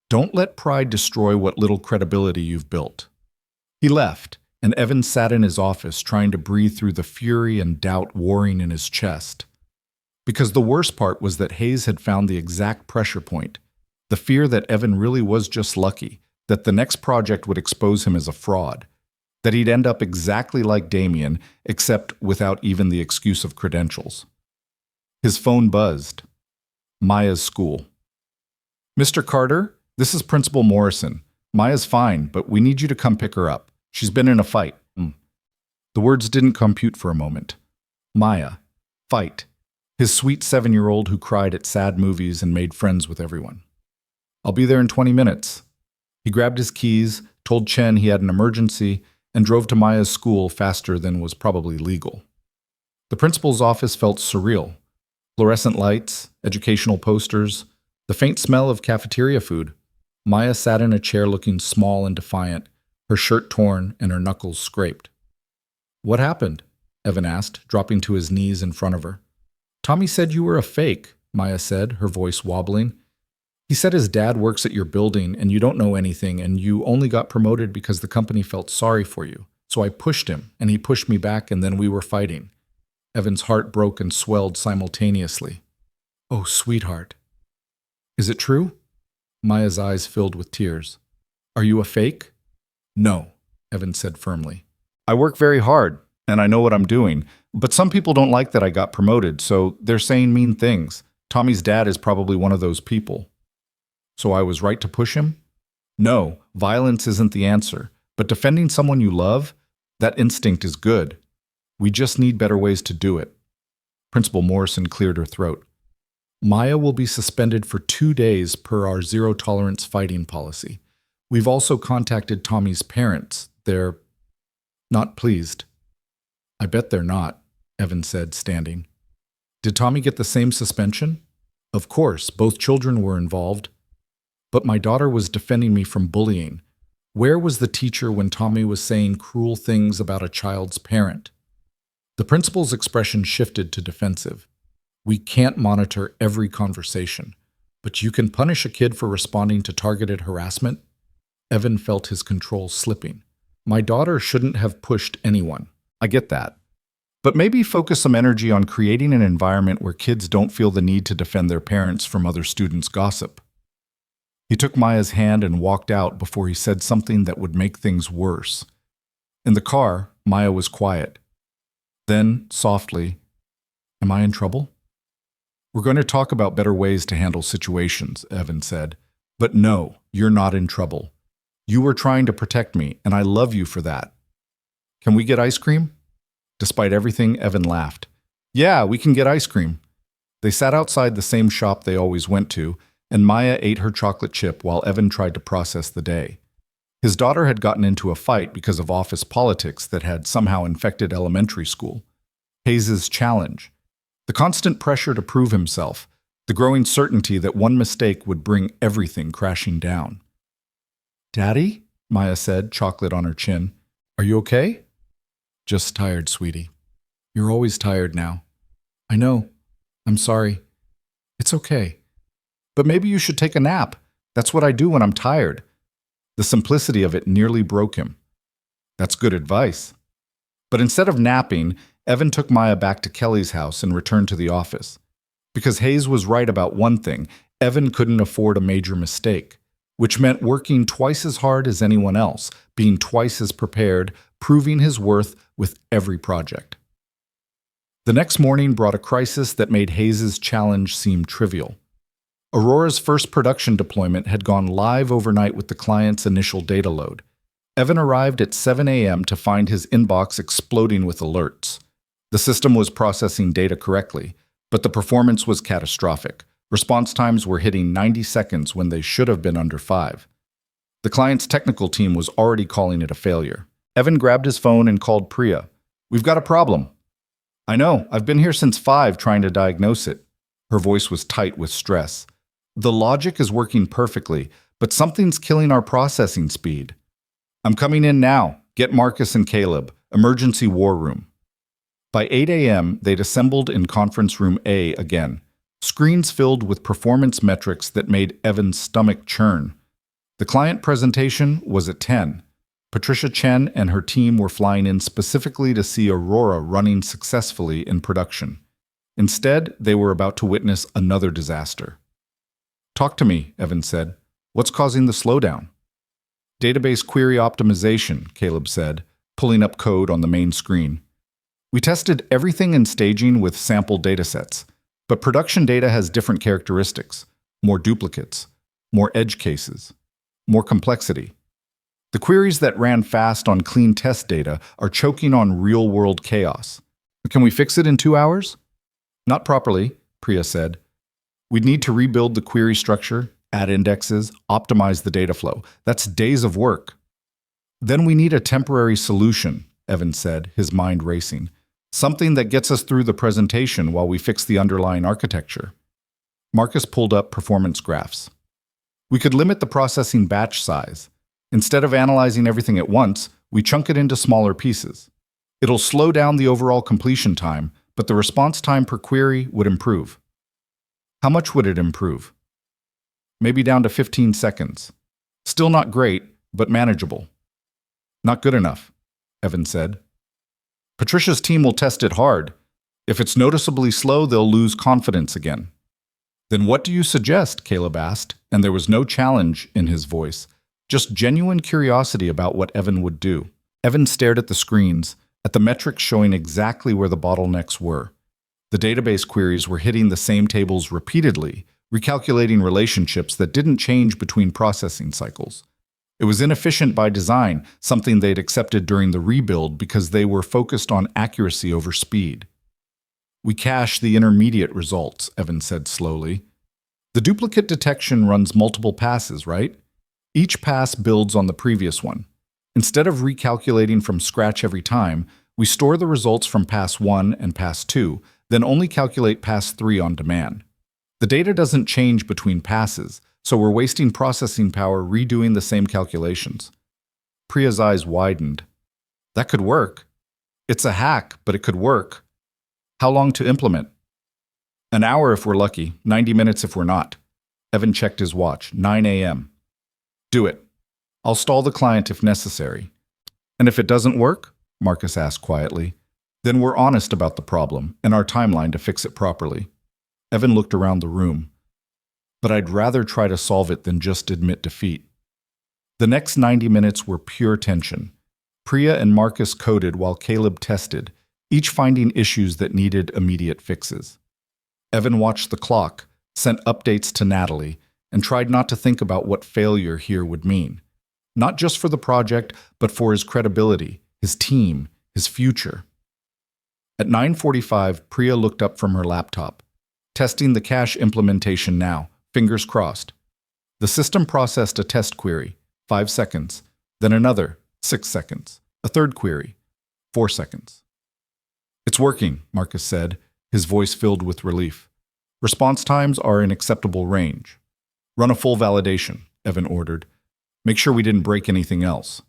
Don't let pride destroy what little credibility you've built. He left, and Evan sat in his office trying to breathe through the fury and doubt warring in his chest. Because the worst part was that Hayes had found the exact pressure point, the fear that Evan really was just lucky, that the next project would expose him as a fraud, that he'd end up exactly like Damien, except without even the excuse of credentials. His phone buzzed. Maya's school. Mr. Carter, this is Principal Morrison. Maya's fine, but we need you to come pick her up. She's been in a fight. The words didn't compute for a moment. Maya. Fight. His sweet 7-year-old who cried at sad movies and made friends with everyone. I'll be there in 20 minutes. He grabbed his keys, told Chen he had an emergency, and drove to Maya's school faster than was probably legal. The principal's office felt surreal. Fluorescent lights, educational posters, the faint smell of cafeteria food. Maya sat in a chair looking small and defiant, her shirt torn and her knuckles scraped. What happened? Evan asked, dropping to his knees in front of her. Tommy said you were a fake, Maya said, her voice wobbling. He said his dad works at your building and you don't know anything and you only got promoted because the company felt sorry for you. So I pushed him and he pushed me back and then we were fighting. Evan's heart broke and swelled simultaneously. Oh, sweetheart. Is it true? Maya's eyes filled with tears. Are you a fake? No, Evan said firmly. I work very hard and I know what I'm doing, but some people don't like that I got promoted, so they're saying mean things. Tommy's dad is probably one of those people. So I was right to push him? No, violence isn't the answer, but defending someone you love, that instinct is good. We just need better ways to do it. Principal Morrison cleared her throat. Maya will be suspended for 2 days per our zero-tolerance fighting policy. We've also contacted Tommy's parents. They're not pleased. I bet they're not, Evan said, standing. Did Tommy get the same suspension? Of course, both children were involved. But my daughter was defending me from bullying. Where was the teacher when Tommy was saying cruel things about a child's parent? The principal's expression shifted to defensive. We can't monitor every conversation, but you can punish a kid for responding to targeted harassment? Evan felt his control slipping. My daughter shouldn't have pushed anyone. I get that. But maybe focus some energy on creating an environment where kids don't feel the need to defend their parents from other students' gossip. He took Maya's hand and walked out before he said something that would make things worse. In the car, Maya was quiet. Then, softly, "Am I in trouble?" "We're going to talk about better ways to handle situations," Evan said. "But no, you're not in trouble. You were trying to protect me, and I love you for that. Can we get ice cream?" Despite everything, Evan laughed. "Yeah, we can get ice cream." They sat outside the same shop they always went to, and Maya ate her chocolate chip while Evan tried to process the day. His daughter had gotten into a fight because of office politics that had somehow infected elementary school. Hayes's challenge. The constant pressure to prove himself. The growing certainty that one mistake would bring everything crashing down. "Daddy?" Maya said, chocolate on her chin. "Are you okay?" "Just tired, sweetie. You're always tired now." "I know. I'm sorry." "It's okay. But maybe you should take a nap. That's what I do when I'm tired." The simplicity of it nearly broke him. That's good advice. But instead of napping, Evan took Maya back to Kelly's house and returned to the office. Because Hayes was right about one thing, Evan couldn't afford a major mistake, which meant working twice as hard as anyone else, being twice as prepared, proving his worth with every project. The next morning brought a crisis that made Hayes' challenge seem trivial. Aurora's first production deployment had gone live overnight with the client's initial data load. Evan arrived at 7 a.m. to find his inbox exploding with alerts. The system was processing data correctly, but the performance was catastrophic. Response times were hitting 90 seconds when they should have been under 5. The client's technical team was already calling it a failure. Evan grabbed his phone and called Priya. "We've got a problem." "I know. I've been here since 5 trying to diagnose it." Her voice was tight with stress. "The logic is working perfectly, but something's killing our processing speed." "I'm coming in now. Get Marcus and Caleb. Emergency war room." By 8 a.m., they'd assembled in conference room A again, screens filled with performance metrics that made Evan's stomach churn. The client presentation was at 10. Patricia Chen and her team were flying in specifically to see Aurora running successfully in production. Instead, they were about to witness another disaster. "Talk to me," Evan said. "What's causing the slowdown?" "Database query optimization," Caleb said, pulling up code on the main screen. "We tested everything in staging with sample datasets, but production data has different characteristics, more duplicates, more edge cases, more complexity. The queries that ran fast on clean test data are choking on real-world chaos. Can we fix it in 2 hours?" "Not properly," Priya said. "We'd need to rebuild the query structure, add indexes, optimize the data flow. That's days of work." "Then we need a temporary solution," Evan said, his mind racing. "Something that gets us through the presentation while we fix the underlying architecture." Marcus pulled up performance graphs. "We could limit the processing batch size. Instead of analyzing everything at once, we chunk it into smaller pieces. It'll slow down the overall completion time, but the response time per query would improve." "How much would it improve?" "Maybe down to 15 seconds. Still not great, but manageable." "Not good enough," Evan said. "Patricia's team will test it hard. If it's noticeably slow, they'll lose confidence again." "Then what do you suggest?" Caleb asked, and there was no challenge in his voice, just genuine curiosity about what Evan would do. Evan stared at the screens, at the metrics showing exactly where the bottlenecks were. The database queries were hitting the same tables repeatedly, recalculating relationships that didn't change between processing cycles. It was inefficient by design, something they'd accepted during the rebuild because they were focused on accuracy over speed. "We cache the intermediate results," Evan said slowly. "The duplicate detection runs multiple passes, right? Each pass builds on the previous one. Instead of recalculating from scratch every time, we store the results from pass 1 and pass 2, then only calculate pass 3 on demand. The data doesn't change between passes, so we're wasting processing power redoing the same calculations. Priya's eyes widened. That could work. It's a hack, but it could work. How long to implement? An hour if we're lucky, 90 minutes if we're not. Evan checked his watch, 9 a.m. Do it. I'll stall the client if necessary. And if it doesn't work, Marcus asked quietly, then we're honest about the problem and our timeline to fix it properly. Evan looked around the room. But I'd rather try to solve it than just admit defeat. The next 90 minutes were pure tension. Priya and Marcus coded while Caleb tested, each finding issues that needed immediate fixes. Evan watched the clock, sent updates to Natalie, and tried not to think about what failure here would mean. Not just for the project, but for his credibility, his team, his future. At 9:45, Priya looked up from her laptop. Testing the cache implementation now, fingers crossed. The system processed a test query, 5 seconds, then another, 6 seconds, a third query, 4 seconds. It's working, Marcus said, his voice filled with relief. Response times are in acceptable range. Run a full validation, Evan ordered. Make sure we didn't break anything else.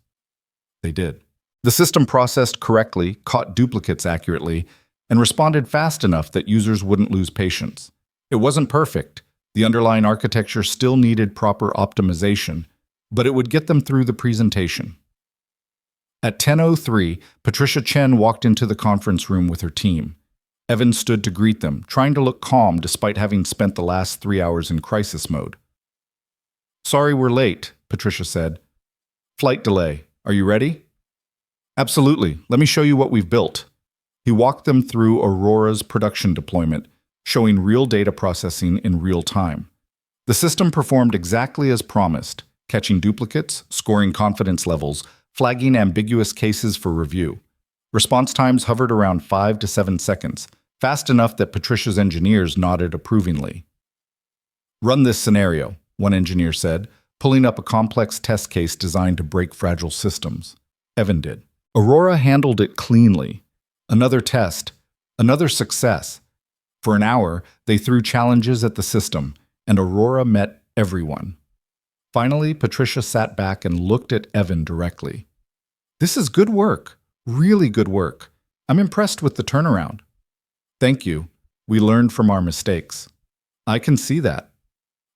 They did. The system processed correctly, caught duplicates accurately, and responded fast enough that users wouldn't lose patience. It wasn't perfect. The underlying architecture still needed proper optimization, but it would get them through the presentation. At 10:03, Patricia Chen walked into the conference room with her team. Evan stood to greet them, trying to look calm despite having spent the last 3 hours in crisis mode. Sorry we're late, Patricia said. Flight delay. Are you ready? Absolutely. Let me show you what we've built. He walked them through Aurora's production deployment, showing real data processing in real time. The system performed exactly as promised, catching duplicates, scoring confidence levels, flagging ambiguous cases for review. Response times hovered around 5 to 7 seconds, fast enough that Patricia's engineers nodded approvingly. Run this scenario, one engineer said, pulling up a complex test case designed to break fragile systems. Evan did. Aurora handled it cleanly. Another test, another success. For an hour, they threw challenges at the system, and Aurora met everyone. Finally, Patricia sat back and looked at Evan directly. This is good work, really good work. I'm impressed with the turnaround. Thank you. We learned from our mistakes. I can see that.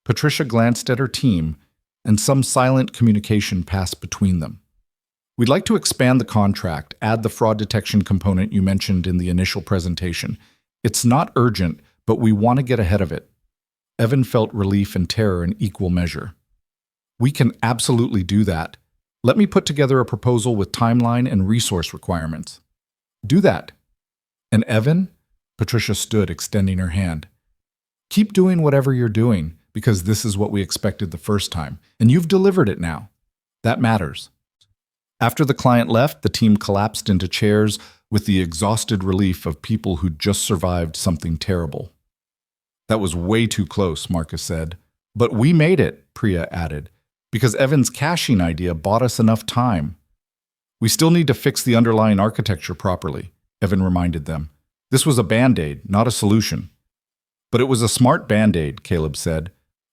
Patricia glanced at her team, and some silent communication passed between them. We'd like to expand the contract, add the fraud detection component you mentioned in the initial presentation. It's not urgent, but we want to get ahead of it. Evan felt relief and terror in equal measure. We can absolutely do that. Let me put together a proposal with timeline and resource requirements. Do that. And Evan? Patricia stood, extending her hand. Keep doing whatever you're doing, because this is what we expected the first time, and you've delivered it now. That matters. After the client left, the team collapsed into chairs with the exhausted relief of people who'd just survived something terrible. That was way too close, Marcus said. But we made it, Priya added, because Evan's caching idea bought us enough time. We still need to fix the underlying architecture properly, Evan reminded them. This was a band-aid, not a solution. But it was a smart band-aid, Caleb said.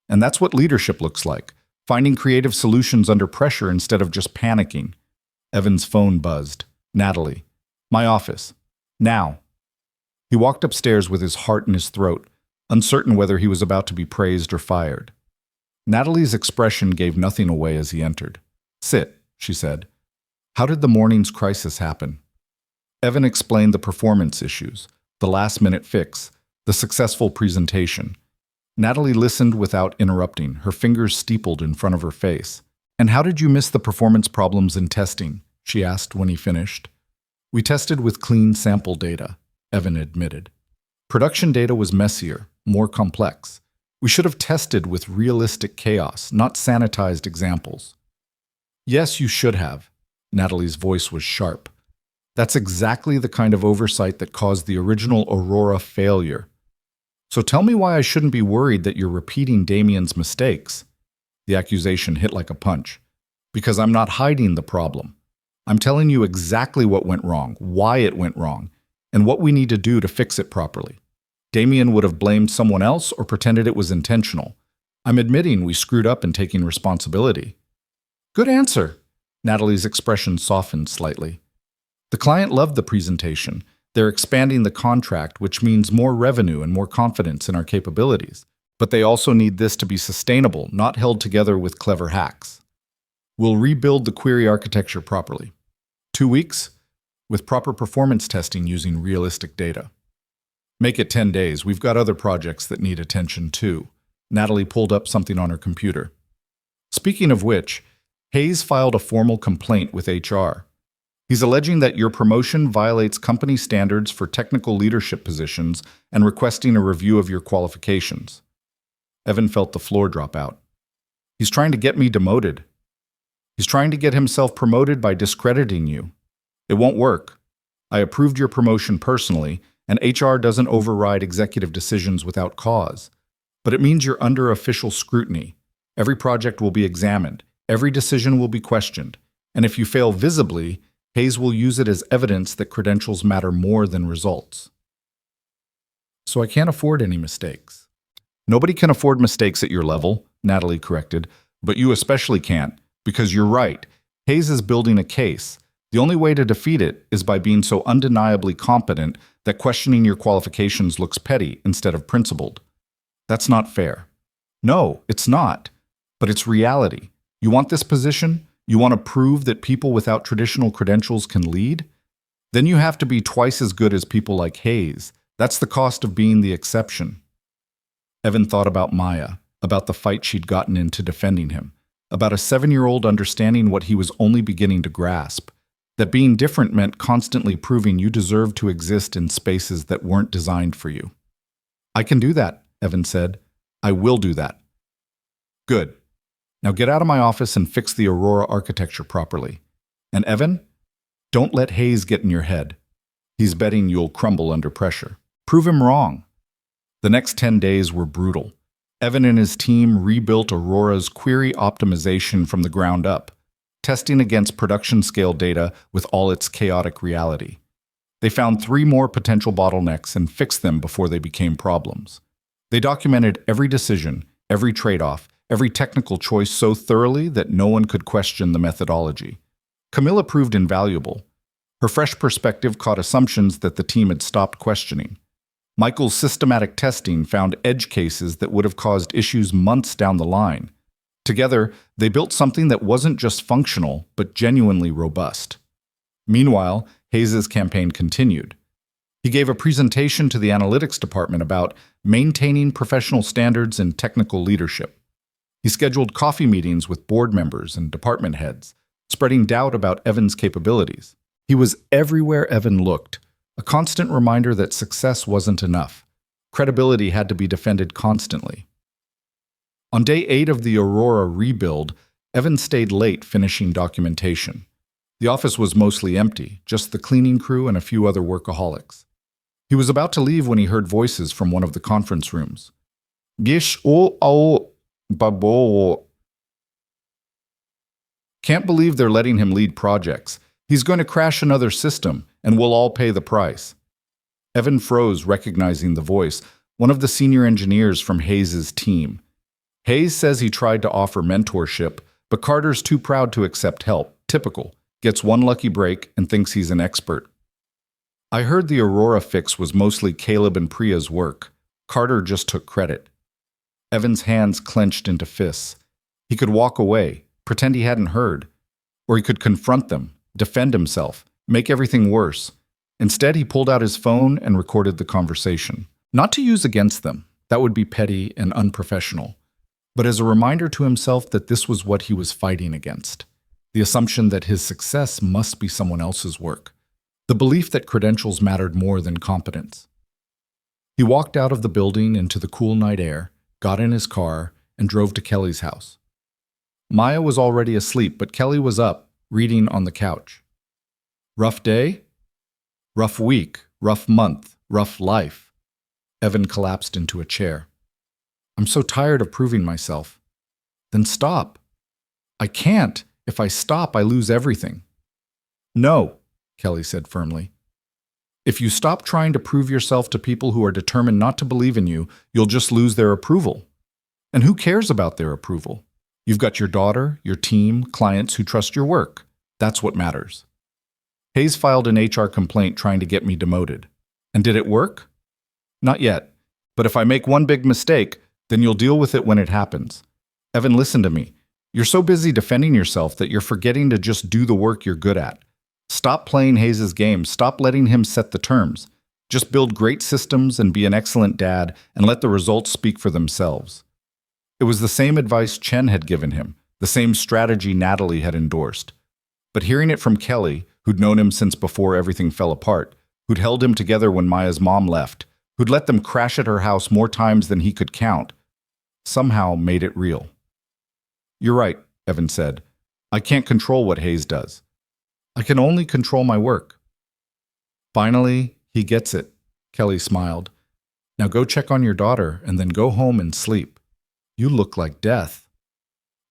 And that's what leadership looks like, finding creative solutions under pressure instead of just panicking. Evan's phone buzzed. Natalie. My office. Now. He walked upstairs with his heart in his throat, uncertain whether he was about to be praised or fired. Natalie's expression gave nothing away as he entered. Sit, she said. How did the morning's crisis happen? Evan explained the performance issues, the last-minute fix, the successful presentation. Natalie listened without interrupting, her fingers steepled in front of her face. And how did you miss the performance problems in testing? She asked when he finished. We tested with clean sample data, Evan admitted. Production data was messier, more complex. We should have tested with realistic chaos, not sanitized examples. Yes, you should have. Natalie's voice was sharp. That's exactly the kind of oversight that caused the original Aurora failure. So tell me why I shouldn't be worried that you're repeating Damien's mistakes. The accusation hit like a punch. Because I'm not hiding the problem. I'm telling you exactly what went wrong, why it went wrong, and what we need to do to fix it properly. Damien would have blamed someone else or pretended it was intentional. I'm admitting we screwed up in taking responsibility. Good answer. Natalie's expression softened slightly. The client loved the presentation. They're expanding the contract, which means more revenue and more confidence in our capabilities. But they also need this to be sustainable, not held together with clever hacks. We'll rebuild the query architecture properly. 2 weeks? With proper performance testing using realistic data. Make it 10 days. We've got other projects that need attention too. Natalie pulled up something on her computer. Speaking of which, Hayes filed a formal complaint with HR. He's alleging that your promotion violates company standards for technical leadership positions and requesting a review of your qualifications. Evan felt the floor drop out. He's trying to get me demoted. He's trying to get himself promoted by discrediting you. It won't work. I approved your promotion personally, and HR doesn't override executive decisions without cause. But it means you're under official scrutiny. Every project will be examined. Every decision will be questioned. And if you fail visibly, Hayes will use it as evidence that credentials matter more than results. So I can't afford any mistakes. Nobody can afford mistakes at your level, Natalie corrected, but you especially can't, because you're right. Hayes is building a case. The only way to defeat it is by being so undeniably competent that questioning your qualifications looks petty instead of principled. That's not fair. No, it's not. But it's reality. You want this position? You want to prove that people without traditional credentials can lead? Then you have to be twice as good as people like Hayes. That's the cost of being the exception. Evan thought about Maya, about the fight she'd gotten into defending him, about a 7-year-old understanding what he was only beginning to grasp, that being different meant constantly proving you deserved to exist in spaces that weren't designed for you. I can do that, Evan said. I will do that. Good. Now get out of my office and fix the Aurora architecture properly. And Evan, don't let Hayes get in your head. He's betting you'll crumble under pressure. Prove him wrong. The next 10 days were brutal. Evan and his team rebuilt Aurora's query optimization from the ground up, testing against production-scale data with all its chaotic reality. They found 3 more potential bottlenecks and fixed them before they became problems. They documented every decision, every trade-off, every technical choice so thoroughly that no one could question the methodology. Camilla proved invaluable. Her fresh perspective caught assumptions that the team had stopped questioning. Michael's systematic testing found edge cases that would have caused issues months down the line. Together, they built something that wasn't just functional, but genuinely robust. Meanwhile, Hayes' campaign continued. He gave a presentation to the analytics department about maintaining professional standards in technical leadership. He scheduled coffee meetings with board members and department heads, spreading doubt about Evan's capabilities. He was everywhere Evan looked, a constant reminder that success wasn't enough. Credibility had to be defended constantly. On day 8 of the Aurora rebuild, Evan stayed late finishing documentation. The office was mostly empty, just the cleaning crew and a few other workaholics. He was about to leave when he heard voices from one of the conference rooms. Gish o ao babo. Can't believe they're letting him lead projects. He's going to crash another system, and we'll all pay the price. Evan froze, recognizing the voice, one of the senior engineers from Hayes' team. Hayes says he tried to offer mentorship, but Carter's too proud to accept help. Typical. Gets one lucky break and thinks he's an expert. I heard the Aurora fix was mostly Caleb and Priya's work. Carter just took credit. Evan's hands clenched into fists. He could walk away, pretend he hadn't heard. Or he could confront them, defend himself, make everything worse. Instead, he pulled out his phone and recorded the conversation. Not to use against them, that would be petty and unprofessional, but as a reminder to himself that this was what he was fighting against. The assumption that his success must be someone else's work. The belief that credentials mattered more than competence. He walked out of the building into the cool night air, got in his car, and drove to Kelly's house. Maya was already asleep, but Kelly was up, reading on the couch. Rough day? Rough week, rough month, rough life. Evan collapsed into a chair. I'm so tired of proving myself. Then stop. I can't. If I stop, I lose everything. No, Kelly said firmly. If you stop trying to prove yourself to people who are determined not to believe in you, you'll just lose their approval. And who cares about their approval? You've got your daughter, your team, clients who trust your work. That's what matters. Hayes filed an HR complaint trying to get me demoted. And did it work? Not yet. But if I make one big mistake, then you'll deal with it when it happens. Evan, listen to me. You're so busy defending yourself that you're forgetting to just do the work you're good at. Stop playing Hayes' game. Stop letting him set the terms. Just build great systems and be an excellent dad and let the results speak for themselves. It was the same advice Chen had given him, the same strategy Natalie had endorsed. But hearing it from Kelly, who'd known him since before everything fell apart, who'd held him together when Maya's mom left, who'd let them crash at her house more times than he could count, somehow made it real. You're right, Evan said. I can't control what Hayes does. I can only control my work. Finally, he gets it, Kelly smiled. Now go check on your daughter and then go home and sleep. You look like death.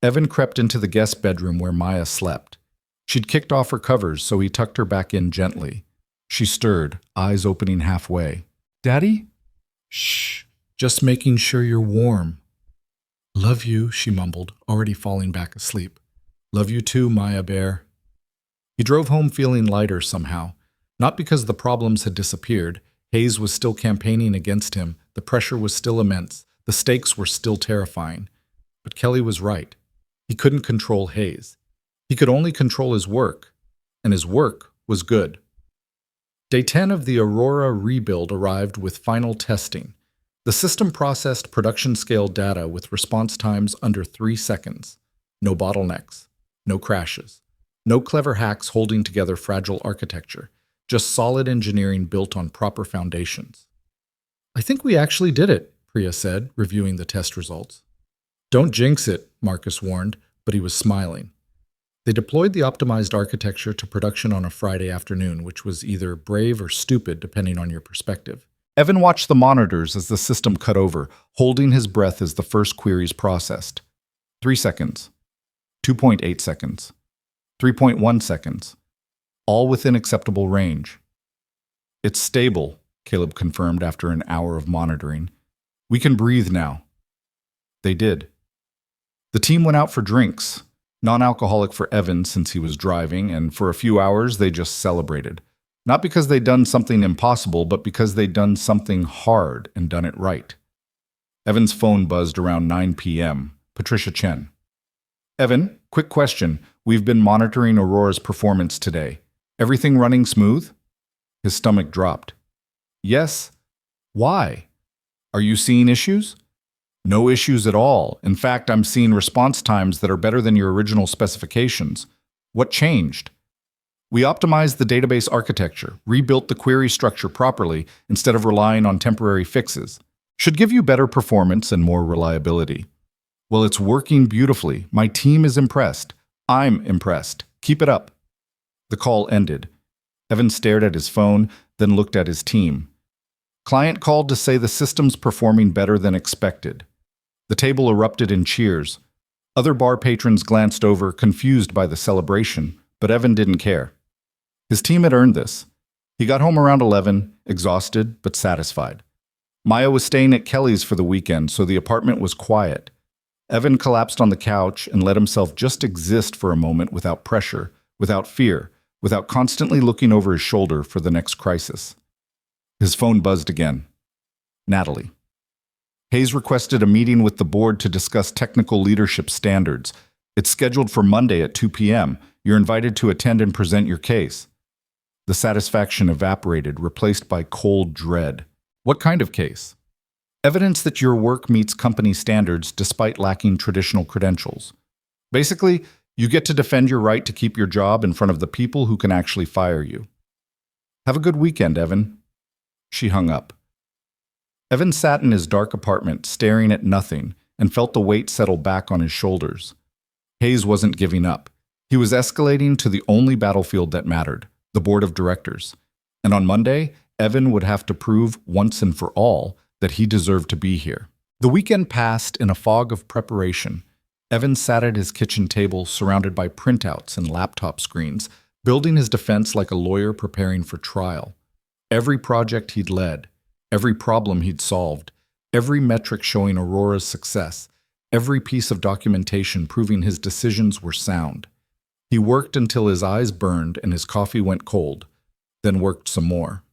Evan crept into the guest bedroom where Maya slept. She'd kicked off her covers, so he tucked her back in gently. She stirred, eyes opening halfway. Daddy? Shh, just making sure you're warm. Love you, she mumbled, already falling back asleep. Love you too, Maya Bear. He drove home feeling lighter somehow. Not because the problems had disappeared. Hayes was still campaigning against him. The pressure was still immense. The stakes were still terrifying. But Kelly was right. He couldn't control Hayes. He could only control his work. And his work was good. Day 10 of the Aurora rebuild arrived with final testing. The system processed production-scale data with response times under 3 seconds. No bottlenecks. No crashes. No clever hacks holding together fragile architecture. Just solid engineering built on proper foundations. I think we actually did it, Priya said, reviewing the test results. Don't jinx it, Marcus warned, but he was smiling. They deployed the optimized architecture to production on a Friday afternoon, which was either brave or stupid depending on your perspective. Evan watched the monitors as the system cut over, holding his breath as the first queries processed. 3 seconds. 2.8 seconds. 3.1 seconds. All within acceptable range. It's stable, Caleb confirmed after an hour of monitoring. We can breathe now. They did. The team went out for drinks, non-alcoholic for Evan since he was driving, and for a few hours they just celebrated. Not because they'd done something impossible, but because they'd done something hard and done it right. Evan's phone buzzed around 9 p.m. Patricia Chen. Evan, quick question. We've been monitoring Aurora's performance today. Everything running smooth? His stomach dropped. Yes. Why? Are you seeing issues? No issues at all. In fact, I'm seeing response times that are better than your original specifications. What changed? We optimized the database architecture, rebuilt the query structure properly instead of relying on temporary fixes. Should give you better performance and more reliability. Well, it's working beautifully. My team is impressed. I'm impressed. Keep it up. The call ended. Evan stared at his phone, then looked at his team. Client called to say the system's performing better than expected. The table erupted in cheers. Other bar patrons glanced over, confused by the celebration, but Evan didn't care. His team had earned this. He got home around 11, exhausted but satisfied. Maya was staying at Kelly's for the weekend, so the apartment was quiet. Evan collapsed on the couch and let himself just exist for a moment without pressure, without fear, without constantly looking over his shoulder for the next crisis. His phone buzzed again. Natalie. Hayes requested a meeting with the board to discuss technical leadership standards. It's scheduled for Monday at 2 p.m. You're invited to attend and present your case. The satisfaction evaporated, replaced by cold dread. What kind of case? Evidence that your work meets company standards despite lacking traditional credentials. Basically, you get to defend your right to keep your job in front of the people who can actually fire you. Have a good weekend, Evan. She hung up. Evan sat in his dark apartment, staring at nothing, and felt the weight settle back on his shoulders. Hayes wasn't giving up. He was escalating to the only battlefield that mattered, the board of directors. And on Monday, Evan would have to prove once and for all that he deserved to be here. The weekend passed in a fog of preparation. Evan sat at his kitchen table, surrounded by printouts and laptop screens, building his defense like a lawyer preparing for trial. Every project he'd led, every problem he'd solved, every metric showing Aurora's success, every piece of documentation proving his decisions were sound. He worked until his eyes burned and his coffee went cold, then worked some more.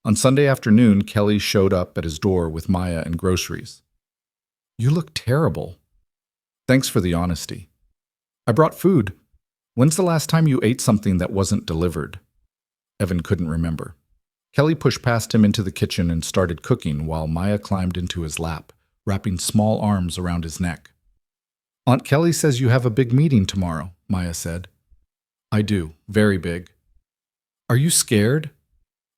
On Sunday afternoon, Kelly showed up at his door with Maya and groceries. "You look terrible." "Thanks for the honesty." "I brought food." "When's the last time you ate something that wasn't delivered?" Evan couldn't remember. Kelly pushed past him into the kitchen and started cooking while Maya climbed into his lap, wrapping small arms around his neck. "Aunt Kelly says you have a big meeting tomorrow," Maya said. "I do, very big." "Are you scared?"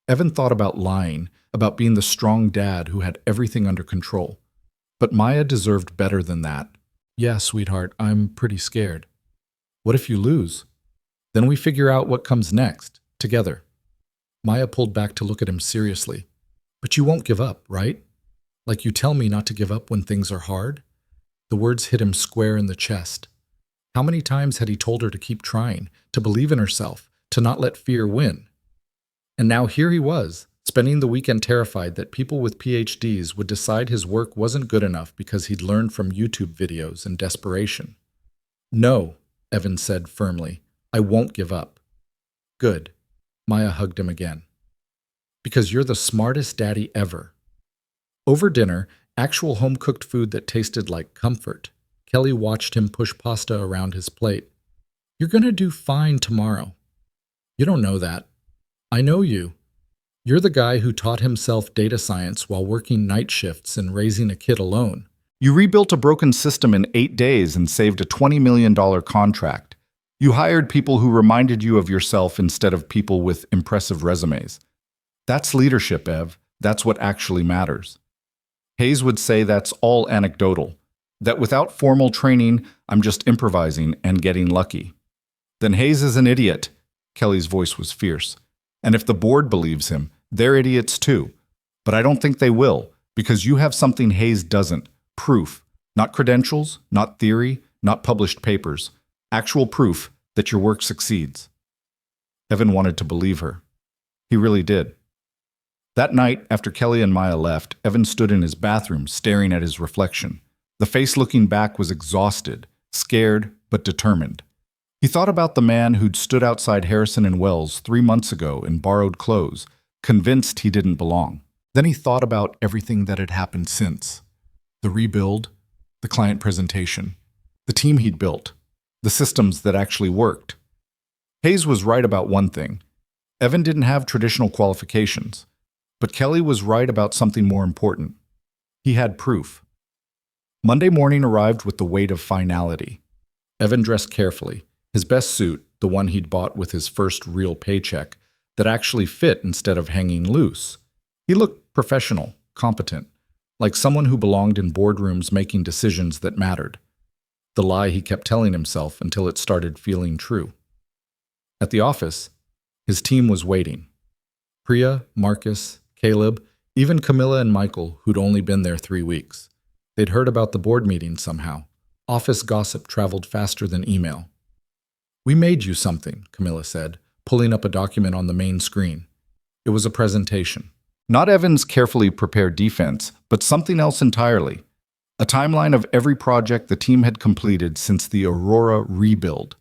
Evan thought about lying, about being the strong dad who had everything under control. But Maya deserved better than that. "Yeah, sweetheart, I'm pretty scared." "What if you lose?" "Then we figure out what comes next, together." Maya pulled back to look at him seriously. "But you won't give up, right? Like you tell me not to give up when things are hard?" The words hit him square in the chest. How many times had he told her to keep trying, to believe in herself, to not let fear win? And now here he was, spending the weekend terrified that people with PhDs would decide his work wasn't good enough because he'd learned from YouTube videos in desperation. "No," Evan said firmly, "I won't give up." "Good." Maya hugged him again. "Because you're the smartest daddy ever." Over dinner, actual home-cooked food that tasted like comfort, Kelly watched him push pasta around his plate. "You're gonna do fine tomorrow." "You don't know that." "I know you. You're the guy who taught himself data science while working night shifts and raising a kid alone. You rebuilt a broken system in 8 days and saved a $20 million contract. You hired people who reminded you of yourself instead of people with impressive resumes. That's leadership, Ev. That's what actually matters. Hayes would say that's all anecdotal, that without formal training, I'm just improvising and getting lucky. Then Hayes is an idiot. Kelly's voice was fierce. And if the board believes him, they're idiots too. But I don't think they will, because you have something Hayes doesn't. Proof. Not credentials, not theory, not published papers. Actual proof that your work succeeds. Evan wanted to believe her. He really did. That night, after Kelly and Maya left, Evan stood in his bathroom staring at his reflection. The face looking back was exhausted, scared, but determined. He thought about the man who'd stood outside Harrison and Wells 3 months ago in borrowed clothes, convinced he didn't belong. Then he thought about everything that had happened since. The rebuild, the client presentation, the team he'd built, the systems that actually worked. Hayes was right about one thing. Evan didn't have traditional qualifications. But Kelly was right about something more important. He had proof. Monday morning arrived with the weight of finality. Evan dressed carefully. His best suit, the one he'd bought with his first real paycheck, that actually fit instead of hanging loose. He looked professional, competent, like someone who belonged in boardrooms making decisions that mattered. The lie he kept telling himself until it started feeling true. At the office, his team was waiting. Priya, Marcus, Caleb, even Camilla and Michael, who'd only been there 3 weeks. They'd heard about the board meeting somehow. Office gossip traveled faster than email. "We made you something," Camilla said, pulling up a document on the main screen. It was a presentation. Not Evan's carefully prepared defense, but something else entirely. A timeline of every project the team had completed since the Aurora rebuild.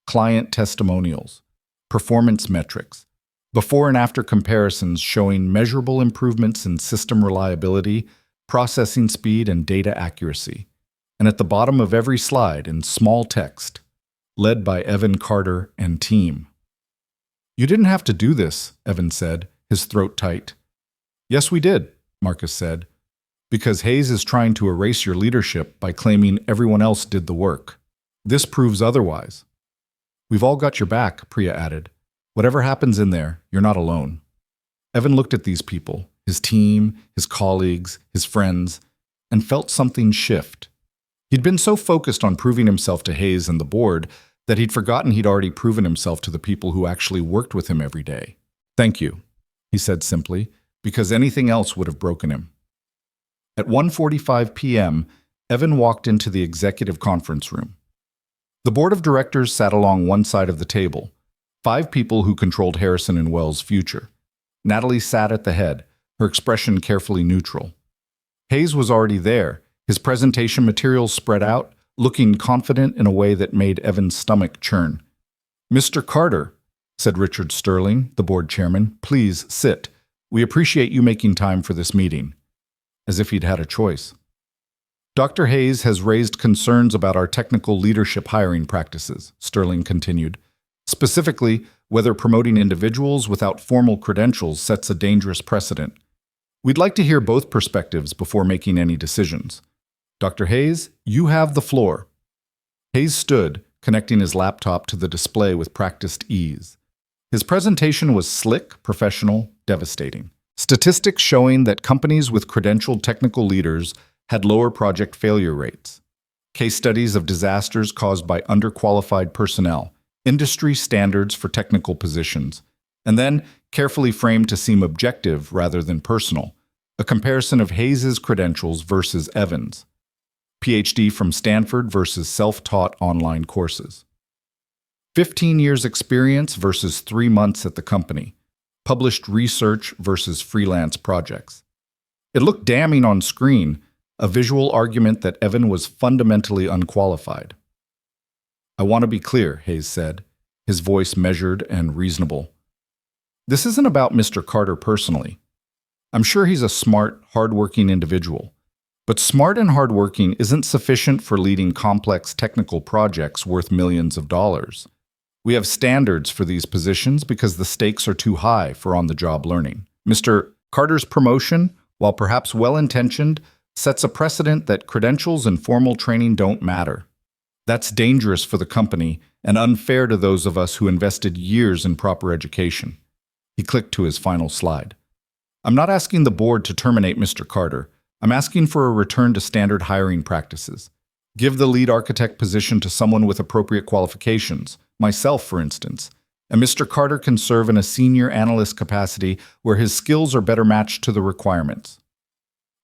Client testimonials. Performance metrics. Before and after comparisons showing measurable improvements in system reliability, processing speed, and data accuracy. And at the bottom of every slide, in small text, led by Evan Carter and team. "You didn't have to do this," Evan said, his throat tight. "Yes, we did," Marcus said, "because Hayes is trying to erase your leadership by claiming everyone else did the work. This proves otherwise." "We've all got your back," Priya added. "Whatever happens in there, you're not alone." Evan looked at these people, his team, his colleagues, his friends, and felt something shift. He'd been so focused on proving himself to Hayes and the board that he'd forgotten he'd already proven himself to the people who actually worked with him every day. "Thank you," he said simply, because anything else would have broken him. At 1:45 p.m., Evan walked into the executive conference room. The board of directors sat along one side of the table, 5 people who controlled Harrison and Wells' future. Natalie sat at the head, her expression carefully neutral. Hayes was already there, his presentation materials spread out, looking confident in a way that made Evan's stomach churn. Mr. Carter, said Richard Sterling, the board chairman, please sit. We appreciate you making time for this meeting. As if he'd had a choice. Dr. Hayes has raised concerns about our technical leadership hiring practices, Sterling continued. Specifically, whether promoting individuals without formal credentials sets a dangerous precedent. We'd like to hear both perspectives before making any decisions. Dr. Hayes, you have the floor. Hayes stood, connecting his laptop to the display with practiced ease. His presentation was slick, professional, devastating. Statistics showing that companies with credentialed technical leaders had lower project failure rates. Case studies of disasters caused by underqualified personnel, industry standards for technical positions, and then, carefully framed to seem objective rather than personal, a comparison of Hayes's credentials versus Evans. PhD from Stanford versus self-taught online courses. 15 years experience versus 3 months at the company. Published research versus freelance projects. It looked damning on screen, a visual argument that Evan was fundamentally unqualified. I want to be clear, Hayes said, his voice measured and reasonable. This isn't about Mr. Carter personally. I'm sure he's a smart, hardworking individual. But smart and hardworking isn't sufficient for leading complex technical projects worth millions of dollars. We have standards for these positions because the stakes are too high for on-the-job learning. Mr. Carter's promotion, while perhaps well-intentioned, sets a precedent that credentials and formal training don't matter. That's dangerous for the company and unfair to those of us who invested years in proper education. He clicked to his final slide. I'm not asking the board to terminate Mr. Carter. I'm asking for a return to standard hiring practices. Give the lead architect position to someone with appropriate qualifications, myself, for instance, and Mr. Carter can serve in a senior analyst capacity where his skills are better matched to the requirements.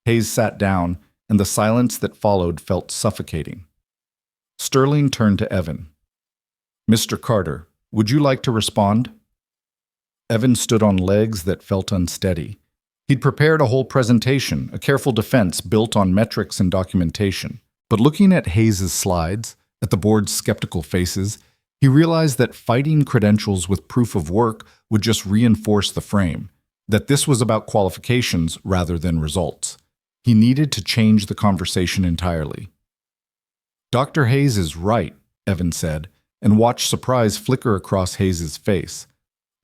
Hayes sat down, and the silence that followed felt suffocating. Sterling turned to Evan. Mr. Carter, would you like to respond? Evan stood on legs that felt unsteady. He'd prepared a whole presentation, a careful defense built on metrics and documentation. But looking at Hayes's slides, at the board's skeptical faces, he realized that fighting credentials with proof of work would just reinforce the frame, that this was about qualifications rather than results. He needed to change the conversation entirely. Dr. Hayes is right, Evan said, and watched surprise flicker across Hayes's face.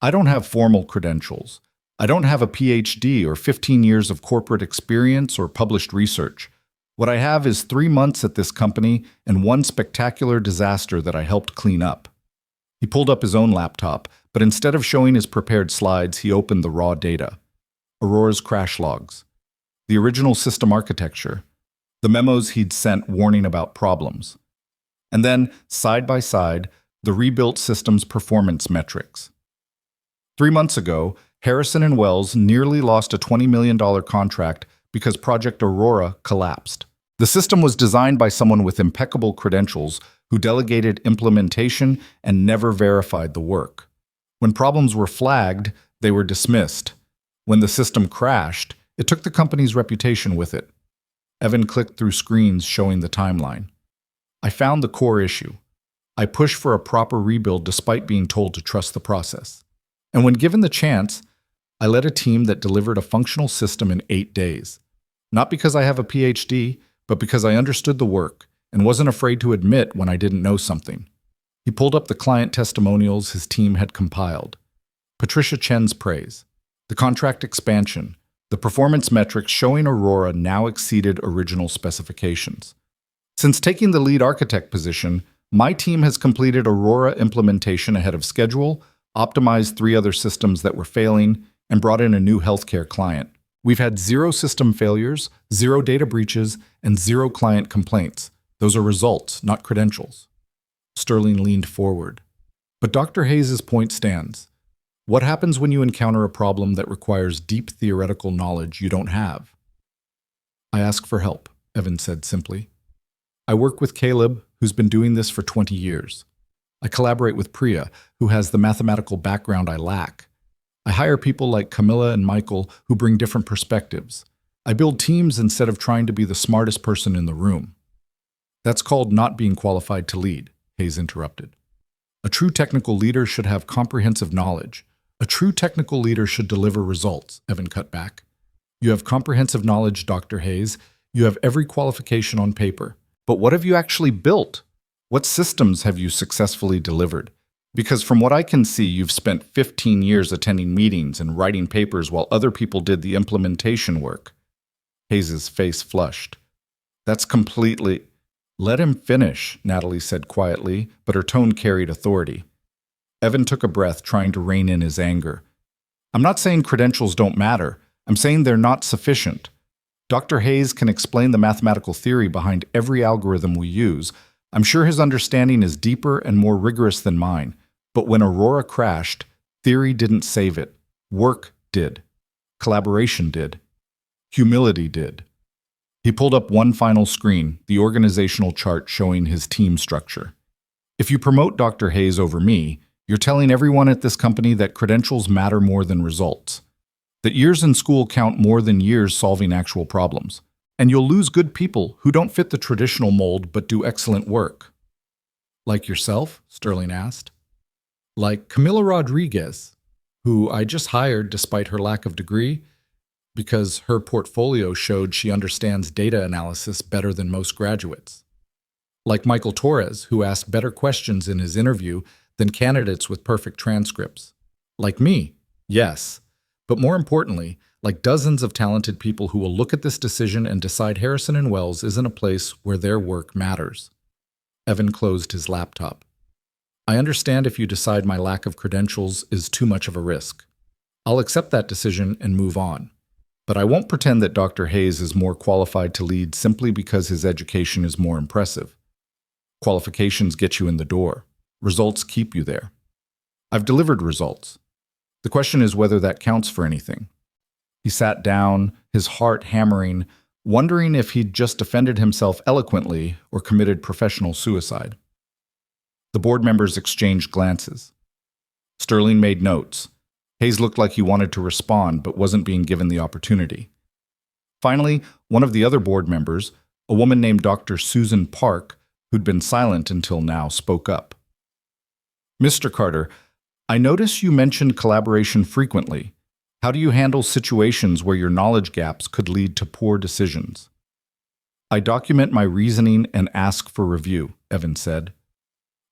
I don't have formal credentials. I don't have a PhD or 15 years of corporate experience or published research. What I have is 3 months at this company and one spectacular disaster that I helped clean up. He pulled up his own laptop, but instead of showing his prepared slides, he opened the raw data. Aurora's crash logs. The original system architecture. The memos he'd sent warning about problems. And then, side by side, the rebuilt system's performance metrics. 3 months ago, Harrison and Wells nearly lost a $20 million contract because Project Aurora collapsed. The system was designed by someone with impeccable credentials who delegated implementation and never verified the work. When problems were flagged, they were dismissed. When the system crashed, it took the company's reputation with it. Evan clicked through screens showing the timeline. I found the core issue. I pushed for a proper rebuild despite being told to trust the process. And when given the chance, I led a team that delivered a functional system in 8 days. Not because I have a PhD, but because I understood the work and wasn't afraid to admit when I didn't know something. He pulled up the client testimonials his team had compiled. Patricia Chen's praise, the contract expansion, the performance metrics showing Aurora now exceeded original specifications. Since taking the lead architect position, my team has completed Aurora implementation ahead of schedule, optimized 3 other systems that were failing, and brought in a new healthcare client. We've had 0 system failures, 0 data breaches, and 0 client complaints. Those are results, not credentials. Sterling leaned forward. But Dr. Hayes' point stands. What happens when you encounter a problem that requires deep theoretical knowledge you don't have? I ask for help, Evan said simply. I work with Caleb, who's been doing this for 20 years. I collaborate with Priya, who has the mathematical background I lack. I hire people like Camilla and Michael who bring different perspectives. I build teams instead of trying to be the smartest person in the room. That's called not being qualified to lead, Hayes interrupted. A true technical leader should have comprehensive knowledge. A true technical leader should deliver results, Evan cut back. You have comprehensive knowledge, Dr. Hayes. You have every qualification on paper. But what have you actually built? What systems have you successfully delivered? Because from what I can see, you've spent 15 years attending meetings and writing papers while other people did the implementation work. Hayes's face flushed. That's completely... Let him finish, Natalie said quietly, but her tone carried authority. Evan took a breath, trying to rein in his anger. I'm not saying credentials don't matter. I'm saying they're not sufficient. Dr. Hayes can explain the mathematical theory behind every algorithm we use. I'm sure his understanding is deeper and more rigorous than mine. But when Aurora crashed, theory didn't save it. Work did. Collaboration did. Humility did. He pulled up one final screen, the organizational chart showing his team structure. If you promote Dr. Hayes over me, you're telling everyone at this company that credentials matter more than results. That years in school count more than years solving actual problems. And you'll lose good people who don't fit the traditional mold but do excellent work. Like yourself? Sterling asked. Like Camila Rodriguez, who I just hired despite her lack of degree, because her portfolio showed she understands data analysis better than most graduates. Like Michael Torres, who asked better questions in his interview than candidates with perfect transcripts. Like me, yes. But more importantly, like dozens of talented people who will look at this decision and decide Harrison & Wells isn't a place where their work matters. Evan closed his laptop. I understand if you decide my lack of credentials is too much of a risk. I'll accept that decision and move on. But I won't pretend that Dr. Hayes is more qualified to lead simply because his education is more impressive. Qualifications get you in the door. Results keep you there. I've delivered results. The question is whether that counts for anything. He sat down, his heart hammering, wondering if he'd just defended himself eloquently or committed professional suicide. The board members exchanged glances. Sterling made notes. Hayes looked like he wanted to respond but wasn't being given the opportunity. Finally, one of the other board members, a woman named Dr. Susan Park, who'd been silent until now, spoke up. Mr. Carter, I notice you mentioned collaboration frequently. How do you handle situations where your knowledge gaps could lead to poor decisions? I document my reasoning and ask for review, Evan said.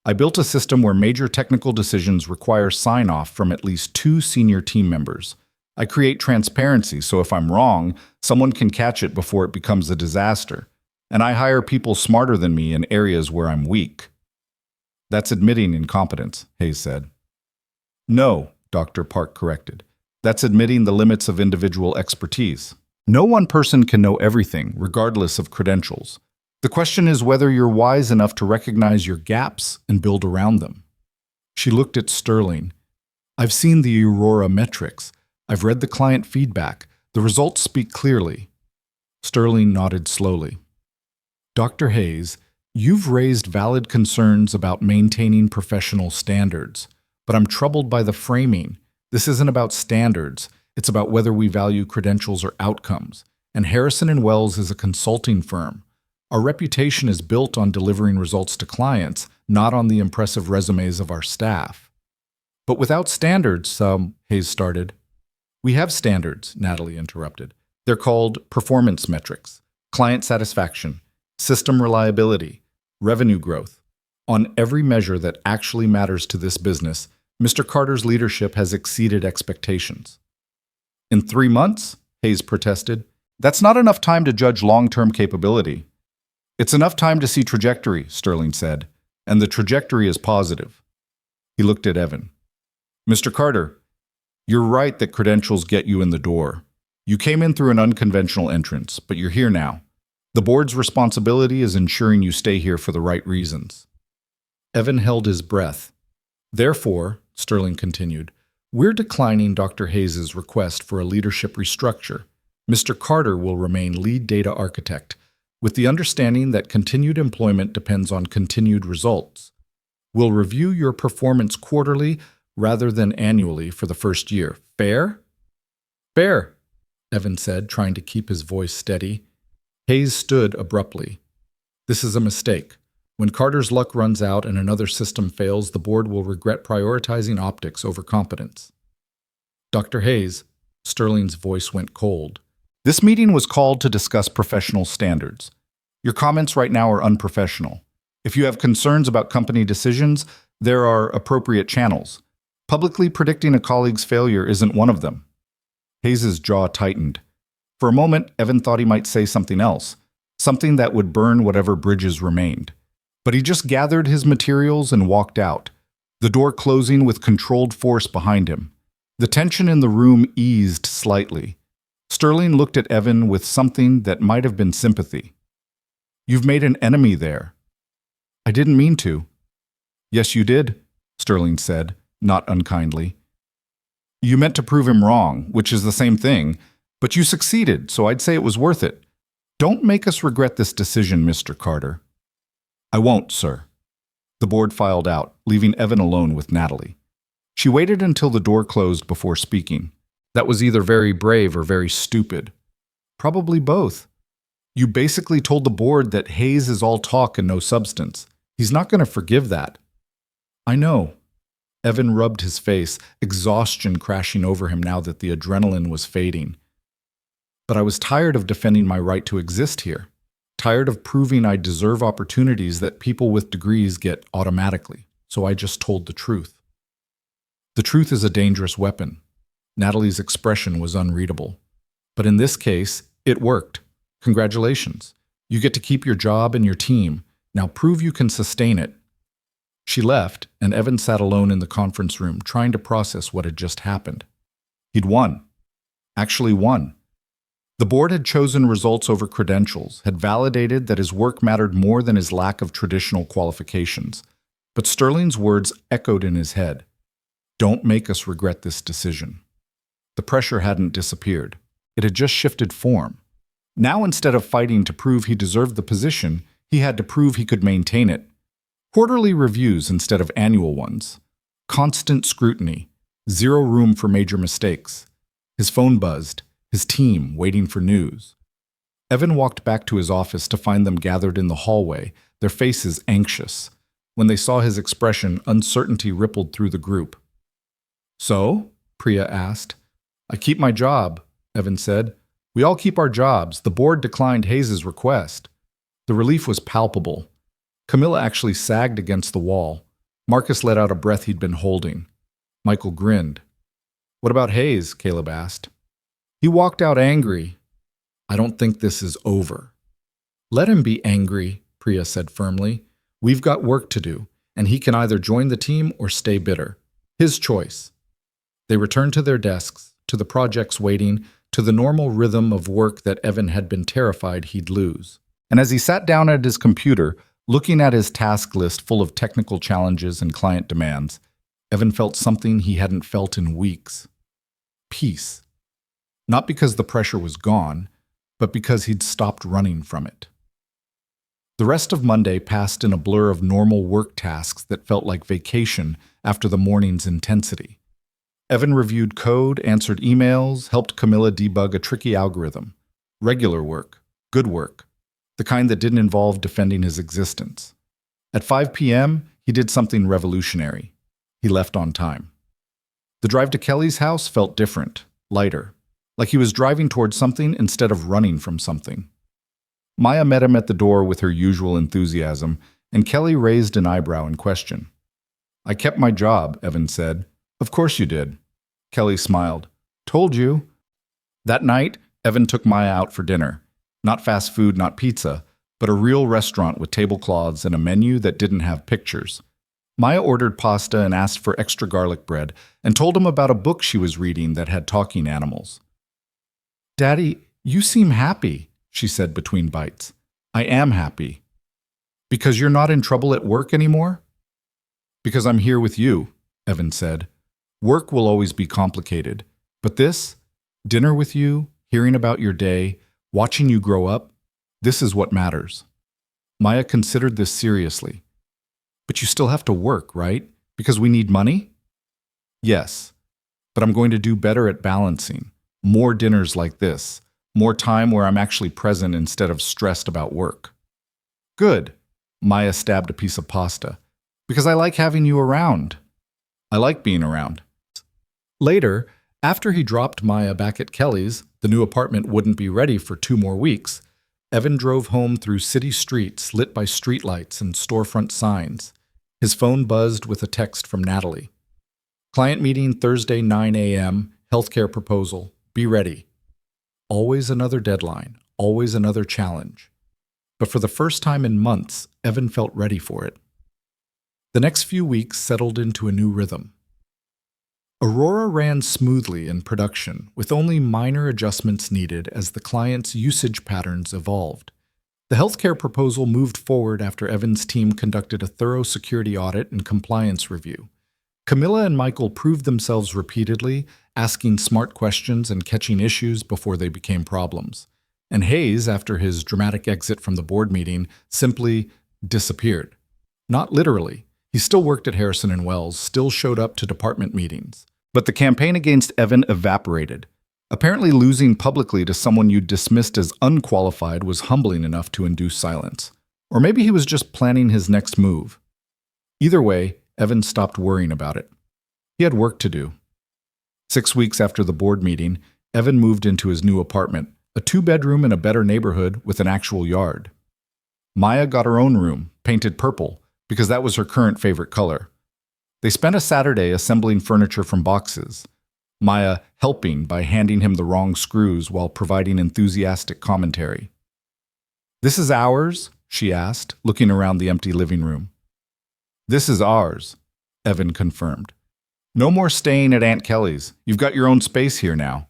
I built a system where major technical decisions require sign-off from at least 2 senior team members. I create transparency so if I'm wrong, someone can catch it before it becomes a disaster. And I hire people smarter than me in areas where I'm weak. That's admitting incompetence, Hayes said. No, Dr. Park corrected. That's admitting the limits of individual expertise. No one person can know everything, regardless of credentials. The question is whether you're wise enough to recognize your gaps and build around them. She looked at Sterling. I've seen the Aurora metrics. I've read the client feedback. The results speak clearly. Sterling nodded slowly. Dr. Hayes, you've raised valid concerns about maintaining professional standards, but I'm troubled by the framing. This isn't about standards. It's about whether we value credentials or outcomes. And Harrison & Wells is a consulting firm. Our reputation is built on delivering results to clients, not on the impressive resumes of our staff. But without standards, Hayes started. We have standards, Natalie interrupted. They're called performance metrics, client satisfaction, system reliability, revenue growth. On every measure that actually matters to this business, Mr. Carter's leadership has exceeded expectations. In 3 months, Hayes protested, that's not enough time to judge long-term capability. It's enough time to see trajectory, Sterling said, and the trajectory is positive. He looked at Evan. Mr. Carter, you're right that credentials get you in the door. You came in through an unconventional entrance, but you're here now. The board's responsibility is ensuring you stay here for the right reasons. Evan held his breath. Therefore, Sterling continued, we're declining Dr. Hayes' request for a leadership restructure. Mr. Carter will remain lead data architect, with the understanding that continued employment depends on continued results. We'll review your performance quarterly rather than annually for the first year. Fair? Fair, Evan said, trying to keep his voice steady. Hayes stood abruptly. This is a mistake. When Carter's luck runs out and another system fails, the board will regret prioritizing optics over competence. Dr. Hayes, Sterling's voice went cold. This meeting was called to discuss professional standards. Your comments right now are unprofessional. If you have concerns about company decisions, there are appropriate channels. Publicly predicting a colleague's failure isn't one of them. Hayes's jaw tightened. For a moment, Evan thought he might say something else, something that would burn whatever bridges remained. But he just gathered his materials and walked out, the door closing with controlled force behind him. The tension in the room eased slightly. Sterling looked at Evan with something that might have been sympathy. "You've made an enemy there." "I didn't mean to." "Yes, you did," Sterling said, not unkindly. "You meant to prove him wrong, which is the same thing, but you succeeded, so I'd say it was worth it. Don't make us regret this decision, Mr. Carter." "I won't, sir." The board filed out, leaving Evan alone with Natalie. She waited until the door closed before speaking. That was either very brave or very stupid. Probably both. You basically told the board that Hayes is all talk and no substance. He's not going to forgive that. "I know." Evan rubbed his face, exhaustion crashing over him now that the adrenaline was fading. "But I was tired of defending my right to exist here. Tired of proving I deserve opportunities that people with degrees get automatically, so I just told the truth." The truth is a dangerous weapon. Natalie's expression was unreadable. But in this case, it worked. Congratulations. You get to keep your job and your team. Now prove you can sustain it. She left, and Evan sat alone in the conference room, trying to process what had just happened. He'd won. Actually won. The board had chosen results over credentials, had validated that his work mattered more than his lack of traditional qualifications. But Sterling's words echoed in his head. "Don't make us regret this decision." The pressure hadn't disappeared. It had just shifted form. Now, instead of fighting to prove he deserved the position, he had to prove he could maintain it. Quarterly reviews instead of annual ones. Constant scrutiny. Zero room for major mistakes. His phone buzzed. His team waiting for news. Evan walked back to his office to find them gathered in the hallway, their faces anxious. When they saw his expression, uncertainty rippled through the group. "So?" Priya asked. "I keep my job," Evan said. "We all keep our jobs. The board declined Hayes' request." The relief was palpable. Camilla actually sagged against the wall. Marcus let out a breath he'd been holding. Michael grinned. "What about Hayes?" Caleb asked. "He walked out angry." "I don't think this is over." "Let him be angry," Priya said firmly. "We've got work to do, and he can either join the team or stay bitter. His choice." They returned to their desks, to the projects waiting, to the normal rhythm of work that Evan had been terrified he'd lose. And as he sat down at his computer, looking at his task list full of technical challenges and client demands, Evan felt something he hadn't felt in weeks. Peace. Not because the pressure was gone, but because he'd stopped running from it. The rest of Monday passed in a blur of normal work tasks that felt like vacation after the morning's intensity. Evan reviewed code, answered emails, helped Camilla debug a tricky algorithm. Regular work, good work, the kind that didn't involve defending his existence. At 5 p.m., he did something revolutionary. He left on time. The drive to Kelly's house felt different, lighter, like he was driving towards something instead of running from something. Maya met him at the door with her usual enthusiasm, and Kelly raised an eyebrow in question. "I kept my job," Evan said. "Of course you did." Kelly smiled. "Told you." That night, Evan took Maya out for dinner. Not fast food, not pizza, but a real restaurant with tablecloths and a menu that didn't have pictures. Maya ordered pasta and asked for extra garlic bread, and told him about a book she was reading that had talking animals. "Daddy, you seem happy," she said between bites. "I am happy." "Because you're not in trouble at work anymore?" "Because I'm here with you," Evan said. "Work will always be complicated, but this, dinner with you, hearing about your day, watching you grow up, this is what matters." Maya considered this seriously. "But you still have to work, right? Because we need money?" "Yes, but I'm going to do better at balancing. More dinners like this. More time where I'm actually present instead of stressed about work." "Good. Maya stabbed a piece of pasta. Because I like having you around. I like being around. Later, after he dropped Maya back at Kelly's, the new apartment wouldn't be ready for 2 more weeks. Evan drove home through city streets lit by streetlights and storefront signs. His phone buzzed with a text from Natalie. Client meeting Thursday 9 a.m., healthcare proposal. Be ready. Always another deadline, always another challenge. But for the first time in months, Evan felt ready for it. The next few weeks settled into a new rhythm. Aurora ran smoothly in production, with only minor adjustments needed as the client's usage patterns evolved. The healthcare proposal moved forward after Evan's team conducted a thorough security audit and compliance review. Camilla and Michael proved themselves repeatedly, asking smart questions and catching issues before they became problems. And Hayes, after his dramatic exit from the board meeting, simply disappeared. Not literally. He still worked at Harrison & Wells, still showed up to department meetings. But the campaign against Evan evaporated. Apparently losing publicly to someone you dismissed as unqualified was humbling enough to induce silence. Or maybe he was just planning his next move. Either way, Evan stopped worrying about it. He had work to do. 6 weeks after the board meeting, Evan moved into his new apartment, a 2-bedroom in a better neighborhood with an actual yard. Maya got her own room, painted purple, because that was her current favorite color. They spent a Saturday assembling furniture from boxes, Maya helping by handing him the wrong screws while providing enthusiastic commentary. "This is ours?" she asked, looking around the empty living room. "This is ours," Evan confirmed. "No more staying at Aunt Kelly's. You've got your own space here now.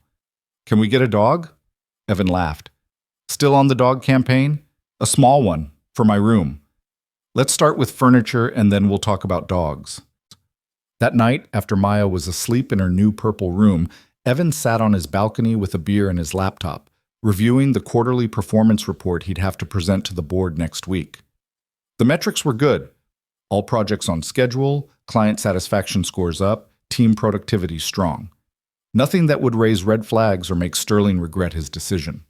Can we get a dog?" Evan laughed. "Still on the dog campaign? A small one, for my room. Let's start with furniture and then we'll talk about dogs." That night, after Maya was asleep in her new purple room, Evan sat on his balcony with a beer and his laptop, reviewing the quarterly performance report he'd have to present to the board next week. The metrics were good. All projects on schedule, client satisfaction scores up, team productivity strong. Nothing that would raise red flags or make Sterling regret his decision.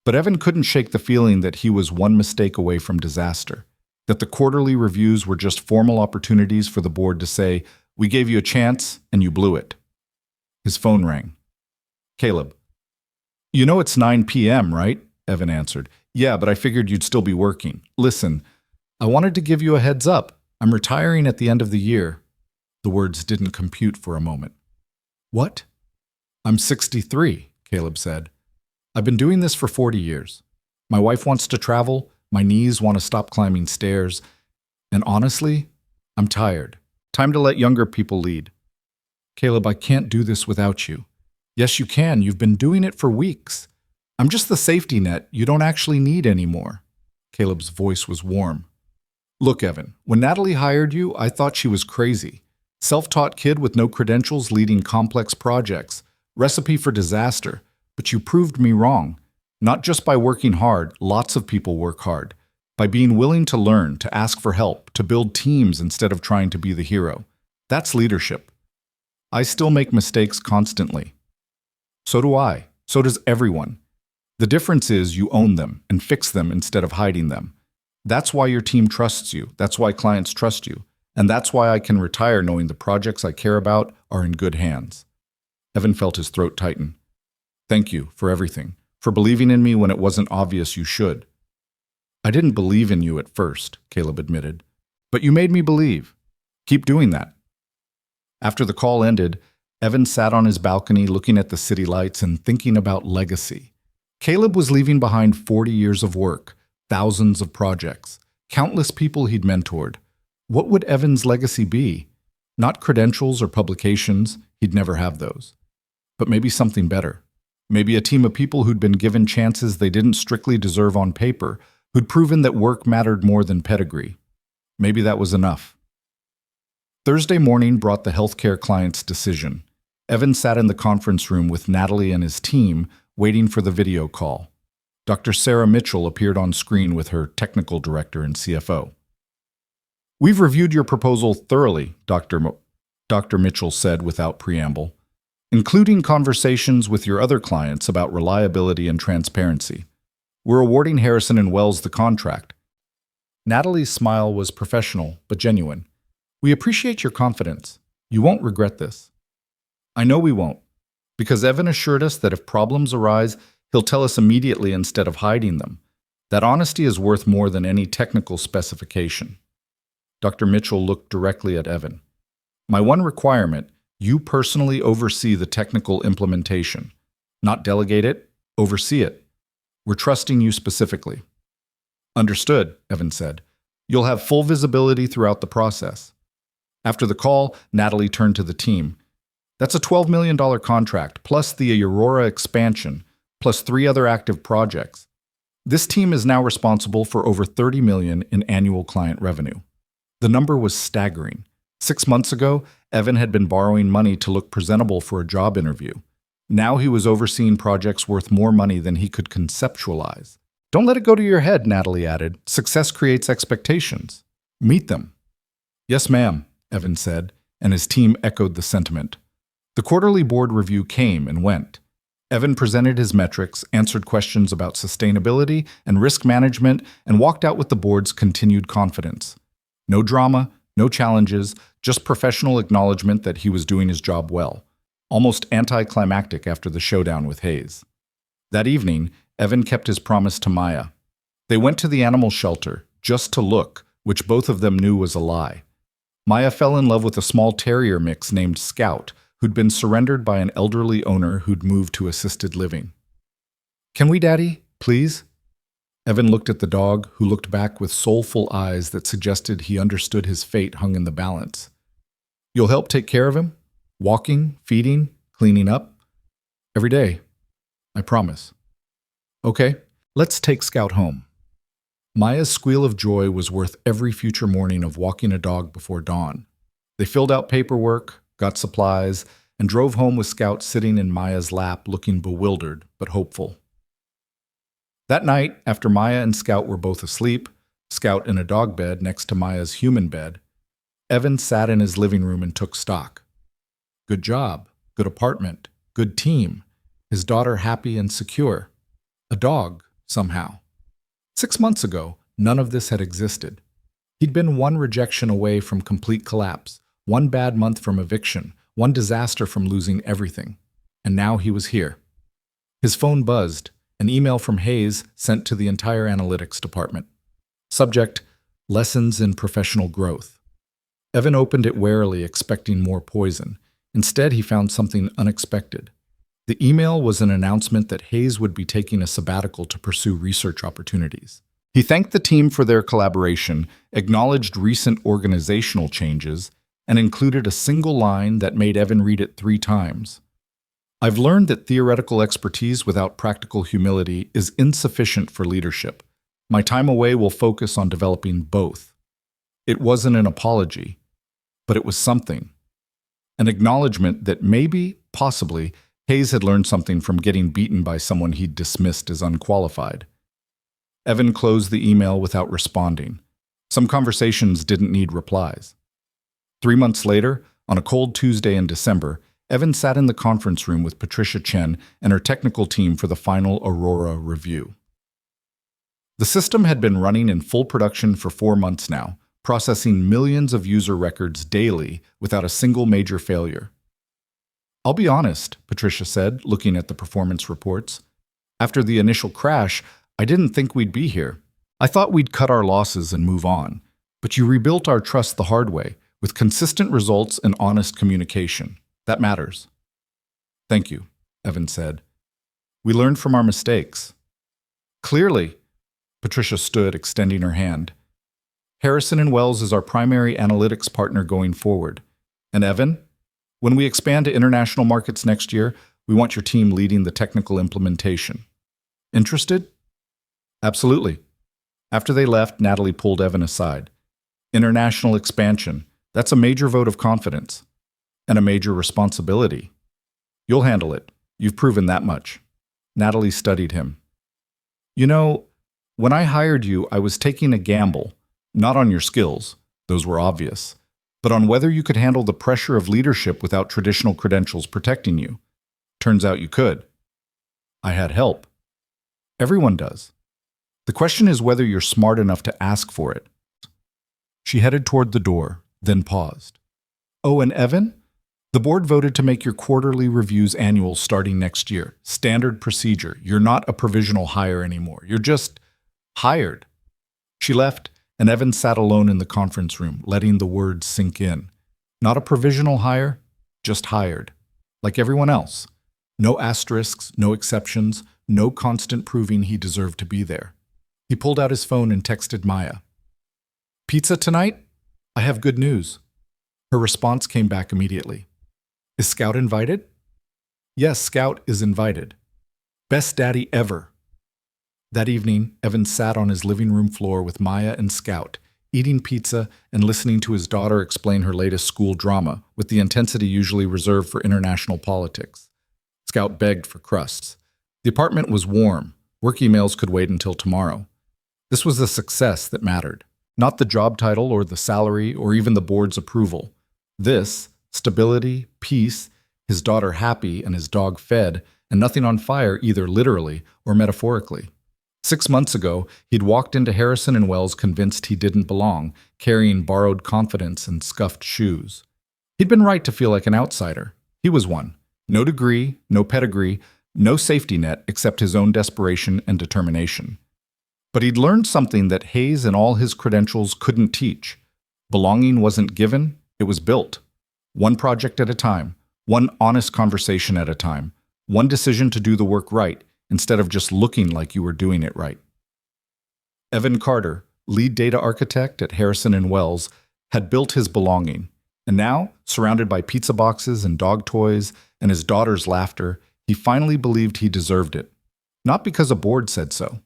But Evan couldn't shake the feeling that he was one mistake away from disaster, that the quarterly reviews were just formal opportunities for the board to say, "We gave you a chance, and you blew it." His phone rang. "Caleb." "You know it's 9 p.m., right?" Evan answered. "Yeah, but I figured you'd still be working. Listen, I wanted to give you a heads up. I'm retiring at the end of the year." The words didn't compute for a moment. "What?" "I'm 63, Caleb said. "I've been doing this for 40 years. My wife wants to travel, my knees want to stop climbing stairs, and honestly, I'm tired. Time to let younger people lead." "Caleb, I can't do this without you." "Yes, you can. You've been doing it for weeks. I'm just the safety net you don't actually need anymore." Caleb's voice was warm. "Look, Evan, when Natalie hired you, I thought she was crazy. Self-taught kid with no credentials leading complex projects. Recipe for disaster. But you proved me wrong. Not just by working hard, lots of people work hard. By being willing to learn, to ask for help, to build teams instead of trying to be the hero. That's leadership. I still make mistakes constantly. So do I. So does everyone. The difference is you own them and fix them instead of hiding them. That's why your team trusts you. That's why clients trust you. And that's why I can retire knowing the projects I care about are in good hands." Evan felt his throat tighten. "Thank you for everything, for believing in me when it wasn't obvious you should." "I didn't believe in you at first," Caleb admitted. "But you made me believe. Keep doing that." After the call ended, Evan sat on his balcony looking at the city lights and thinking about legacy. Caleb was leaving behind 40 years of work, thousands of projects, countless people he'd mentored. What would Evan's legacy be? Not credentials or publications, he'd never have those. But maybe something better. Maybe a team of people who'd been given chances they didn't strictly deserve on paper, who'd proven that work mattered more than pedigree. Maybe that was enough. Thursday morning brought the healthcare client's decision. Evan sat in the conference room with Natalie and his team, waiting for the video call. Dr. Sarah Mitchell appeared on screen with her technical director and CFO. "We've reviewed your proposal thoroughly," Dr. Mitchell said without preamble, "including conversations with your other clients about reliability and transparency. We're awarding Harrison & Wells the contract." Natalie's smile was professional, but genuine. We appreciate your confidence. You won't regret this. I know we won't, because Evan assured us that if problems arise, he'll tell us immediately instead of hiding them. That honesty is worth more than any technical specification. Dr. Mitchell looked directly at Evan. My one requirement, you personally oversee the technical implementation. Not delegate it, oversee it. We're trusting you specifically. Understood, Evan said. You'll have full visibility throughout the process. After the call, Natalie turned to the team. That's a $12 million contract, plus the Aurora expansion, plus 3 other active projects. This team is now responsible for over $30 million in annual client revenue. The number was staggering. 6 months ago, Evan had been borrowing money to look presentable for a job interview. Now he was overseeing projects worth more money than he could conceptualize. Don't let it go to your head, Natalie added. Success creates expectations. Meet them. Yes, ma'am, Evan said, and his team echoed the sentiment. The quarterly board review came and went. Evan presented his metrics, answered questions about sustainability and risk management, and walked out with the board's continued confidence. No drama, no challenges, just professional acknowledgement that he was doing his job well. Almost anticlimactic after the showdown with Hayes. That evening, Evan kept his promise to Maya. They went to the animal shelter, just to look, which both of them knew was a lie. Maya fell in love with a small terrier mix named Scout, who'd been surrendered by an elderly owner who'd moved to assisted living. Can we, Daddy, please? Evan looked at the dog, who looked back with soulful eyes that suggested he understood his fate hung in the balance. You'll help take care of him? Walking, feeding, cleaning up? Every day. I promise. Okay, let's take Scout home. Maya's squeal of joy was worth every future morning of walking a dog before dawn. They filled out paperwork, got supplies, and drove home with Scout sitting in Maya's lap looking bewildered but hopeful. That night, after Maya and Scout were both asleep, Scout in a dog bed next to Maya's human bed, Evan sat in his living room and took stock. Good job, good apartment, good team, his daughter happy and secure. A dog, somehow. 6 months ago, none of this had existed. He'd been one rejection away from complete collapse, one bad month from eviction, one disaster from losing everything. And now he was here. His phone buzzed, an email from Hayes sent to the entire analytics department. Subject, Lessons in Professional Growth. Evan opened it warily, expecting more poison. Instead, he found something unexpected. The email was an announcement that Hayes would be taking a sabbatical to pursue research opportunities. He thanked the team for their collaboration, acknowledged recent organizational changes, and included a single line that made Evan read it 3 times. I've learned that theoretical expertise without practical humility is insufficient for leadership. My time away will focus on developing both. It wasn't an apology, but it was something. An acknowledgement that maybe, possibly, Hayes had learned something from getting beaten by someone he'd dismissed as unqualified. Evan closed the email without responding. Some conversations didn't need replies. 3 months later, on a cold Tuesday in December, Evan sat in the conference room with Patricia Chen and her technical team for the final Aurora review. The system had been running in full production for 4 months now, processing millions of user records daily without a single major failure. I'll be honest, Patricia said, looking at the performance reports. After the initial crash, I didn't think we'd be here. I thought we'd cut our losses and move on. But you rebuilt our trust the hard way, with consistent results and honest communication. That matters. Thank you, Evan said. We learned from our mistakes. Clearly, Patricia stood, extending her hand. Harrison & Wells is our primary analytics partner going forward. And Evan, when we expand to international markets next year, we want your team leading the technical implementation. Interested? Absolutely. After they left, Natalie pulled Evan aside. International expansion, that's a major vote of confidence. And a major responsibility. You'll handle it. You've proven that much. Natalie studied him. You know, when I hired you, I was taking a gamble, not on your skills, those were obvious, but on whether you could handle the pressure of leadership without traditional credentials protecting you. Turns out you could. I had help. Everyone does. The question is whether you're smart enough to ask for it. She headed toward the door, then paused. Oh, and Evan? The board voted to make your quarterly reviews annual starting next year. Standard procedure. You're not a provisional hire anymore. You're just hired. She left, and Evan sat alone in the conference room, letting the words sink in. Not a provisional hire, just hired. Like everyone else. No asterisks, no exceptions, no constant proving he deserved to be there. He pulled out his phone and texted Maya. Pizza tonight? I have good news. Her response came back immediately. Is Scout invited? Yes, Scout is invited. Best daddy ever. That evening, Evan sat on his living room floor with Maya and Scout, eating pizza and listening to his daughter explain her latest school drama with the intensity usually reserved for international politics. Scout begged for crusts. The apartment was warm. Work emails could wait until tomorrow. This was the success that mattered, not the job title or the salary or even the board's approval. This, stability, peace, his daughter happy and his dog fed, and nothing on fire either literally or metaphorically. 6 months ago, he'd walked into Harrison and Wells convinced he didn't belong, carrying borrowed confidence and scuffed shoes. He'd been right to feel like an outsider. He was one. No degree, no pedigree, no safety net except his own desperation and determination. But he'd learned something that Hayes and all his credentials couldn't teach. Belonging wasn't given, it was built. One project at a time, one honest conversation at a time, one decision to do the work right, instead of just looking like you were doing it right. Evan Carter, lead data architect at Harrison and Wells, had built his belonging, and now, surrounded by pizza boxes and dog toys and his daughter's laughter, he finally believed he deserved it. Not because a board said so,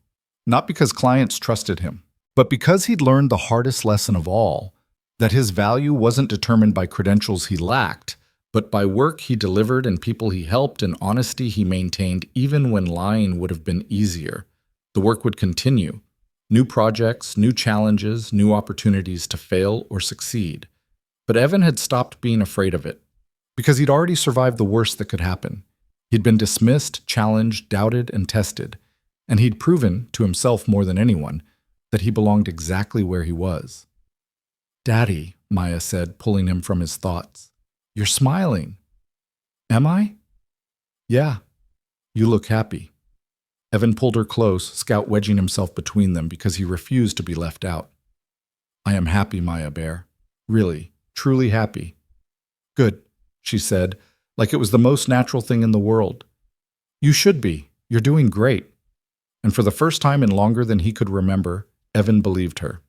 not because clients trusted him, but because he'd learned the hardest lesson of all, that his value wasn't determined by credentials he lacked, but by work he delivered and people he helped and honesty he maintained even when lying would have been easier. The work would continue. New projects, new challenges, new opportunities to fail or succeed. But Evan had stopped being afraid of it, because he'd already survived the worst that could happen. He'd been dismissed, challenged, doubted, and tested, and he'd proven, to himself more than anyone, that he belonged exactly where he was. Daddy, Maya said, pulling him from his thoughts. You're smiling. Am I? Yeah. You look happy. Evan pulled her close, Scout wedging himself between them because he refused to be left out. I am happy, Maya Bear. Really, truly happy. Good, she said, like it was the most natural thing in the world. You should be. You're doing great. And for the first time in longer than he could remember, Evan believed her.